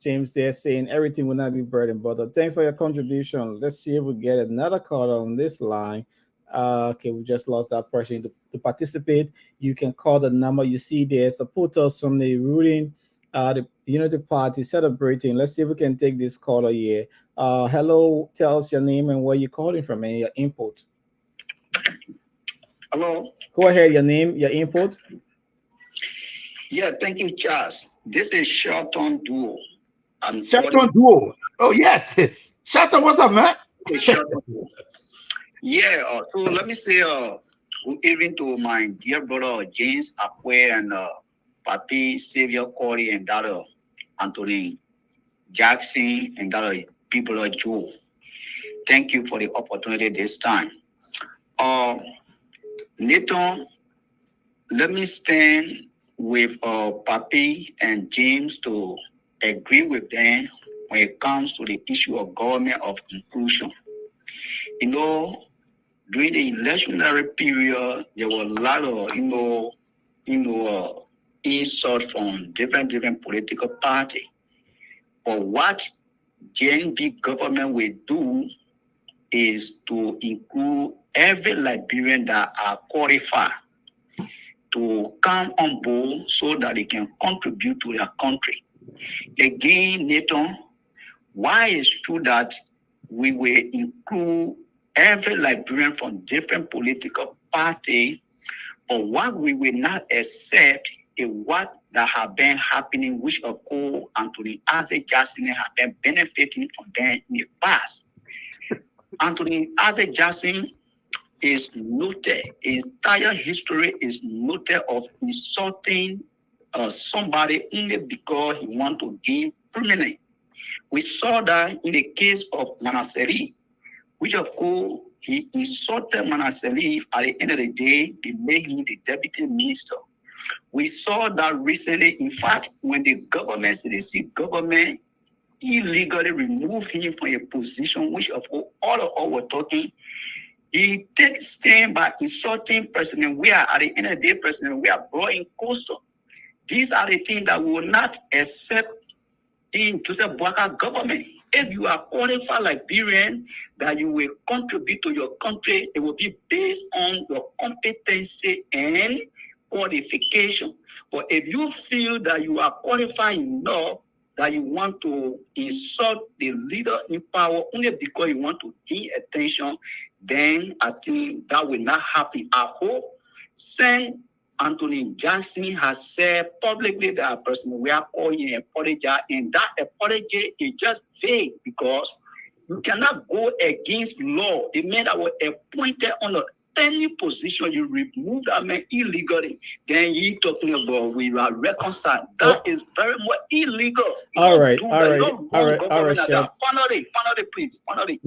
Speaker 1: James, they're saying everything will not be bread and butter. Thanks for your contribution. Let's see if we get another caller on this line. Okay, we just lost that person to participate. You can call the number you see there. Support us from the ruling, the Unity Party celebrating. Let's see if we can take this caller here. Hello, tell us your name and where you're calling from and your input.
Speaker 11: Hello.
Speaker 1: Go ahead, your name, your input.
Speaker 11: Yeah, thank you, Charles. This is Short-On Duo.
Speaker 8: Short-On Duo. Oh, yes. Short-On, what's up, man?
Speaker 11: Yeah, so let me say good evening to my dear brother James Akwe and Papi Xavier Corey and that Anthony Jackson and that people of Joe. Thank you for the opportunity this time. Nathan, let me stand with Papi and James to agree with them when it comes to the issue of government of inclusion. You know, during the electionary period, there were a lot of, insult from different political parties. But what JNB government will do is to include every Liberian that are qualified to come on board so that they can contribute to their country. Again, Nathan, why is true that we will include every Liberian from different political parties, but what we will not accept is what that have been happening, which of course Anthony Isaac Jackson have been benefiting from them in the past. Anthony Isaac Jackson is noted, his entire history is noted of insulting somebody only because he want to gain prominence. We saw that in the case of Manaseri, which of course he insulted Manaseri. At the end of the day, they made him the deputy minister. We saw that recently, in fact, when the government, CDC government, illegally removed him from a position, which of course all of us were talking, he takes stand by insulting President Weah. At the end of the day, President Weah brought in Coastal. These are the things that we will not accept in Joseph Boakai government. If you are qualified Liberian, that you will contribute to your country, it will be based on your competency and qualification. But if you feel that you are qualified enough that you want to insult the leader in power only because you want to gain attention, then I think that will not happen. I hope send Anthony Johnson has said publicly that a person we are calling an apology, and that apology is just vague because you cannot go against law. The men that were appointed on a any position, you remove that man illegally, then you talking about we are reconciled. That is very much illegal.
Speaker 1: All right, Chef.
Speaker 11: Finally, please. Finally.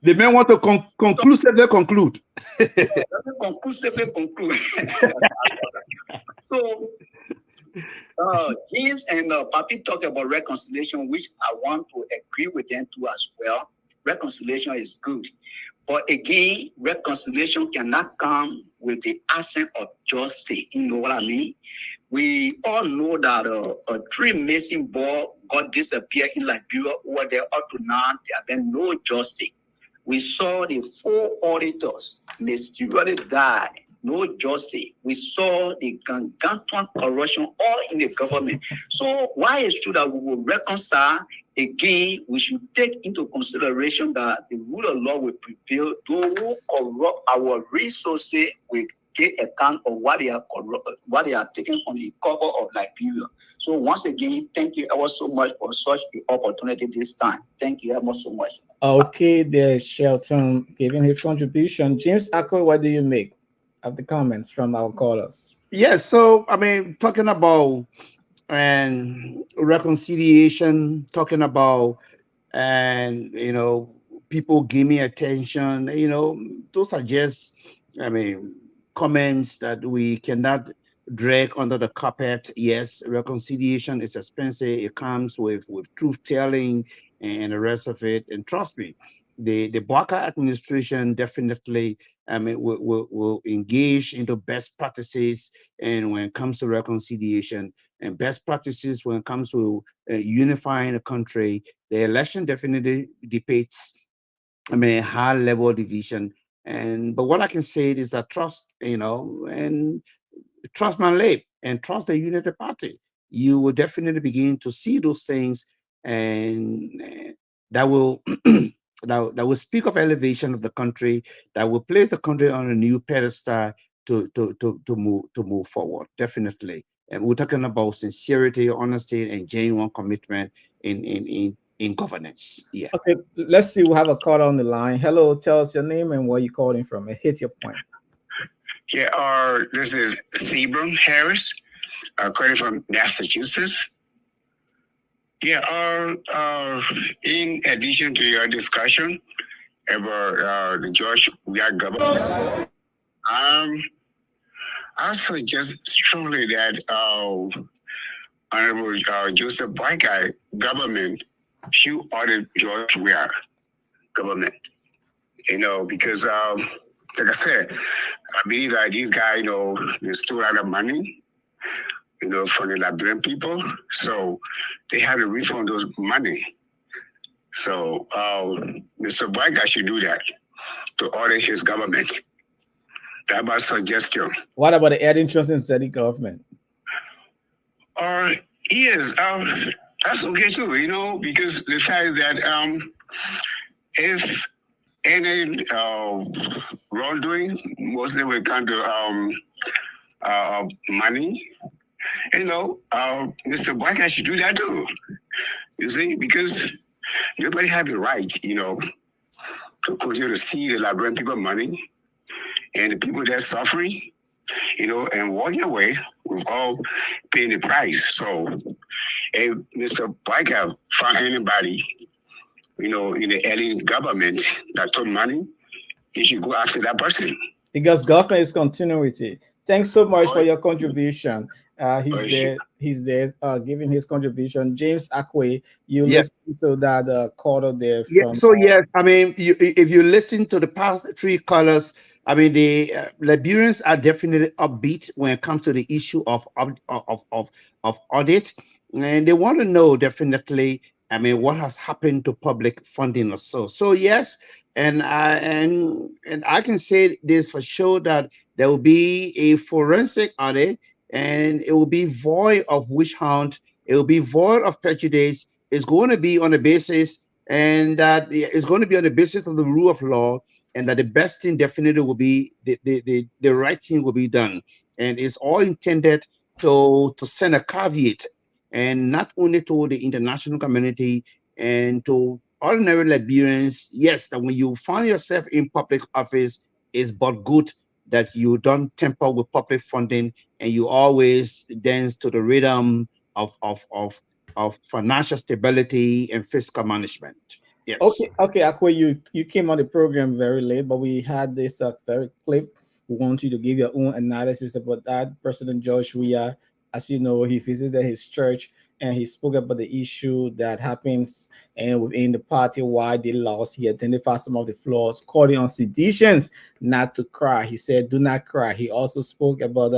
Speaker 8: The men want to conclusively conclude.
Speaker 11: Conclusively conclude. So, James and Papi talk about reconciliation, which I want to agree with them too as well. Reconciliation is good. But again, reconciliation cannot come with the absence of justice. You know what I mean? We all know that a three missing ball got disappeared in Liberia over there up to now. There have been no justice. We saw the 4 auditors mysteriously die. No justice. We saw the gargantuan corruption all in the government. So why is it true that we will reconcile? Again, we should take into consideration that the rule of law will prevail. Those who corrupt our resources will get account of what they are taking on the cover of Liberia. So once again, thank you ever so much for such an opportunity this time. Thank you ever so much.
Speaker 1: Okay, there's Shelton giving his contribution. James Akwe, what do you make of the comments from our callers?
Speaker 8: Yes, so I mean, talking about reconciliation, talking about people give me attention, those are just comments that we cannot drag under the carpet. Yes, reconciliation is expensive. It comes with truth telling and the rest of it. And trust me, the Boakai administration definitely will engage into best practices, and when it comes to reconciliation and best practices when it comes to unifying the country, the election definitely depicts high level division. But what I can say is that trust, and trust my lab and trust the unity party. You will definitely begin to see those things, and that will that will speak of elevation of the country, that will place the country on a new pedestal to move forward. Definitely. And we're talking about sincerity, honesty, and genuine commitment in governance. Yeah.
Speaker 1: Okay, let's see. We have a caller on the line. Hello, tell us your name and where you're calling from, and hit your point.
Speaker 12: Yeah, this is Sebram Harris, calling from Massachusetts. Yeah, in addition to your discussion about the George Weah government, I suggest strongly that Honorable Joseph Boakai government should audit George Weah government. Because like I said, I believe that these guys, they stole a lot of money, from the Liberian people. So they have to refund those money. So Mr. Boakai should do that to audit his government. That's my suggestion.
Speaker 1: What about the adding trust in steady government?
Speaker 12: Yes, that's okay too, because the fact is that if any wrongdoing, mostly when it comes to money, Mr. Boakai should do that too. You see, because nobody have the right, to continue to steal the Liberian people money and the people that are suffering, and walking away with all paying the price. So if Mr. Boakai found anybody, in the alien government that took money, he should go after that person.
Speaker 1: Because government is continuity. Thanks so much for your contribution. He's there giving his contribution. James Akwe, you listen to that caller there from...
Speaker 8: So yes, if you listen to the past 3 callers, the Liberians are definitely upbeat when it comes to the issue of audit, and they want to know definitely what has happened to public funding or so. So yes, and I can say this for sure that there will be a forensic audit, and it will be void of witch hunt. It will be void of prejudice. It's going to be on the basis, and that it's going to be on the basis of the rule of law. and that the best thing definitely will be the right thing will be done. And it's all intended to send a caveat, and not only to the international community and to ordinary Liberians, yes, that when you find yourself in public office, it's but good that you don't tamper with public funding and you always dance to the rhythm of financial stability and fiscal management. Yes.
Speaker 1: Okay, Akwe, you came on the program very late, but we had this very clip. We want you to give your own analysis about that. President George Weah, as you know, he visited his church and he spoke about the issue that happens and within the party why they lost. He identified some of the flaws, calling on seditions not to cry. He said, "Do not cry." He also spoke about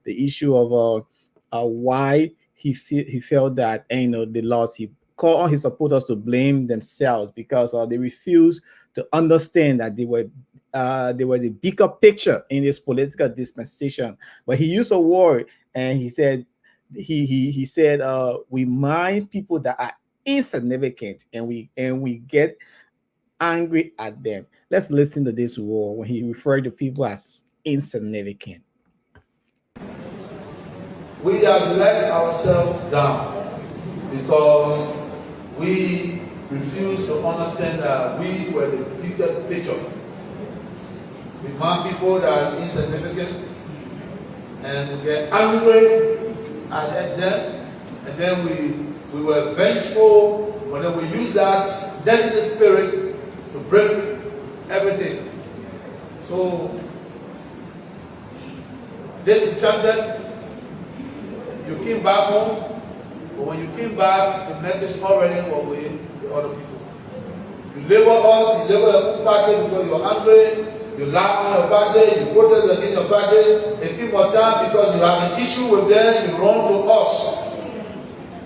Speaker 1: the issue of why he felt that they lost. He called on his supporters to blame themselves because they refused to understand that they were the bigger picture in this political dispensation. But he used a word, and he said he said we mind people that are insignificant, and we get angry at them. Let's listen to this word when he referred to people as insignificant.
Speaker 4: We have let ourselves down because we refuse to understand that we were the bigger picture. We find people that are insignificant and we get angry at them, and then we were vengeful, but then we use that deadly spirit to break everything. So disenchanted, you came back home, but when you came back, the message already was with the other people. You label us, you label the party because you're angry, you laugh on your party, you protest against your party, and keep on time because you have an issue with them, you run to us.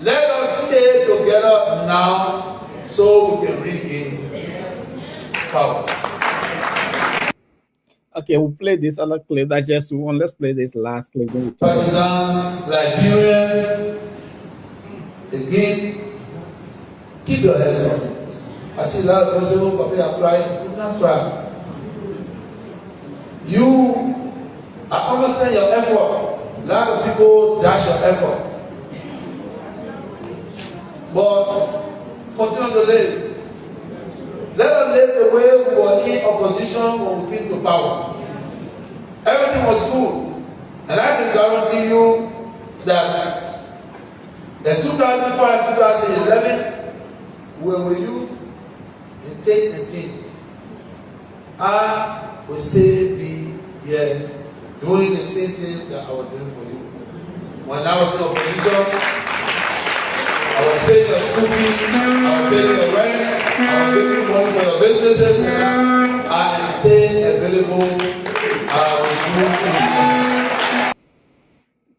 Speaker 4: Let us stay together now so we can regain power.
Speaker 1: Okay, we'll play this other clip. That's just one. Let's play this last clip.
Speaker 4: Partisans, Liberians, again, keep your heads up. I see a lot of people say, "Oh, Papa, I'm crying." Do not cry. I understand your effort. A lot of people dash your effort. But continue to live. Let us live the way we were in opposition when we came to power. Everything was good. And I can guarantee you that in 2005, 2011, where were you? In 10. I will still be here doing the same thing that I was doing for you. When I was in opposition, I was paying your school fees, I was paying your rent, I was making money for your businesses. I am staying available.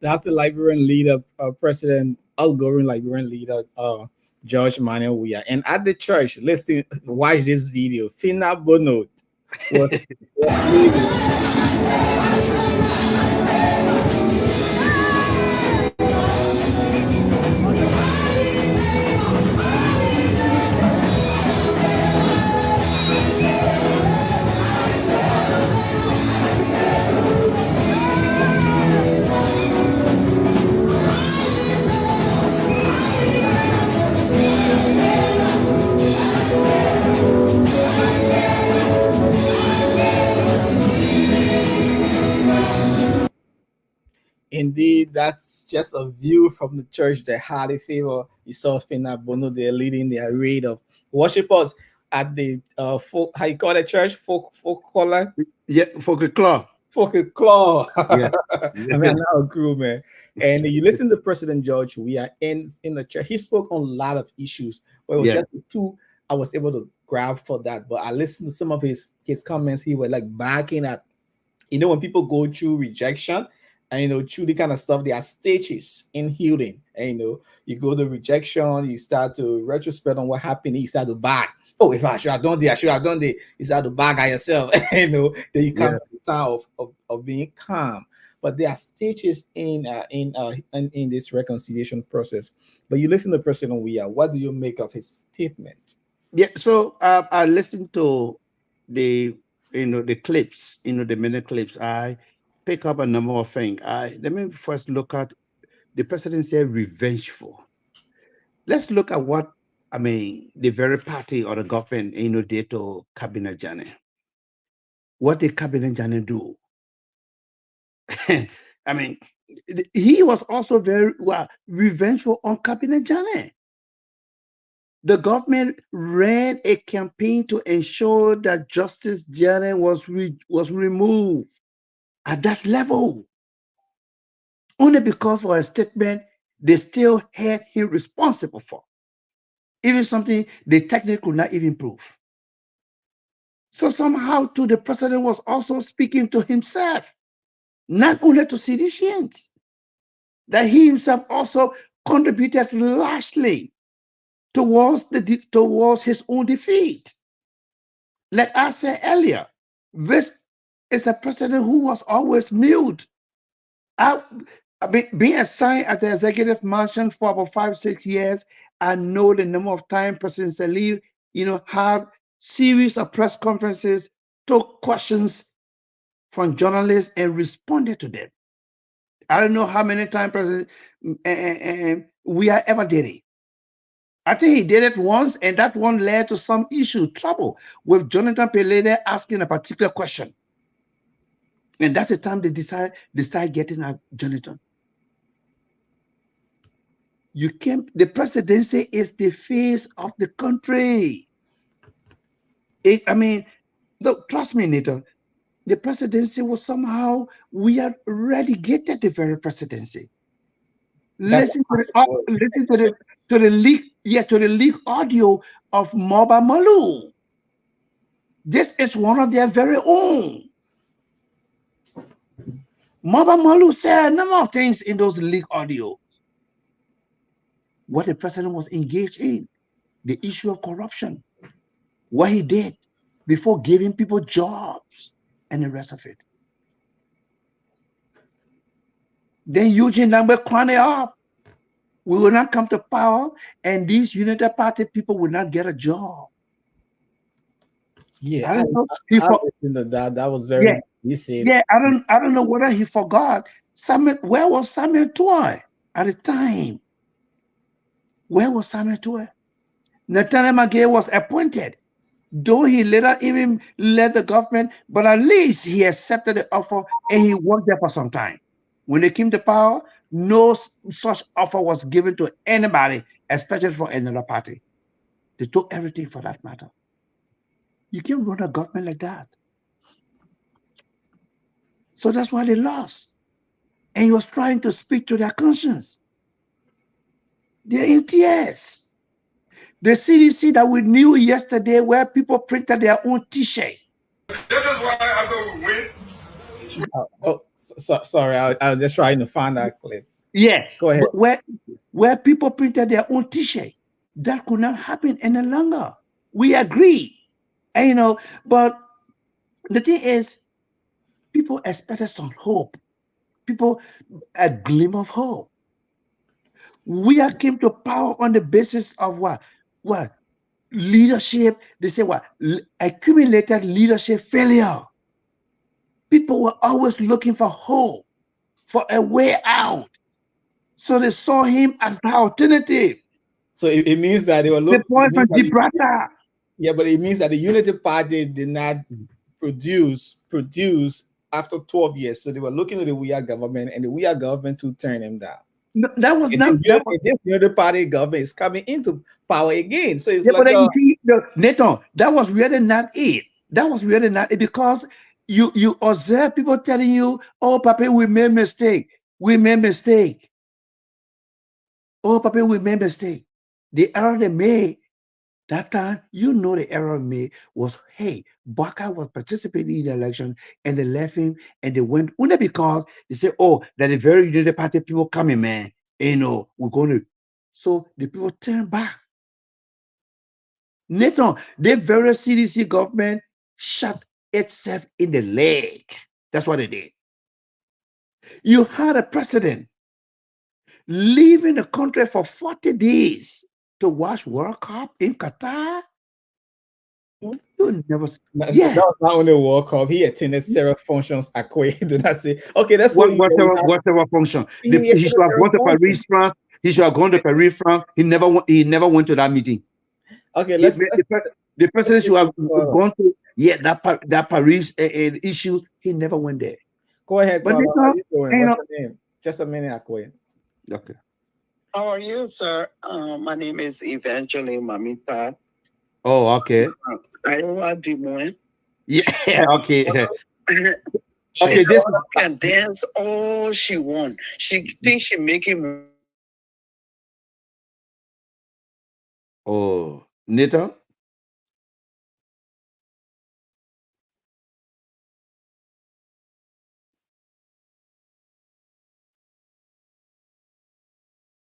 Speaker 1: That's the Liberian leader, President outgoing Liberian leader, George Manuel Weah. And at the church, listen, watch this video. Fina Bono was Indeed, that's just a view from the church, the highly favor. You saw Fina Bono there leading the array of worshippers at the folk, how you call it, church? Folk caller?
Speaker 8: Yeah, folklore.
Speaker 1: Folklore.
Speaker 8: Yeah.
Speaker 1: I mean, now grew, man. And you listen to President George Weah in the church. He spoke on a lot of issues, but it was just the two I was able to grab for that. But I listened to some of his comments. He was like backing at, when people go through rejection, and through the kind of stuff, there are stages in healing. And you go to rejection, you start to retrospect on what happened, you start to back. Oh, if I should have done this, I should have done this. You start to back at yourself. Then you come to the time of being calm. But there are stages in this reconciliation process. But you listen to President Weah. What do you make of his statement?
Speaker 8: Yeah, so I listened to the the clips, the minute clips, I pick up a number of things. Let me first look at the president said revengeful. Let's look at what the very party or the government, did to Cabinet Janneh. What did Cabinet Janneh do? He was also very revengeful on Cabinet Janneh. The government ran a campaign to ensure that Justice Janneh was removed at that level. Only because for a statement they still had him responsible for. Even something they technically could not even prove. So somehow too, the president was also speaking to himself, not only to citizens, that he himself also contributed largely towards his own defeat. Like I said earlier, this is a president who was always mute. Being assigned as the executive mansion for about 5-6 years, I know the number of times President Salih, had series of press conferences, took questions from journalists and responded to them. I don't know how many times President we are ever did it. I think he did it once, and that one led to some trouble with Jonathan Pelede asking a particular question. And that's the time they start getting at Jonathan. The presidency is the face of the country. Look, trust me, Nathan, the presidency was somehow, we are relegated the very presidency. Listen to the leak audio of Moba Malu. This is one of their very own. Moba Malu said a number of things in those leak audios. What the president was engaged in, the issue of corruption, what he did before giving people jobs and the rest of it. Then Eugene Lambert crying it up. We will not come to power, and these United Party people will not get a job.
Speaker 1: Yeah, I listened to that. That was very decisive.
Speaker 8: Yeah, I don't know whether he forgot. Where was Samuel Toy at the time? Where was Samuel Toy? Nathaniel McGay was appointed, though he later even led the government, but at least he accepted the offer and he worked there for some time. When they came to power, no such offer was given to anybody, especially for another party. They took everything for that matter. You can't run a government like that. So that's why they lost. And he was trying to speak to their conscience. They're in tears. The CDC that we knew yesterday, where people printed their own T-shirt.
Speaker 9: This is why after we win.
Speaker 1: Sorry, I was just trying to find that clip.
Speaker 8: Yeah,
Speaker 1: go ahead.
Speaker 8: Where people printed their own T-shirt, that could not happen any longer. We agree, and but the thing is, people expected some hope. People, a glimmer of hope. We came to power on the basis of what? Leadership. They say what? Accumulated leadership failure. People were always looking for hope, for a way out. So they saw him as the alternative.
Speaker 1: So it means that they were looking.
Speaker 8: The point from Gibraltar.
Speaker 1: Yeah, but it means that the Unity Party did not produce after 12 years. So they were looking at the We Are government, and the We Are government to turn him down.
Speaker 8: No, that was not.
Speaker 1: This Unity Party government is coming into power again. So it's
Speaker 8: Nathan, that was really not it. That was really not it, because you observe people telling you, "Oh, Papa, we made mistake. We made mistake. Oh, Papa, we made mistake." The error they made that time, the error made was, hey, Boakai was participating in the election, and they left him, and they went only because they said, "Oh, that the very United Party people coming, man. We're going to." So the people turned back. Nathan, the very CDC government shot itself in the leg. That's what they did. You had a president leaving the country for 40 days to watch World Cup in Qatar. You You never.
Speaker 1: Yeah. That was not only a World Cup. He attended several functions. Do not say. Okay, that's
Speaker 8: whatever function. He should have gone to Paris, France. He should have gone to Paris, France. He never went to that meeting.
Speaker 1: Okay,
Speaker 8: the president should have gone to that Paris issue. He never went there.
Speaker 1: Go ahead,
Speaker 8: but
Speaker 1: Carla. How are you doing? What's your name? Just a minute, Akwe.
Speaker 8: Okay.
Speaker 13: How are you, sir? My name is Evangeline Mamita.
Speaker 8: Oh, okay. Yeah, okay. Okay,
Speaker 13: this can dance all she wants. She thinks she making.
Speaker 8: Oh, Nita.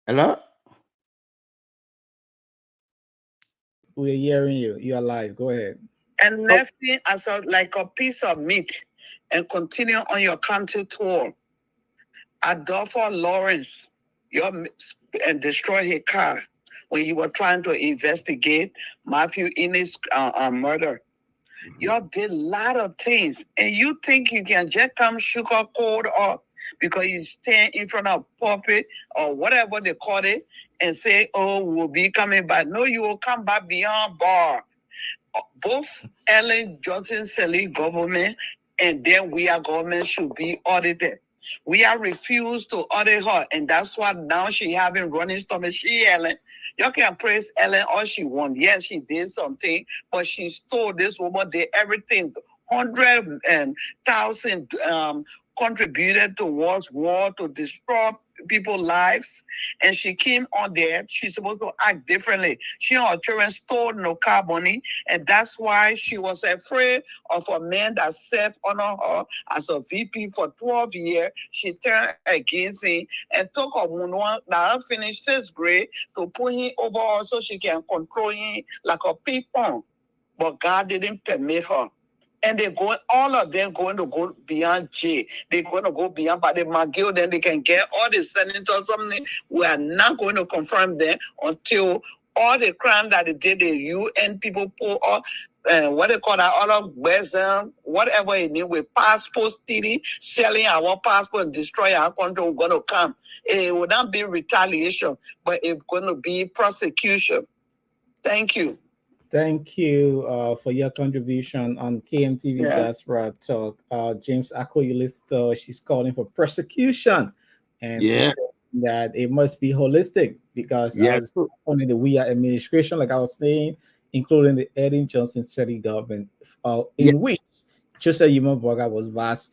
Speaker 8: Hello.
Speaker 1: We're hearing you. You're live. Go ahead.
Speaker 13: And left it as like a piece of meat and continue on your country tour. Adolfo Lawrence, and destroy his car when you were trying to investigate Matthew Innes' murder. You did a lot of things, and you think you can just come sugarcoat up because you stand in front of pulpit or whatever they call it and say, "Oh, we'll be coming back." No, you will come back beyond bar. Both Ellen Johnson Sirleaf government and then we are government should be audited. We are refused to audit her, and that's why now she having running stomach. She Ellen. You can praise Ellen all she wants. Yes, she did something, but she stole this woman did everything. 100,000 contributed towards war to destroy people's lives, and she came on there. She's supposed to act differently. She and her children stole no car money, and that's why she was afraid of a man that served under her as a VP for 12 years. She turned against him and took a woman that finished 6th grade to put him over her so she can control him like a ping pong. But God didn't permit her. And all of them going to go beyond J. They're going to go beyond by the McGill, then they can get all the senators something. We are not going to confirm them until all the crime that they did, the UN people pull off, what they call that, all of Western, whatever it is, with passport stealing, selling our passport and destroy our country, we're going to come. It will not be retaliation, but it's going to be prosecution. Thank you.
Speaker 1: Thank you for your contribution on KMTV Diaspora Talk. James Akwe, she's calling for prosecution, and she said that it must be holistic because only the We Are administration, like I was saying, including the Ellen Johnson Sirleaf government, in which Joseph Yuma Boakai was vice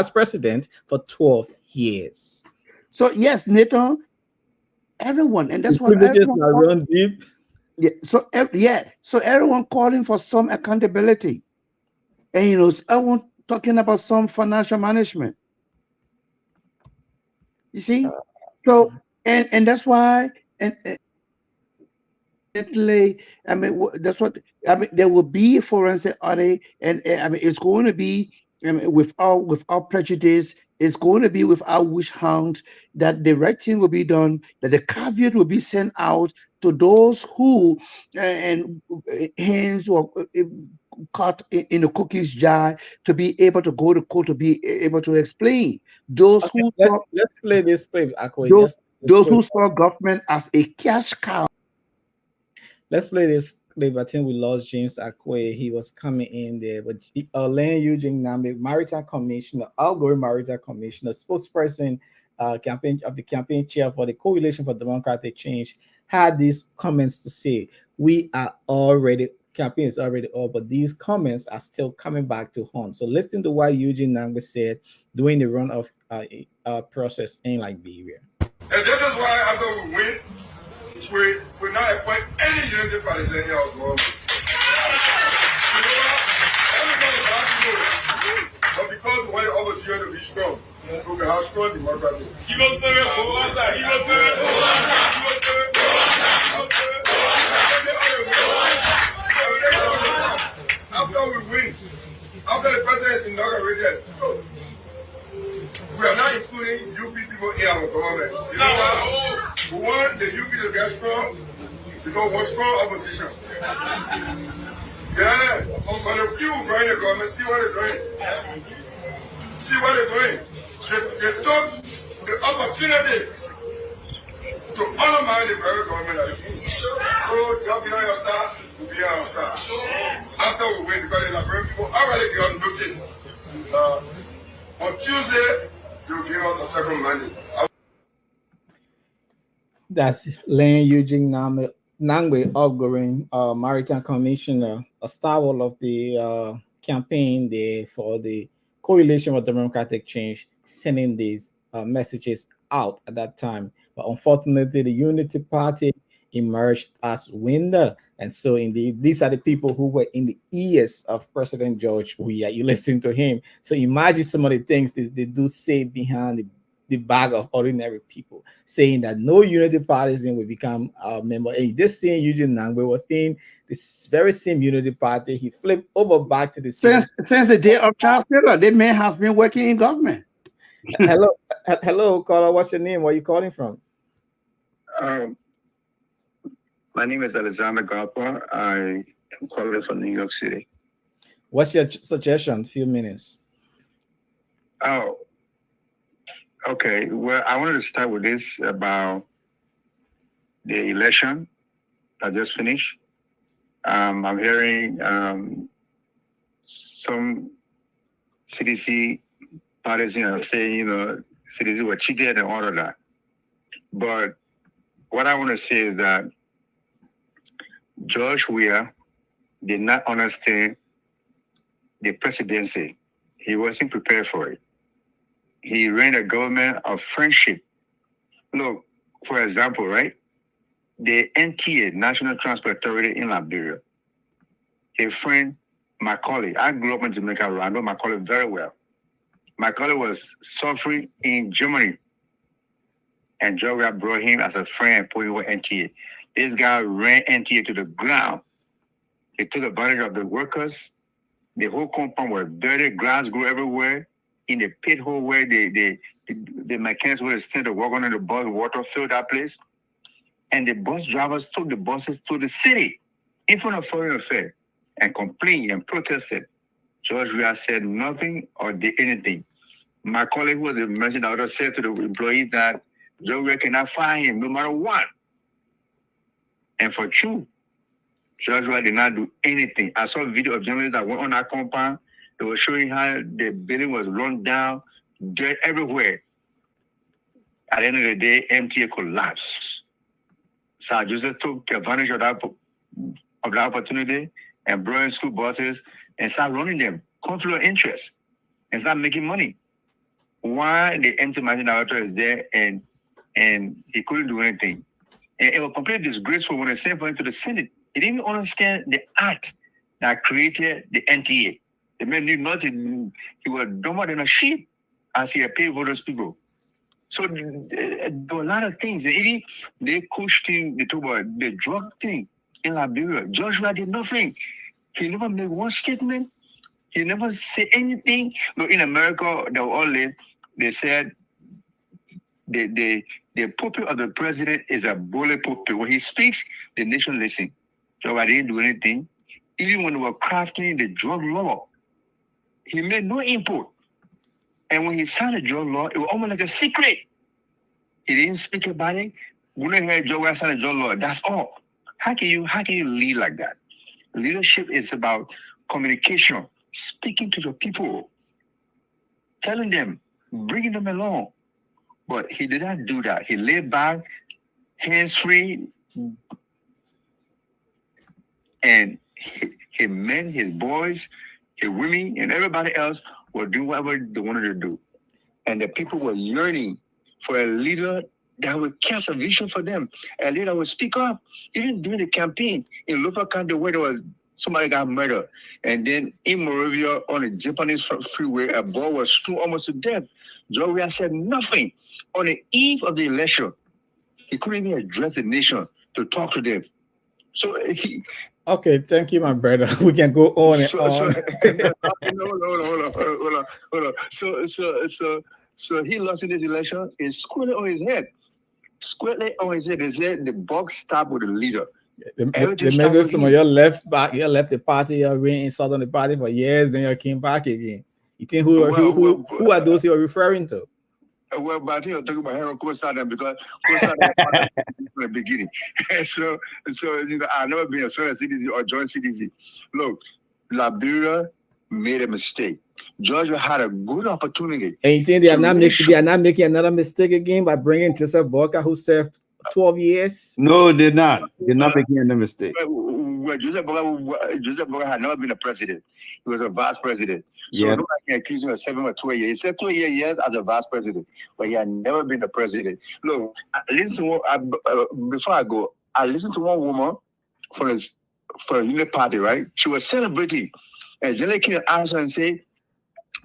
Speaker 1: president for 12 years.
Speaker 8: So yes, Nathan. Everyone, and that's what everyone
Speaker 1: run deep.
Speaker 8: So everyone calling for some accountability, and everyone talking about some financial management. You see, so and that's why I mean that's what I mean. There will be a forensic audit, and I mean it's going to be without prejudice. It's going to be without witch hunt, that the right thing will be done, that the caveat will be sent out to those who and hands were caught in the cookies jar to be able to go to court to be able to explain. Those who
Speaker 1: let's play this clip.
Speaker 8: Those who saw government as a cash cow.
Speaker 1: Let's play this clip. I think we lost James Akwe. He was coming in there, but Len Eugene Nambe, Maritime Commissioner, Algori Maritime Commissioner, spokesperson, campaign chair for the Coalition for Democratic Change, had these comments to say. Campaign is already over, but these comments are still coming back to haunt. So listen to what Eugene Nambe said during the run of process in Liberia.
Speaker 14: And this is why after we win, we not appoint any unity Palestinian government. Everybody has to do it. But because we want the opposition to be strong, so we can have strong democracy. After we win, after the president is inaugurated, we are not including UP people in our government. You know what? We want the UP to get strong because once strong strong opposition. Yeah, but the few who join the government, see what they're doing. See what they're doing. They took the opportunity to undermine the very government that they need. So they'll be on your side, we'll be on your side. After we win, because the Liberian people already got notice. On Tuesday, they will give us a second mandate.
Speaker 1: That's Len Eugene Nangwe outgoing Maritime Commissioner, a stalwart of the campaign for the Coalition for Democratic Change, sending these messages out at that time. But unfortunately, the Unity Party emerged as winner. And so indeed, these are the people who were in the ears of President George Weah. You listen to him. So imagine some of the things they do say behind the back of ordinary people, saying that no Unity Partisan will become a member. And this same Eugene Nangwe was in this very same Unity Party. He flipped over back to the
Speaker 8: since the day of Charles Taylor. The man has been working in government.
Speaker 1: Hello, caller. What's your name? Where are you calling from?
Speaker 15: My name is Alexander Garpa. I am calling from New York City.
Speaker 1: What's your suggestion? Few minutes.
Speaker 15: Oh, okay. Well, I wanted to start with this about the election that just finished. I'm hearing some CDC partisans saying, CDC were cheated and all of that. But what I want to say is that George Weah did not understand the presidency. He wasn't prepared for it. He ran a government of friendship. Look, for example, right? The NTA, National Transport Authority in Liberia, a friend, Macaulay. I grew up in Jamaica. I know Macaulay very well. Macaulay was suffering in Germany. And George Weah brought him as a friend and put him with NTA. This guy ran NTA to the ground. He took advantage of the workers. The whole compound was dirty. Grass grew everywhere. In the pit hole where the mechanics were sent to work on the bus, water filled that place. And the bus drivers took the buses to the city in front of Foreign Affairs and complained and protested. George Weah said nothing or did anything. My colleague who was the merchant order said to the employees that George Weah cannot fire him no matter what. And for true, George Weah did not do anything. I saw a video of journalists that went on that compound. They were showing how the building was run down, dirt everywhere. At the end of the day, MTA collapsed. So Joseph took advantage of that opportunity and brought in school buses and started running them, conflict of interest, and start making money. Why the empty margin director is there and he couldn't do anything? And it was completely disgraceful when they sent for him to the Senate. He didn't even understand the act that created the NTA. The man knew nothing. He was dumber than a sheep as he had paid for those people. So there were a lot of things. Even they pushed him, they talk about the drug thing in Liberia. George Weah did nothing. He never made one statement. He never said anything. No, in America, they all live. They said the pulpit of the president is a bullet pulpit. When he speaks, the nation listens. So I didn't do anything. Even when they were crafting the drug law, he made no input. And when he signed the drug law, it was almost like a secret. He didn't speak about it. We don't hear Joe Weah sign the drug law. That's all. How can you lead like that? Leadership is about communication, speaking to the people, telling them, bringing them along. But he did not do that. He laid back, hands-free, and his men, his boys, his women, and everybody else were doing whatever they wanted to do. And the people were yearning for a leader that would cast a vision for them, a leader would speak up. Even during the campaign in Lofa County where there was somebody got murdered. And then in Moravia on the Japanese freeway, a boy was thrown almost to death. George Weah said nothing. On the eve of the election, he couldn't even address the nation to talk to them. So he...
Speaker 1: Okay, thank you, my brother. We can go on and on.
Speaker 15: Hold on. So he lost in this election. It's squarely on his head. Squarely on his head. They said the buck stopped with the leader.
Speaker 1: The message some of you left back, you left the party, you been insult on the party for years, then you came back again. You think who are those you're referring to?
Speaker 15: Well, but I think you're talking about Harold Costa because Costa from the beginning. so you know, I've never been a fellow citizen or joint citizen. Look, Liberia made a mistake. Georgia had a good opportunity.
Speaker 1: And you think they are not making another mistake again by bringing Joseph Boakai, who served 12 years?
Speaker 8: No, they're not. They're not making any mistake.
Speaker 15: Well, Joseph Boakai had never been a president. He was a vice president. So nobody can accuse him of 7 or 12 years. He said 12 years as a vice president, but he had never been a president. Look, before I go, I listened to one woman for a unit party, right? She was celebrating. And Jelly King asked her and said,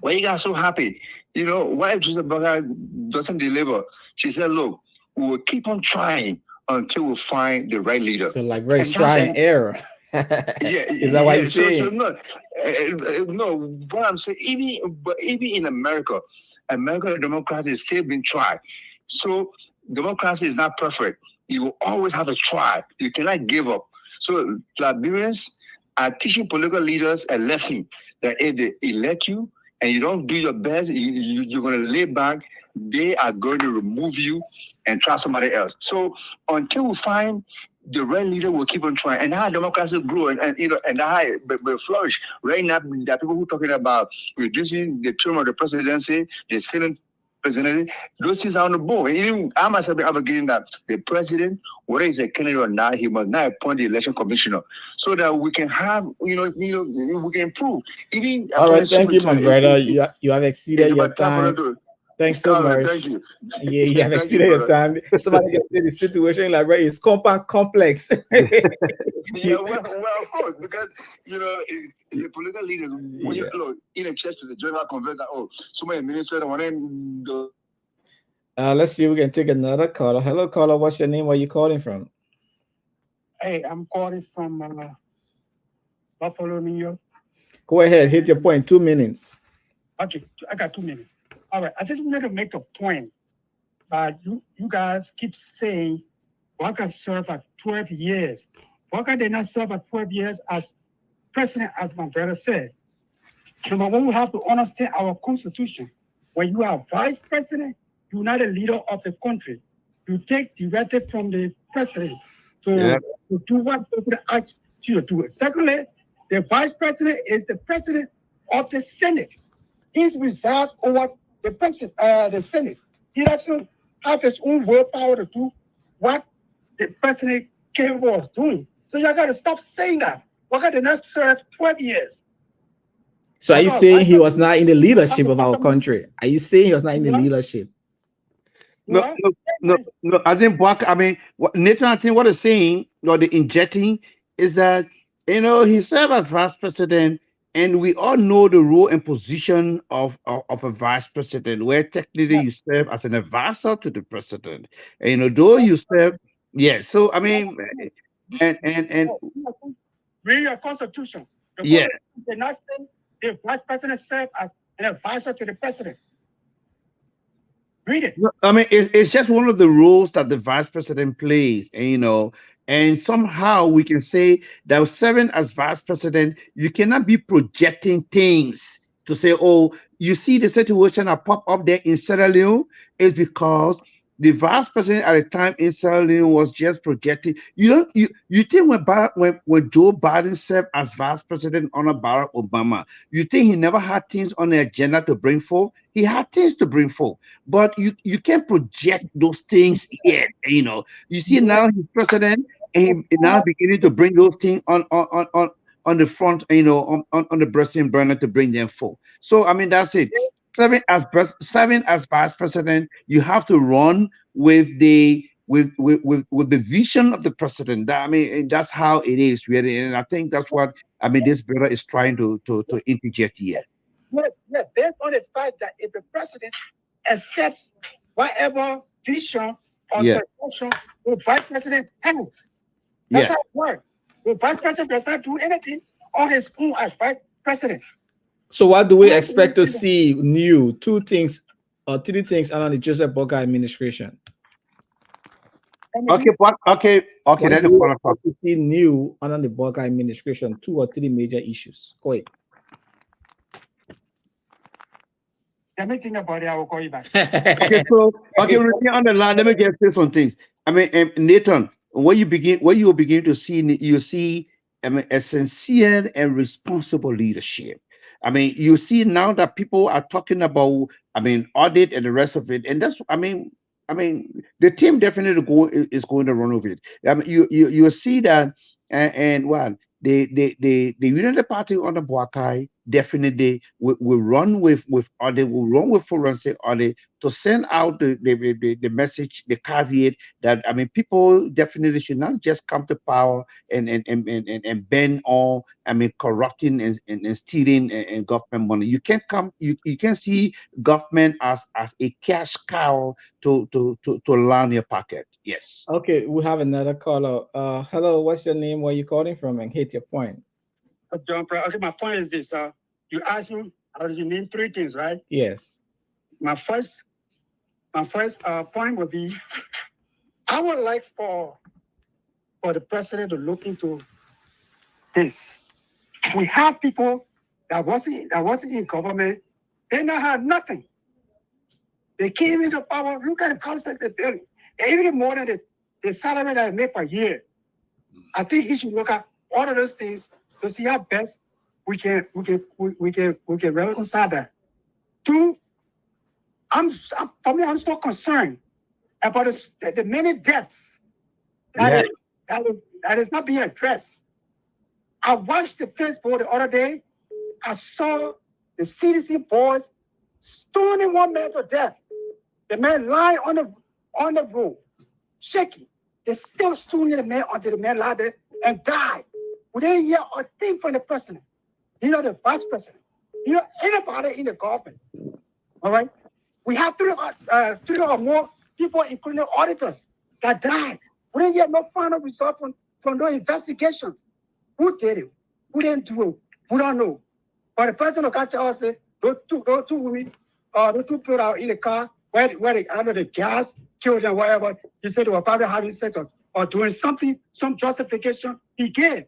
Speaker 15: why you guys so happy? You know, why if Joseph Boakai doesn't deliver? She said, look, we will keep on trying until we find the right leader.
Speaker 1: So like very try and error. Is that what you're saying?
Speaker 15: So no, what I'm saying, even in American democracy is still being tried. So democracy is not perfect. You will always have to try. You cannot give up. So Liberians are teaching political leaders a lesson that if they elect you and you don't do your best, you're going to lay back, they are going to remove you and try somebody else. So until we find the right leader, will keep on trying, and how democracy grow and you know and how it will flourish. Right now, there are people who are talking about reducing the term of the presidency, the Senate presidency. Those things are on the board. Even I myself be advocating that the president, whether he's a candidate or not, he must not appoint the election commissioner, so that we can have we can improve. Even
Speaker 1: all right, thank you, my brother. You have exceeded your time. Thanks so much.
Speaker 15: Thank you.
Speaker 1: Yeah, you have exceeded your time. Somebody can say the situation like right is complex.
Speaker 15: Yeah, well, of course, because you know, the political leaders when you go in a church to the general convert that so many ministers want to.
Speaker 1: Let's see if we can take another caller. Hello, caller. What's your name? Where are you calling from?
Speaker 16: Hey, I'm calling from Buffalo, New York.
Speaker 1: Go ahead, hit your point. 2 minutes.
Speaker 16: Okay, I got 2 minutes. All right, I just wanted to make a point. You guys keep saying Boakai served for 12 years. Boakai did not serve for 12 years as president, as my brother said. Number one, we have to understand our constitution. When you are vice president, you're not a leader of the country. You take directive from the president to do what people ask you to do. Secondly, the vice president is the president of the Senate. He's resides over the president, the Senate. He doesn't have his own willpower to do what the president capable of doing. So you got to stop saying that. Boakai did not serve 12 years.
Speaker 1: So are you saying he was not in the leadership of our country? Are you saying he was not in the leadership?
Speaker 8: No. I think Boakai, I mean, Nathan, I think what he's saying, or the injecting, is that, you know, he served as vice president. And we all know the role and position of a vice president, where technically you serve as an advisor to the president. And, you know, though you serve, so I mean, and
Speaker 16: read your constitution. The
Speaker 8: constitution
Speaker 16: did not say the vice president served as an advisor to the president. Read it.
Speaker 8: No, I mean, it's just one of the roles that the vice president plays, and you know. And somehow we can say that serving as vice president, you cannot be projecting things to say, oh, you see the situation that pop up there in Sierra Leone is because the vice president at the time in Sierra Leone was just projecting. You think when Joe Biden served as vice president under Barack Obama, you think he never had things on the agenda to bring forth? He had things to bring forth, but you can't project those things yet. You know, you see now he's president, and he now beginning to bring those things on the front, you know, on the Brazilian burner to bring them forth. So I mean, that's it. Serving as vice president, you have to run with the vision of the president. I mean, that's how it is really, and I think that's what this brother is trying to interject here.
Speaker 16: Yeah, based on the fact that if the president accepts whatever vision or suggestion the vice president has, that's how it works. The vice president does not do anything on his own as vice president.
Speaker 1: So what do we expect to see new? 2 things or 3 things under the Joseph Boakai administration?
Speaker 8: Okay, but okay,
Speaker 1: What
Speaker 8: that's
Speaker 1: do
Speaker 8: the
Speaker 1: you
Speaker 8: point.
Speaker 1: want to see new under the Boakai administration? 2 or 3 major issues. Go ahead.
Speaker 16: Let me think about it. I will call you back.
Speaker 8: Okay, so Ricky, on the line, let me just say some things. I mean, Nathan, when you begin to see, you see, I mean, a sincere and responsible leadership. I mean, you see now that people are talking about, I mean, audit and the rest of it, and that's, I mean, the team definitely is going to run over it. I mean, you see that, and well, the Unity Party under Boakai definitely will run with audit, will run with forensic audit to send out the message, the caveat that, I mean, people definitely should not just come to power and bend on, I mean, corrupting and stealing and government money. You can't come, you can't see government as a cash cow to line your pocket. Yes.
Speaker 1: Okay, we have another caller. Hello, what's your name? Where you calling from? And hit your point.
Speaker 16: John, okay, my point is this. You asked me, you name 3 things, right?
Speaker 1: Yes.
Speaker 16: My first point would be, I would like for the president to look into this. We have people that wasn't in government. They not had nothing. They came into power. Look at the concept they're building. Even more than the salary that I make per year. I think he should look at all of those things to see how best we can reconcile that. 2, I'm still concerned about the many deaths that is not being addressed. I watched the Facebook the other day. I saw the CDC boys stoning one man to death. The man lying on the road, shaking. They still stoning the man until the man lied there and died. We didn't hear a thing from the president. You know, the vice president. You know, anybody in the government. All right? We have 3 or more people, including auditors, that died. We didn't get no final result from those investigations. Who did it? Who didn't do it? We don't know. But the president got to us, those two women, those 2 people out in the car, where the gas killed them, whatever. He said they were probably having sex or doing something, some justification he gave.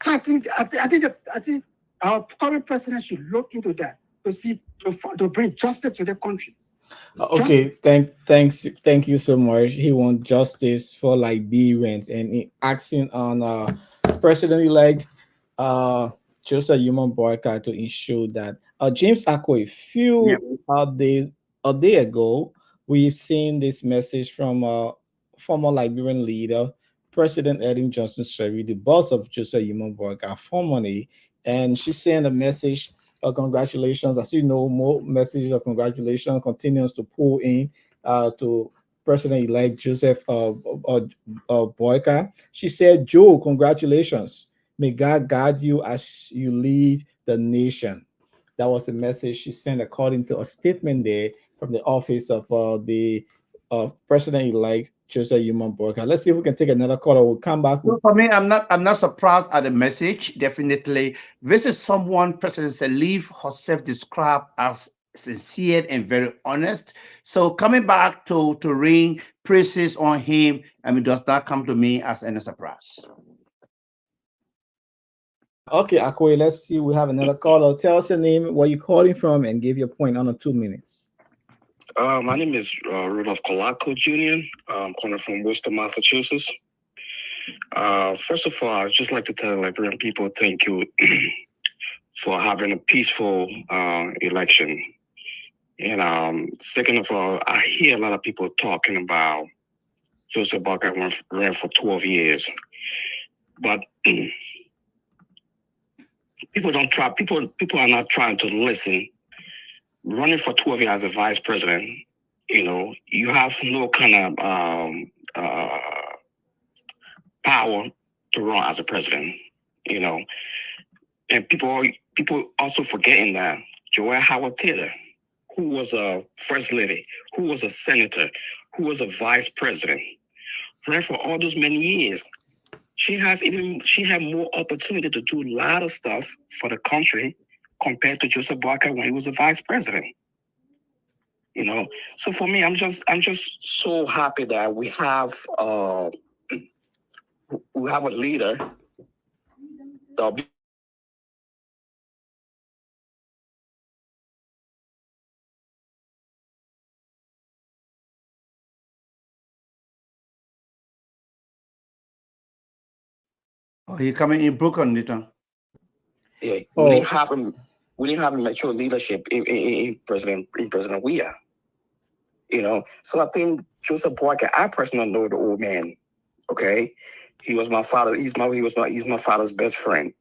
Speaker 16: So I think our current president should look into that to see to bring justice to the country.
Speaker 1: Okay, thank you so much. He wants justice for Liberians and acting on President-elect Joseph Human Boakai to ensure that James Akwe, a day ago, we've seen this message from former Liberian leader, President Ellen Johnson Sherry, the boss of Joseph Human Boakai, formerly, and she sent a message of congratulations. As you know, more messages of congratulations continues to pour in to President-elect Joseph Boakai. She said, "Joe, congratulations. May God guide you as you lead the nation." That was the message she sent according to a statement there from the office of the President-elect Joseph Human Boakai. Let's see if we can take another call, or we'll come back.
Speaker 8: So for me, I'm not surprised at the message. Definitely, this is someone President Salif herself described as sincere and very honest. So coming back to ring praises on him, I mean, does not come to me as any surprise.
Speaker 1: Okay, Akwe, let's see. We have another caller. Tell us your name, where you're calling from, and give your point under 2 minutes.
Speaker 17: My name is Rudolph Kolako Jr. I'm calling from Worcester, Massachusetts. First of all, I'd just like to tell Liberian people thank you for having a peaceful election. And second of all, I hear a lot of people talking about Joseph Boakai ran for 12 years. But people are not trying to listen. Running for 12 years as a vice president, you know, you have no kind of power to run as a president, you know. And people also forgetting that Joelle Howard Taylor, who was a first lady, who was a senator, who was a vice president, ran for all those many years. She had more opportunity to do a lot of stuff for the country compared to Joseph Boakai when he was a vice president. You know, so for me, I'm just so happy that we have a leader that'll be
Speaker 8: Oh, he coming in broken, Nathan.
Speaker 17: yeah, we didn't have a mature leadership in President Weah. You know, so I think Joseph Boakai, I personally know the old man. Okay, he was my father. He's my father's best friend.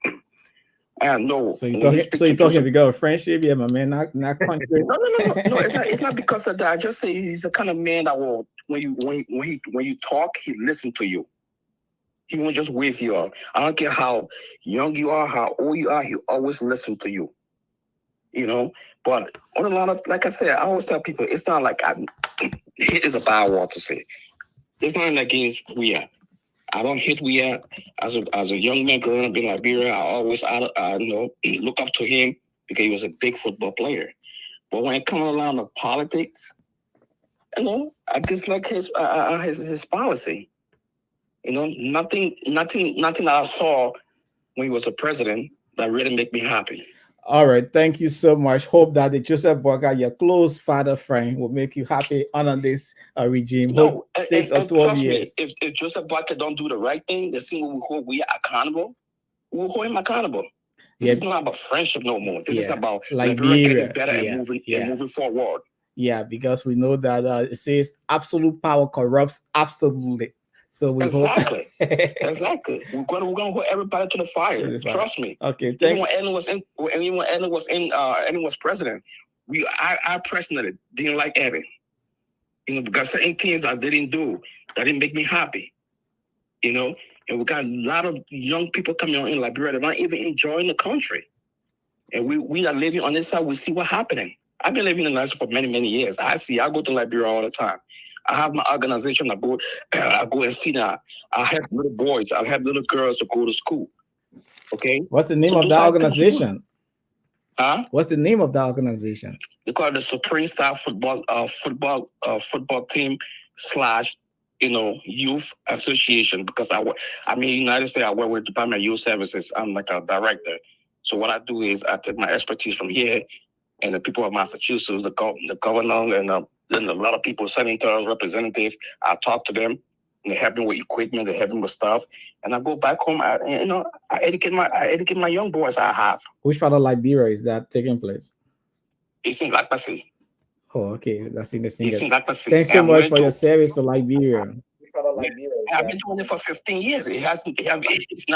Speaker 17: I know.
Speaker 1: So you're talking if you got a friendship, yeah, my man, not country.
Speaker 17: No. It's not because of that. I just say he's the kind of man that will, when you talk, he listen to you. He won't just wave you up. I don't care how young you are, how old you are, he always listen to you. You know, but on a lot of, like I said, I always tell people, it's not like it is a bad word to say. It's not against Weah. I don't hate Weah. As a young man growing up in Liberia, I always look up to him because he was a big football player. But when it comes around to politics, you know, I dislike his policy. You know, nothing that I saw when he was a president that really make me happy.
Speaker 1: All right, thank you so much. Hope that the Joseph Boakai, your close father friend, will make you happy under this regime.
Speaker 17: No,
Speaker 1: Hope 6 or 12 years.
Speaker 17: Me, if Joseph Boakai don't do the right thing, the thing will hold we accountable. We will hold him accountable. This is not about friendship no more. This is about Liberia getting better and moving forward.
Speaker 1: Yeah, because we know that it says absolute power corrupts absolutely. So we
Speaker 17: exactly. We're gonna hold everybody to the fire. Trust me.
Speaker 1: Okay.
Speaker 17: Even when Ellen was president, I personally didn't like Evan. You know, because certain things that they didn't do that didn't make me happy. You know, and we got a lot of young people coming on in Liberia that not even enjoying the country. And we are living on this side. We see what's happening. I've been living in Nigeria for many, many years. I go to Liberia all the time. I have my organization. I go and see that. I have little boys. I have little girls to go to school. Okay.
Speaker 1: What's the name of that organization? Huh? What's the name of that organization?
Speaker 17: They call it the Supreme Star Football Team / Youth Association. Because United States, I work with the Department of Youth Services. I'm like a director. So what I do is I take my expertise from here and the people of Massachusetts, the governor, and then a lot of people, senators, representatives. I talk to them, and they help me with equipment, they help me with stuff, and I go back home. I educate my young boys. I have.
Speaker 1: Which part of Liberia is that taking place?
Speaker 17: It's in Lakpasi.
Speaker 1: Oh, okay, that's in the
Speaker 17: thing.
Speaker 1: Thanks so much for your service to Liberia.
Speaker 17: I've been doing it for 15 years. It's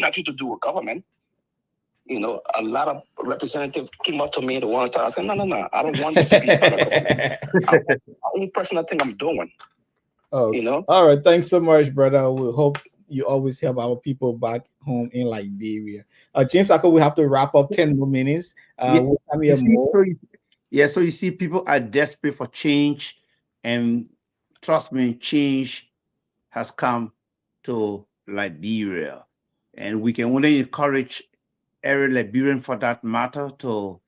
Speaker 17: nothing to do with government. You know, a lot of representatives came up to me to want to. I said, no, I don't want this to be part of government. The only person I think I'm doing.
Speaker 1: Oh,
Speaker 17: you know.
Speaker 1: All right, thanks so much, brother. We hope you always help our people back home in Liberia. James, I think we have to wrap up 10 more minutes.
Speaker 8: So you see, people are desperate for change, and trust me, change has come to Liberia, and we can only encourage every Liberian, for that matter, to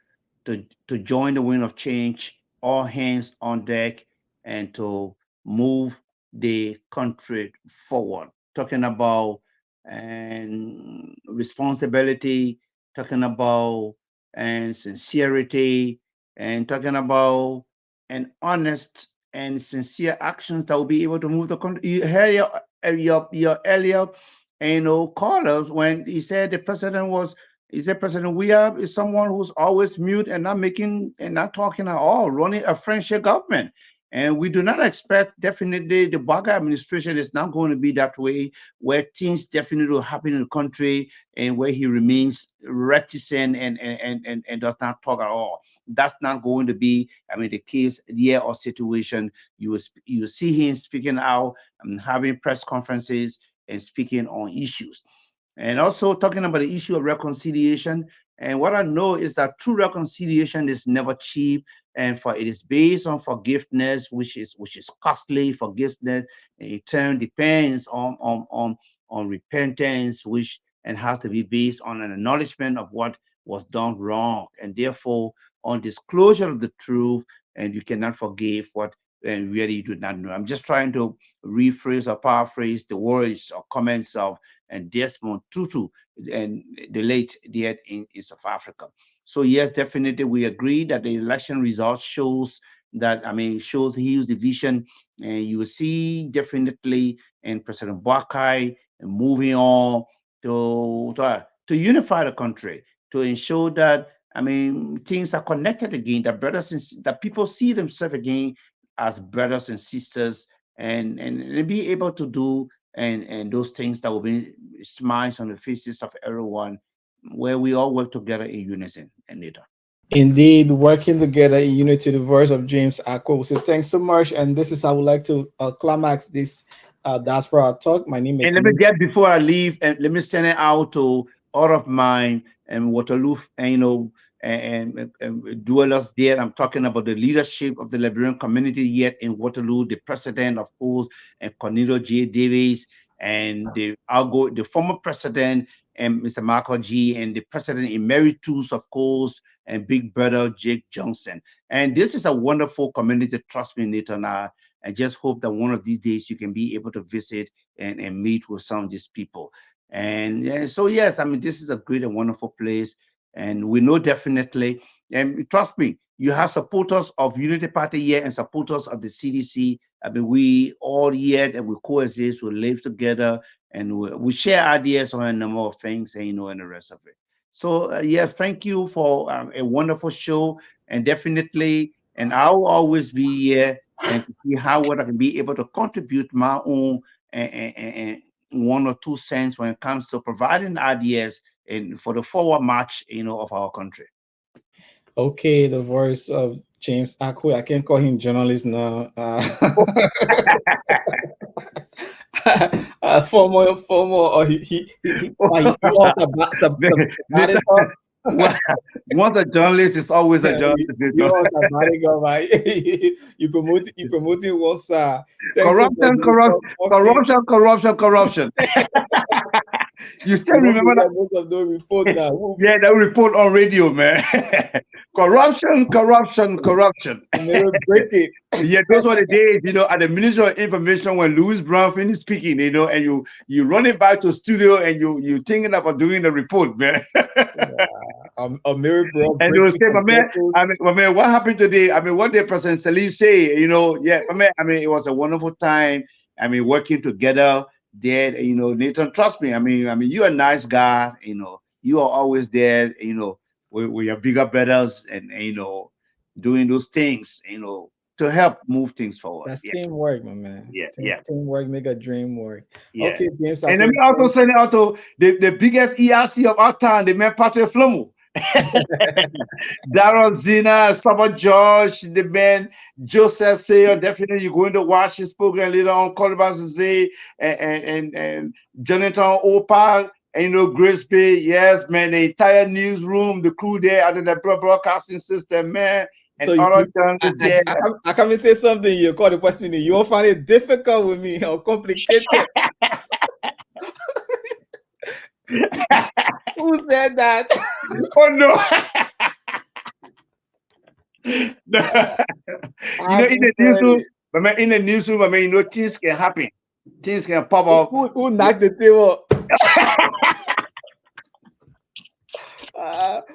Speaker 8: join the wind of change, all hands on deck, and to move the country forward. Talking about responsibility, talking about sincerity, and talking about honest and sincere actions that will be able to move the country. You heard your earlier, callers when he said the president was. He said President Weah is someone who's always mute and not talking at all, running a friendship government. And we do not expect, definitely, the Boakai administration is not going to be that way, where things definitely will happen in the country and where he remains reticent and does not talk at all. That's not going to be, the case here or situation. You will see him speaking out and having press conferences and speaking on issues. And also talking about the issue of reconciliation. And what I know is that true reconciliation is never cheap, and it is based on forgiveness, which is costly. Forgiveness in turn depends on repentance, and has to be based on an acknowledgement of what was done wrong, and therefore on disclosure of the truth, and you cannot forgive what and really you do not know. I'm just trying to rephrase or paraphrase the words or comments of and Desmond Tutu and the late dead in South Africa. So yes, definitely we agree that the election results shows that shows huge division, and you will see definitely in President Boakai moving on to unify the country, to ensure that things are connected again, that that people see themselves again as brothers and sisters, and be able to do and those things that will be smiles on the faces of everyone, where we all work together in unison. And later.
Speaker 1: Indeed, working together in unity, the voice of James Akwe. So thanks so much. And this is how I would like to climax this Diaspora Talk. My name is...
Speaker 8: And let me get, before I leave, and let me send it out to all of my Waterloo, and dwellers there. I'm talking about the leadership of the Liberian community yet in Waterloo, the president, of course, and Cornelio J. Davis, and the former president, and Mr. Marco G., and the president emeritus, of course, and big brother Jake Johnson. And this is a wonderful community, trust me, Nathan. I just hope that one of these days you can be able to visit and meet with some of these people. And so, yes, this is a great and wonderful place. And we know definitely, and trust me, you have supporters of Unity Party here and supporters of the CDC. We all here and we coexist, we live together, and we share ideas on a number of things, and the rest of it. So, yeah, thank you for a wonderful show, and definitely, and I will always be here and see how I can be able to contribute my own and 1 or 2 cents when it comes to providing ideas and for the forward march, of our country.
Speaker 1: Okay, the voice of James Akwe. I can't call him journalist now. Former, or he
Speaker 8: once a journalist is always a journalist.
Speaker 1: You promoting once.
Speaker 8: Corruption. You still remember that?
Speaker 1: Most of those report now.
Speaker 8: Yeah, that report on radio, man. corruption.
Speaker 1: Break it.
Speaker 8: Yeah, those were the days, at the Ministry of Information when Louis Brown finished speaking, and you run it back to studio and you thinking about doing the report, man.
Speaker 1: A Mary Brown.
Speaker 8: And they will say, my man, what happened today? What did President Salif say? Yeah, my man, it was a wonderful time. Working together there, Nathan, trust me. You're a nice guy, you are always there, with your bigger brothers and, doing those things, to help move things forward.
Speaker 1: That's teamwork, my man.
Speaker 8: Yeah.
Speaker 1: Teamwork make a dream work.
Speaker 8: Yeah.
Speaker 1: Okay, James.
Speaker 8: And let me also send it out to the biggest ERC of our time, the man Patrick Flomo. Darren Zina, Saba George, the man Joseph Sayer. Definitely you're going to watch his program later on. Colibas Zay and Jonathan Opa. And Grace Bay, yes, man, the entire newsroom, the crew there under the broadcasting system, man. And
Speaker 1: so
Speaker 8: I
Speaker 1: come and say something. You call the question. You won't find it difficult with me or complicated. Who said that?
Speaker 8: Oh no! In the newsroom, things can happen. Things can pop up.
Speaker 1: Who knocked the table?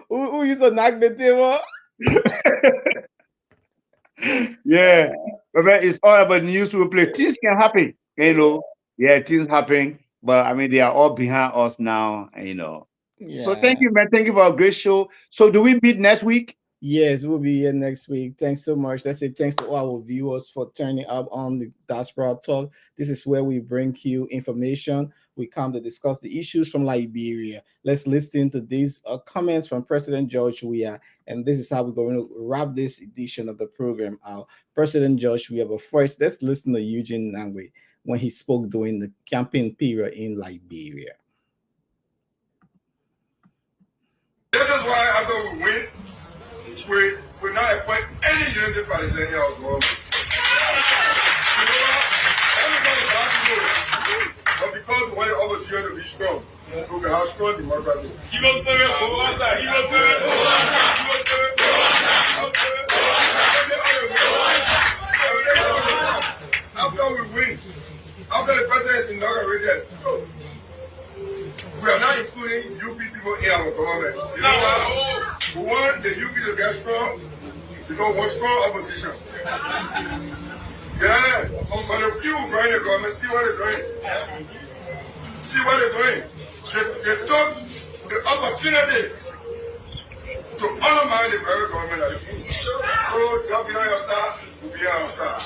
Speaker 1: Who used to knock the table?
Speaker 8: Yeah, but it's all about newsroom play. Things can happen, Yeah, things happen, but they are all behind us now,
Speaker 1: Yeah.
Speaker 8: So thank you, man. Thank you for a great show. So do we meet next week?
Speaker 1: Yes, we'll be here next week. Thanks so much. Let's say thanks to all our viewers for turning up on the Diaspora Talk. This is where we bring you information. We come to discuss the issues from Liberia. Let's listen to these comments from President George Weah. And this is how we're going to wrap this edition of the program out. President George Weah, but first, let's listen to Eugene Nangwe when he spoke during the campaign period in Liberia.
Speaker 14: This is why after we win, we not appoint any unity Palestinian as well. But because we want the opposition to be strong, so we have strong democracy. He was after the president is inaugurated, we are not including UP people in our government. You know why? We want the UP to get strong because we're strong opposition. Yeah, but the few who join the government, see what they're doing. See what they're doing. They took the opportunity to undermine the very government that they need. So, they'll be on your side, we'll be on our side.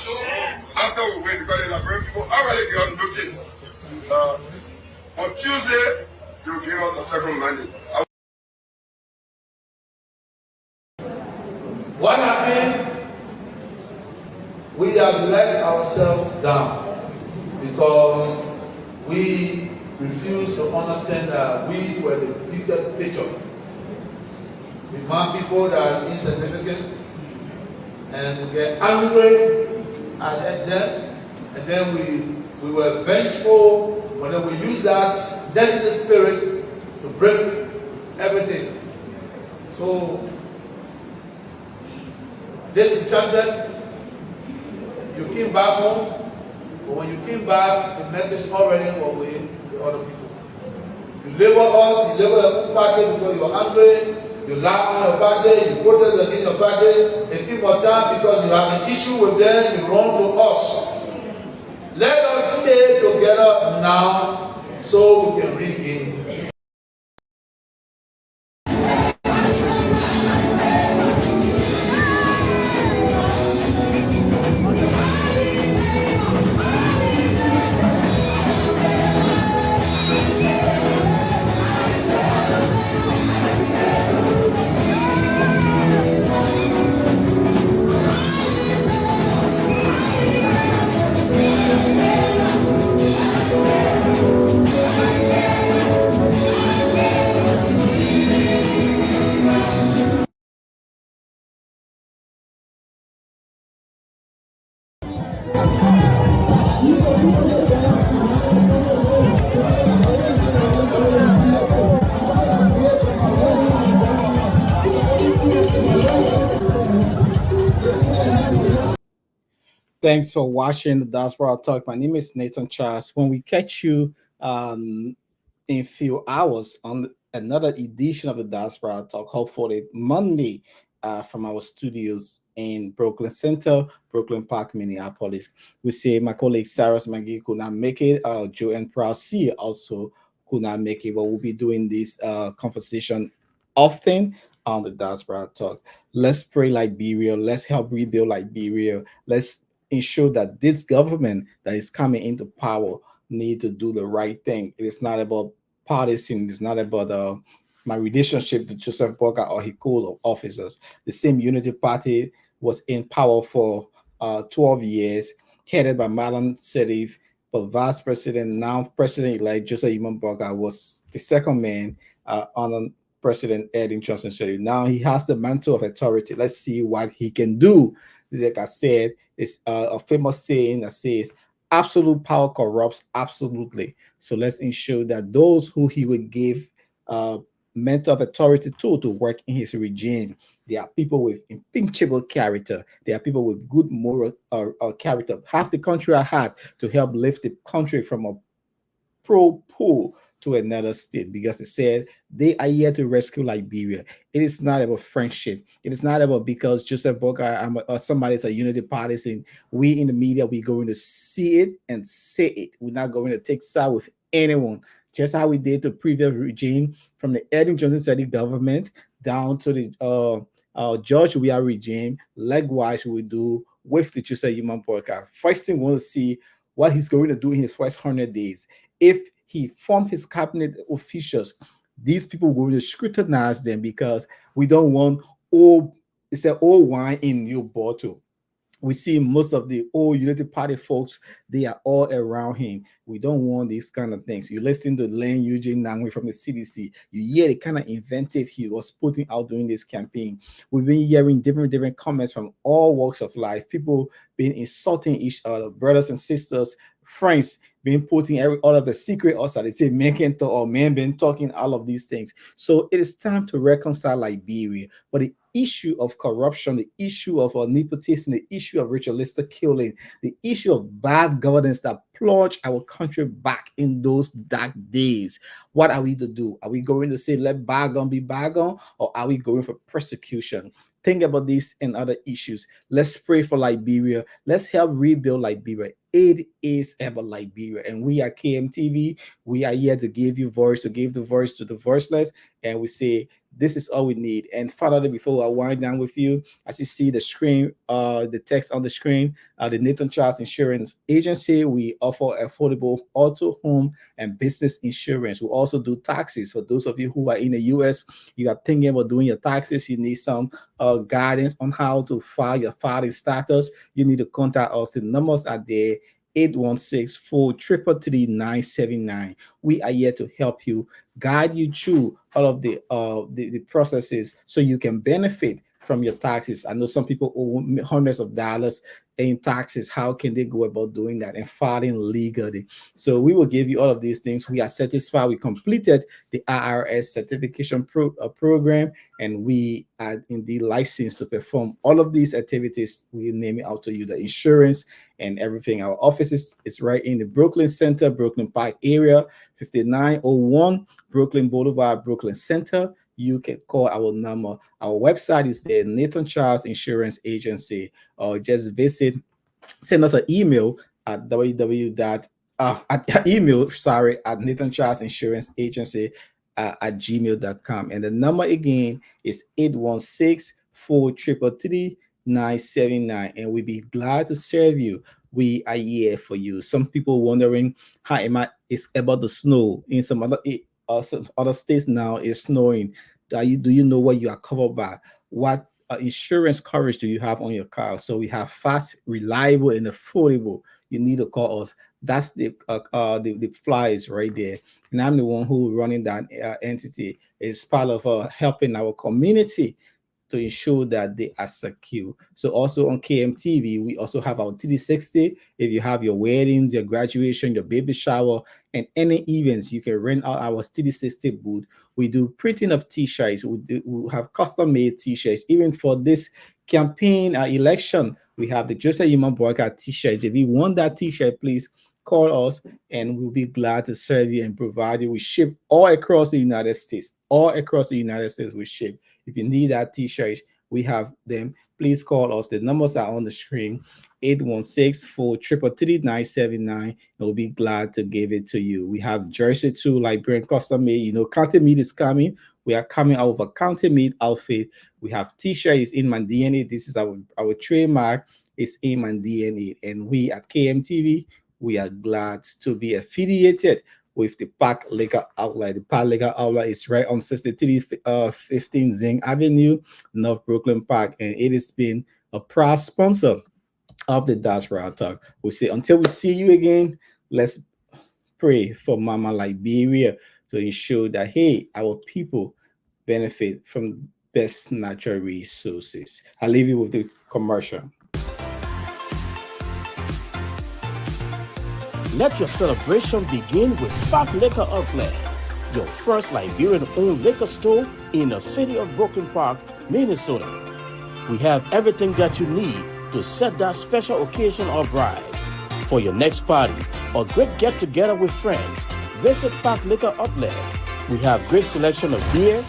Speaker 14: After we win, because the Liberian people already got notice. On Tuesday, they will give us a second mandate.
Speaker 4: What happened? We have let ourselves down because we refuse to understand that we were the bigger picture. We found people that are insignificant and we get angry at them, and then we were vengeful, but then we used that deadly spirit to break everything. So disenchanted, you came back home, but when you came back, the message already was with the other people. You label us, you label the party because you are angry, you laugh on your party, you protest against your party, and keep on time because you have an issue with them, you run to us. Let us stay together now so we can regain.
Speaker 1: Thanks for watching the Diaspora Talk. My name is Nathan Charles. When we catch you in a few hours on another edition of the Diaspora Talk, hopefully Monday, from our studios in Brooklyn Center, Brooklyn Park, Minneapolis. We see my colleague Sarah McGee could not make it. Joe and Prousey also could not make it, but we'll be doing this conversation often on the Diaspora Talk. Let's pray Liberia. Let's help rebuild Liberia. Let's ensure that this government that is coming into power need to do the right thing. It is not about partisan. It's not about my relationship to Joseph Boakai or his co-officers. The same Unity Party was in power for 12 years, headed by Malam Serif, but Vice President, now President-elect Joseph Boakai was the second man on President Edwin Johnson Sirleaf. Now he has the mantle of authority. Let's see what he can do. Like I said, it's a famous saying that says, absolute power corrupts absolutely. So let's ensure that those who he would give mental authority to work in his regime, they are people with impeachable character. They are people with good moral character. Half the country I had to help lift the country from a pro-pool to another state, because it said they are here to rescue Liberia. It is not about friendship. It is not about because Joseph Boakai or somebody's a Unity partisan. We in the media, we're going to see it and say it. We're not going to take side with anyone. Just how we did the previous regime, from the Edwin Johnson Sirleaf government down to the George Weah regime. Likewise, we do with the Joseph Boakai. First thing, we want to see what he's going to do in his first 100 days. If he formed his cabinet officials, these people will going to scrutinize them, because we don't want old wine in new bottle. We see most of the old Unity Party folks, they are all around him. We don't want these kind of things. You listen to Len Eugene Nangwe from the CDC, you hear the kind of inventive he was putting out during this campaign. We've been hearing different comments from all walks of life. People being insulting each other, brothers and sisters, friends, being putting all of the secret outside. They say men can talk or men been talking, all of these things. So it is time to reconcile Liberia. But the issue of corruption, the issue of nepotism, the issue of ritualistic killing, the issue of bad governance that plunged our country back in those dark days. What are we to do? Are we going to say, let bygone be bygone, or are we going for persecution? Think about these and other issues. Let's pray for Liberia. Let's help rebuild Liberia. It is about Liberia. And we are KMTV. We are here to give you voice, to give the voice to the voiceless. And we say, this is all we need. And finally, before I wind down with you, as you see the screen, the text on the screen, the Nathan Charles Insurance Agency, we offer affordable auto, home, and business insurance. We also do taxes. For those of you who are in the U.S., you are thinking about doing your taxes, you need some guidance on how to file your filing status, you need to contact us. The numbers are there. 816-433-979. We are here to help you, guide you through all of the processes so you can benefit from your taxes. I know some people owe hundreds of dollars in taxes. How can they go about doing that and filing legally? So we will give you all of these things. We are satisfied. We completed the IRS certification program, and we are indeed licensed to perform all of these activities. We name it out to you, the insurance and everything. Our office is right in the Brooklyn Center, Brooklyn Park area, 5901 Brooklyn Boulevard, Brooklyn Center. You can call our number. Our website is the Nathan Charles Insurance Agency, or just send us an email at at Nathan Charles Insurance Agency at gmail.com. And the number again is 816-433-979. And we'll be glad to serve you. We are here for you. Some people wondering how it's about the snow. In some other states now it's snowing. Do you know what you are covered by? What insurance coverage do you have on your car? So we have fast, reliable, and affordable. You need to call us. That's the flies right there. And I'm the one who running that entity. It's part of helping our community to ensure that they are secure. So also on KMTV, we also have our TD60. If you have your weddings, your graduation, your baby shower, and any events, you can rent out our TD60 booth. We do printing of t-shirts. We have custom-made t-shirts. Even for this campaign election, we have the Joseph Yuma Boakai t-shirts. If you want that t-shirt, please call us, and we'll be glad to serve you and provide you. We ship all across the United States. All across the United States, we ship. If you need that t-shirt, we have them. Please call us. The numbers are on the screen, 816-433-979, and we'll be glad to give it to you. We have jersey too, Liberian custom made. You know, county meat is coming. We are coming out of a county meat outfit. We have t-shirts in my DNA. This is our trademark. It's in my DNA. And we at KMTV, we are glad to be affiliated with the Park Liquor Outlet. The Park Liquor Outlet is right on 6315 Zing Avenue, North Brooklyn Park, and it has been a proud sponsor of the Diaspora Talk. We say until we see you again, let's pray for Mama Liberia to ensure that, hey, our people benefit from best natural resources. I'll leave you with the commercial.
Speaker 18: Let your celebration begin with Park Liquor Outlet, your first Liberian-owned liquor store in the city of Brooklyn Park, Minnesota. We have everything that you need to set that special occasion or bride. For your next party or great get-together with friends, visit Park Liquor Outlet. We have great selection of beer,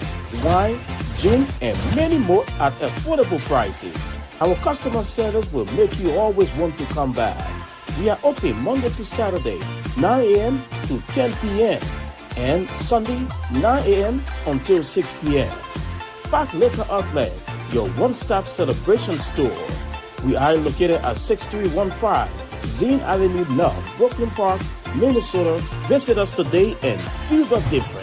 Speaker 18: wine, gin, and many more at affordable prices. Our customer service will make you always want to come back. We are open Monday to Saturday, 9 a.m. to 10 p.m. and Sunday, 9 a.m. until 6 p.m. Park Liquor Outlet, your one-stop celebration store. We are located at 6315 Zine Avenue North, Brooklyn Park, Minnesota. Visit us today and feel the difference.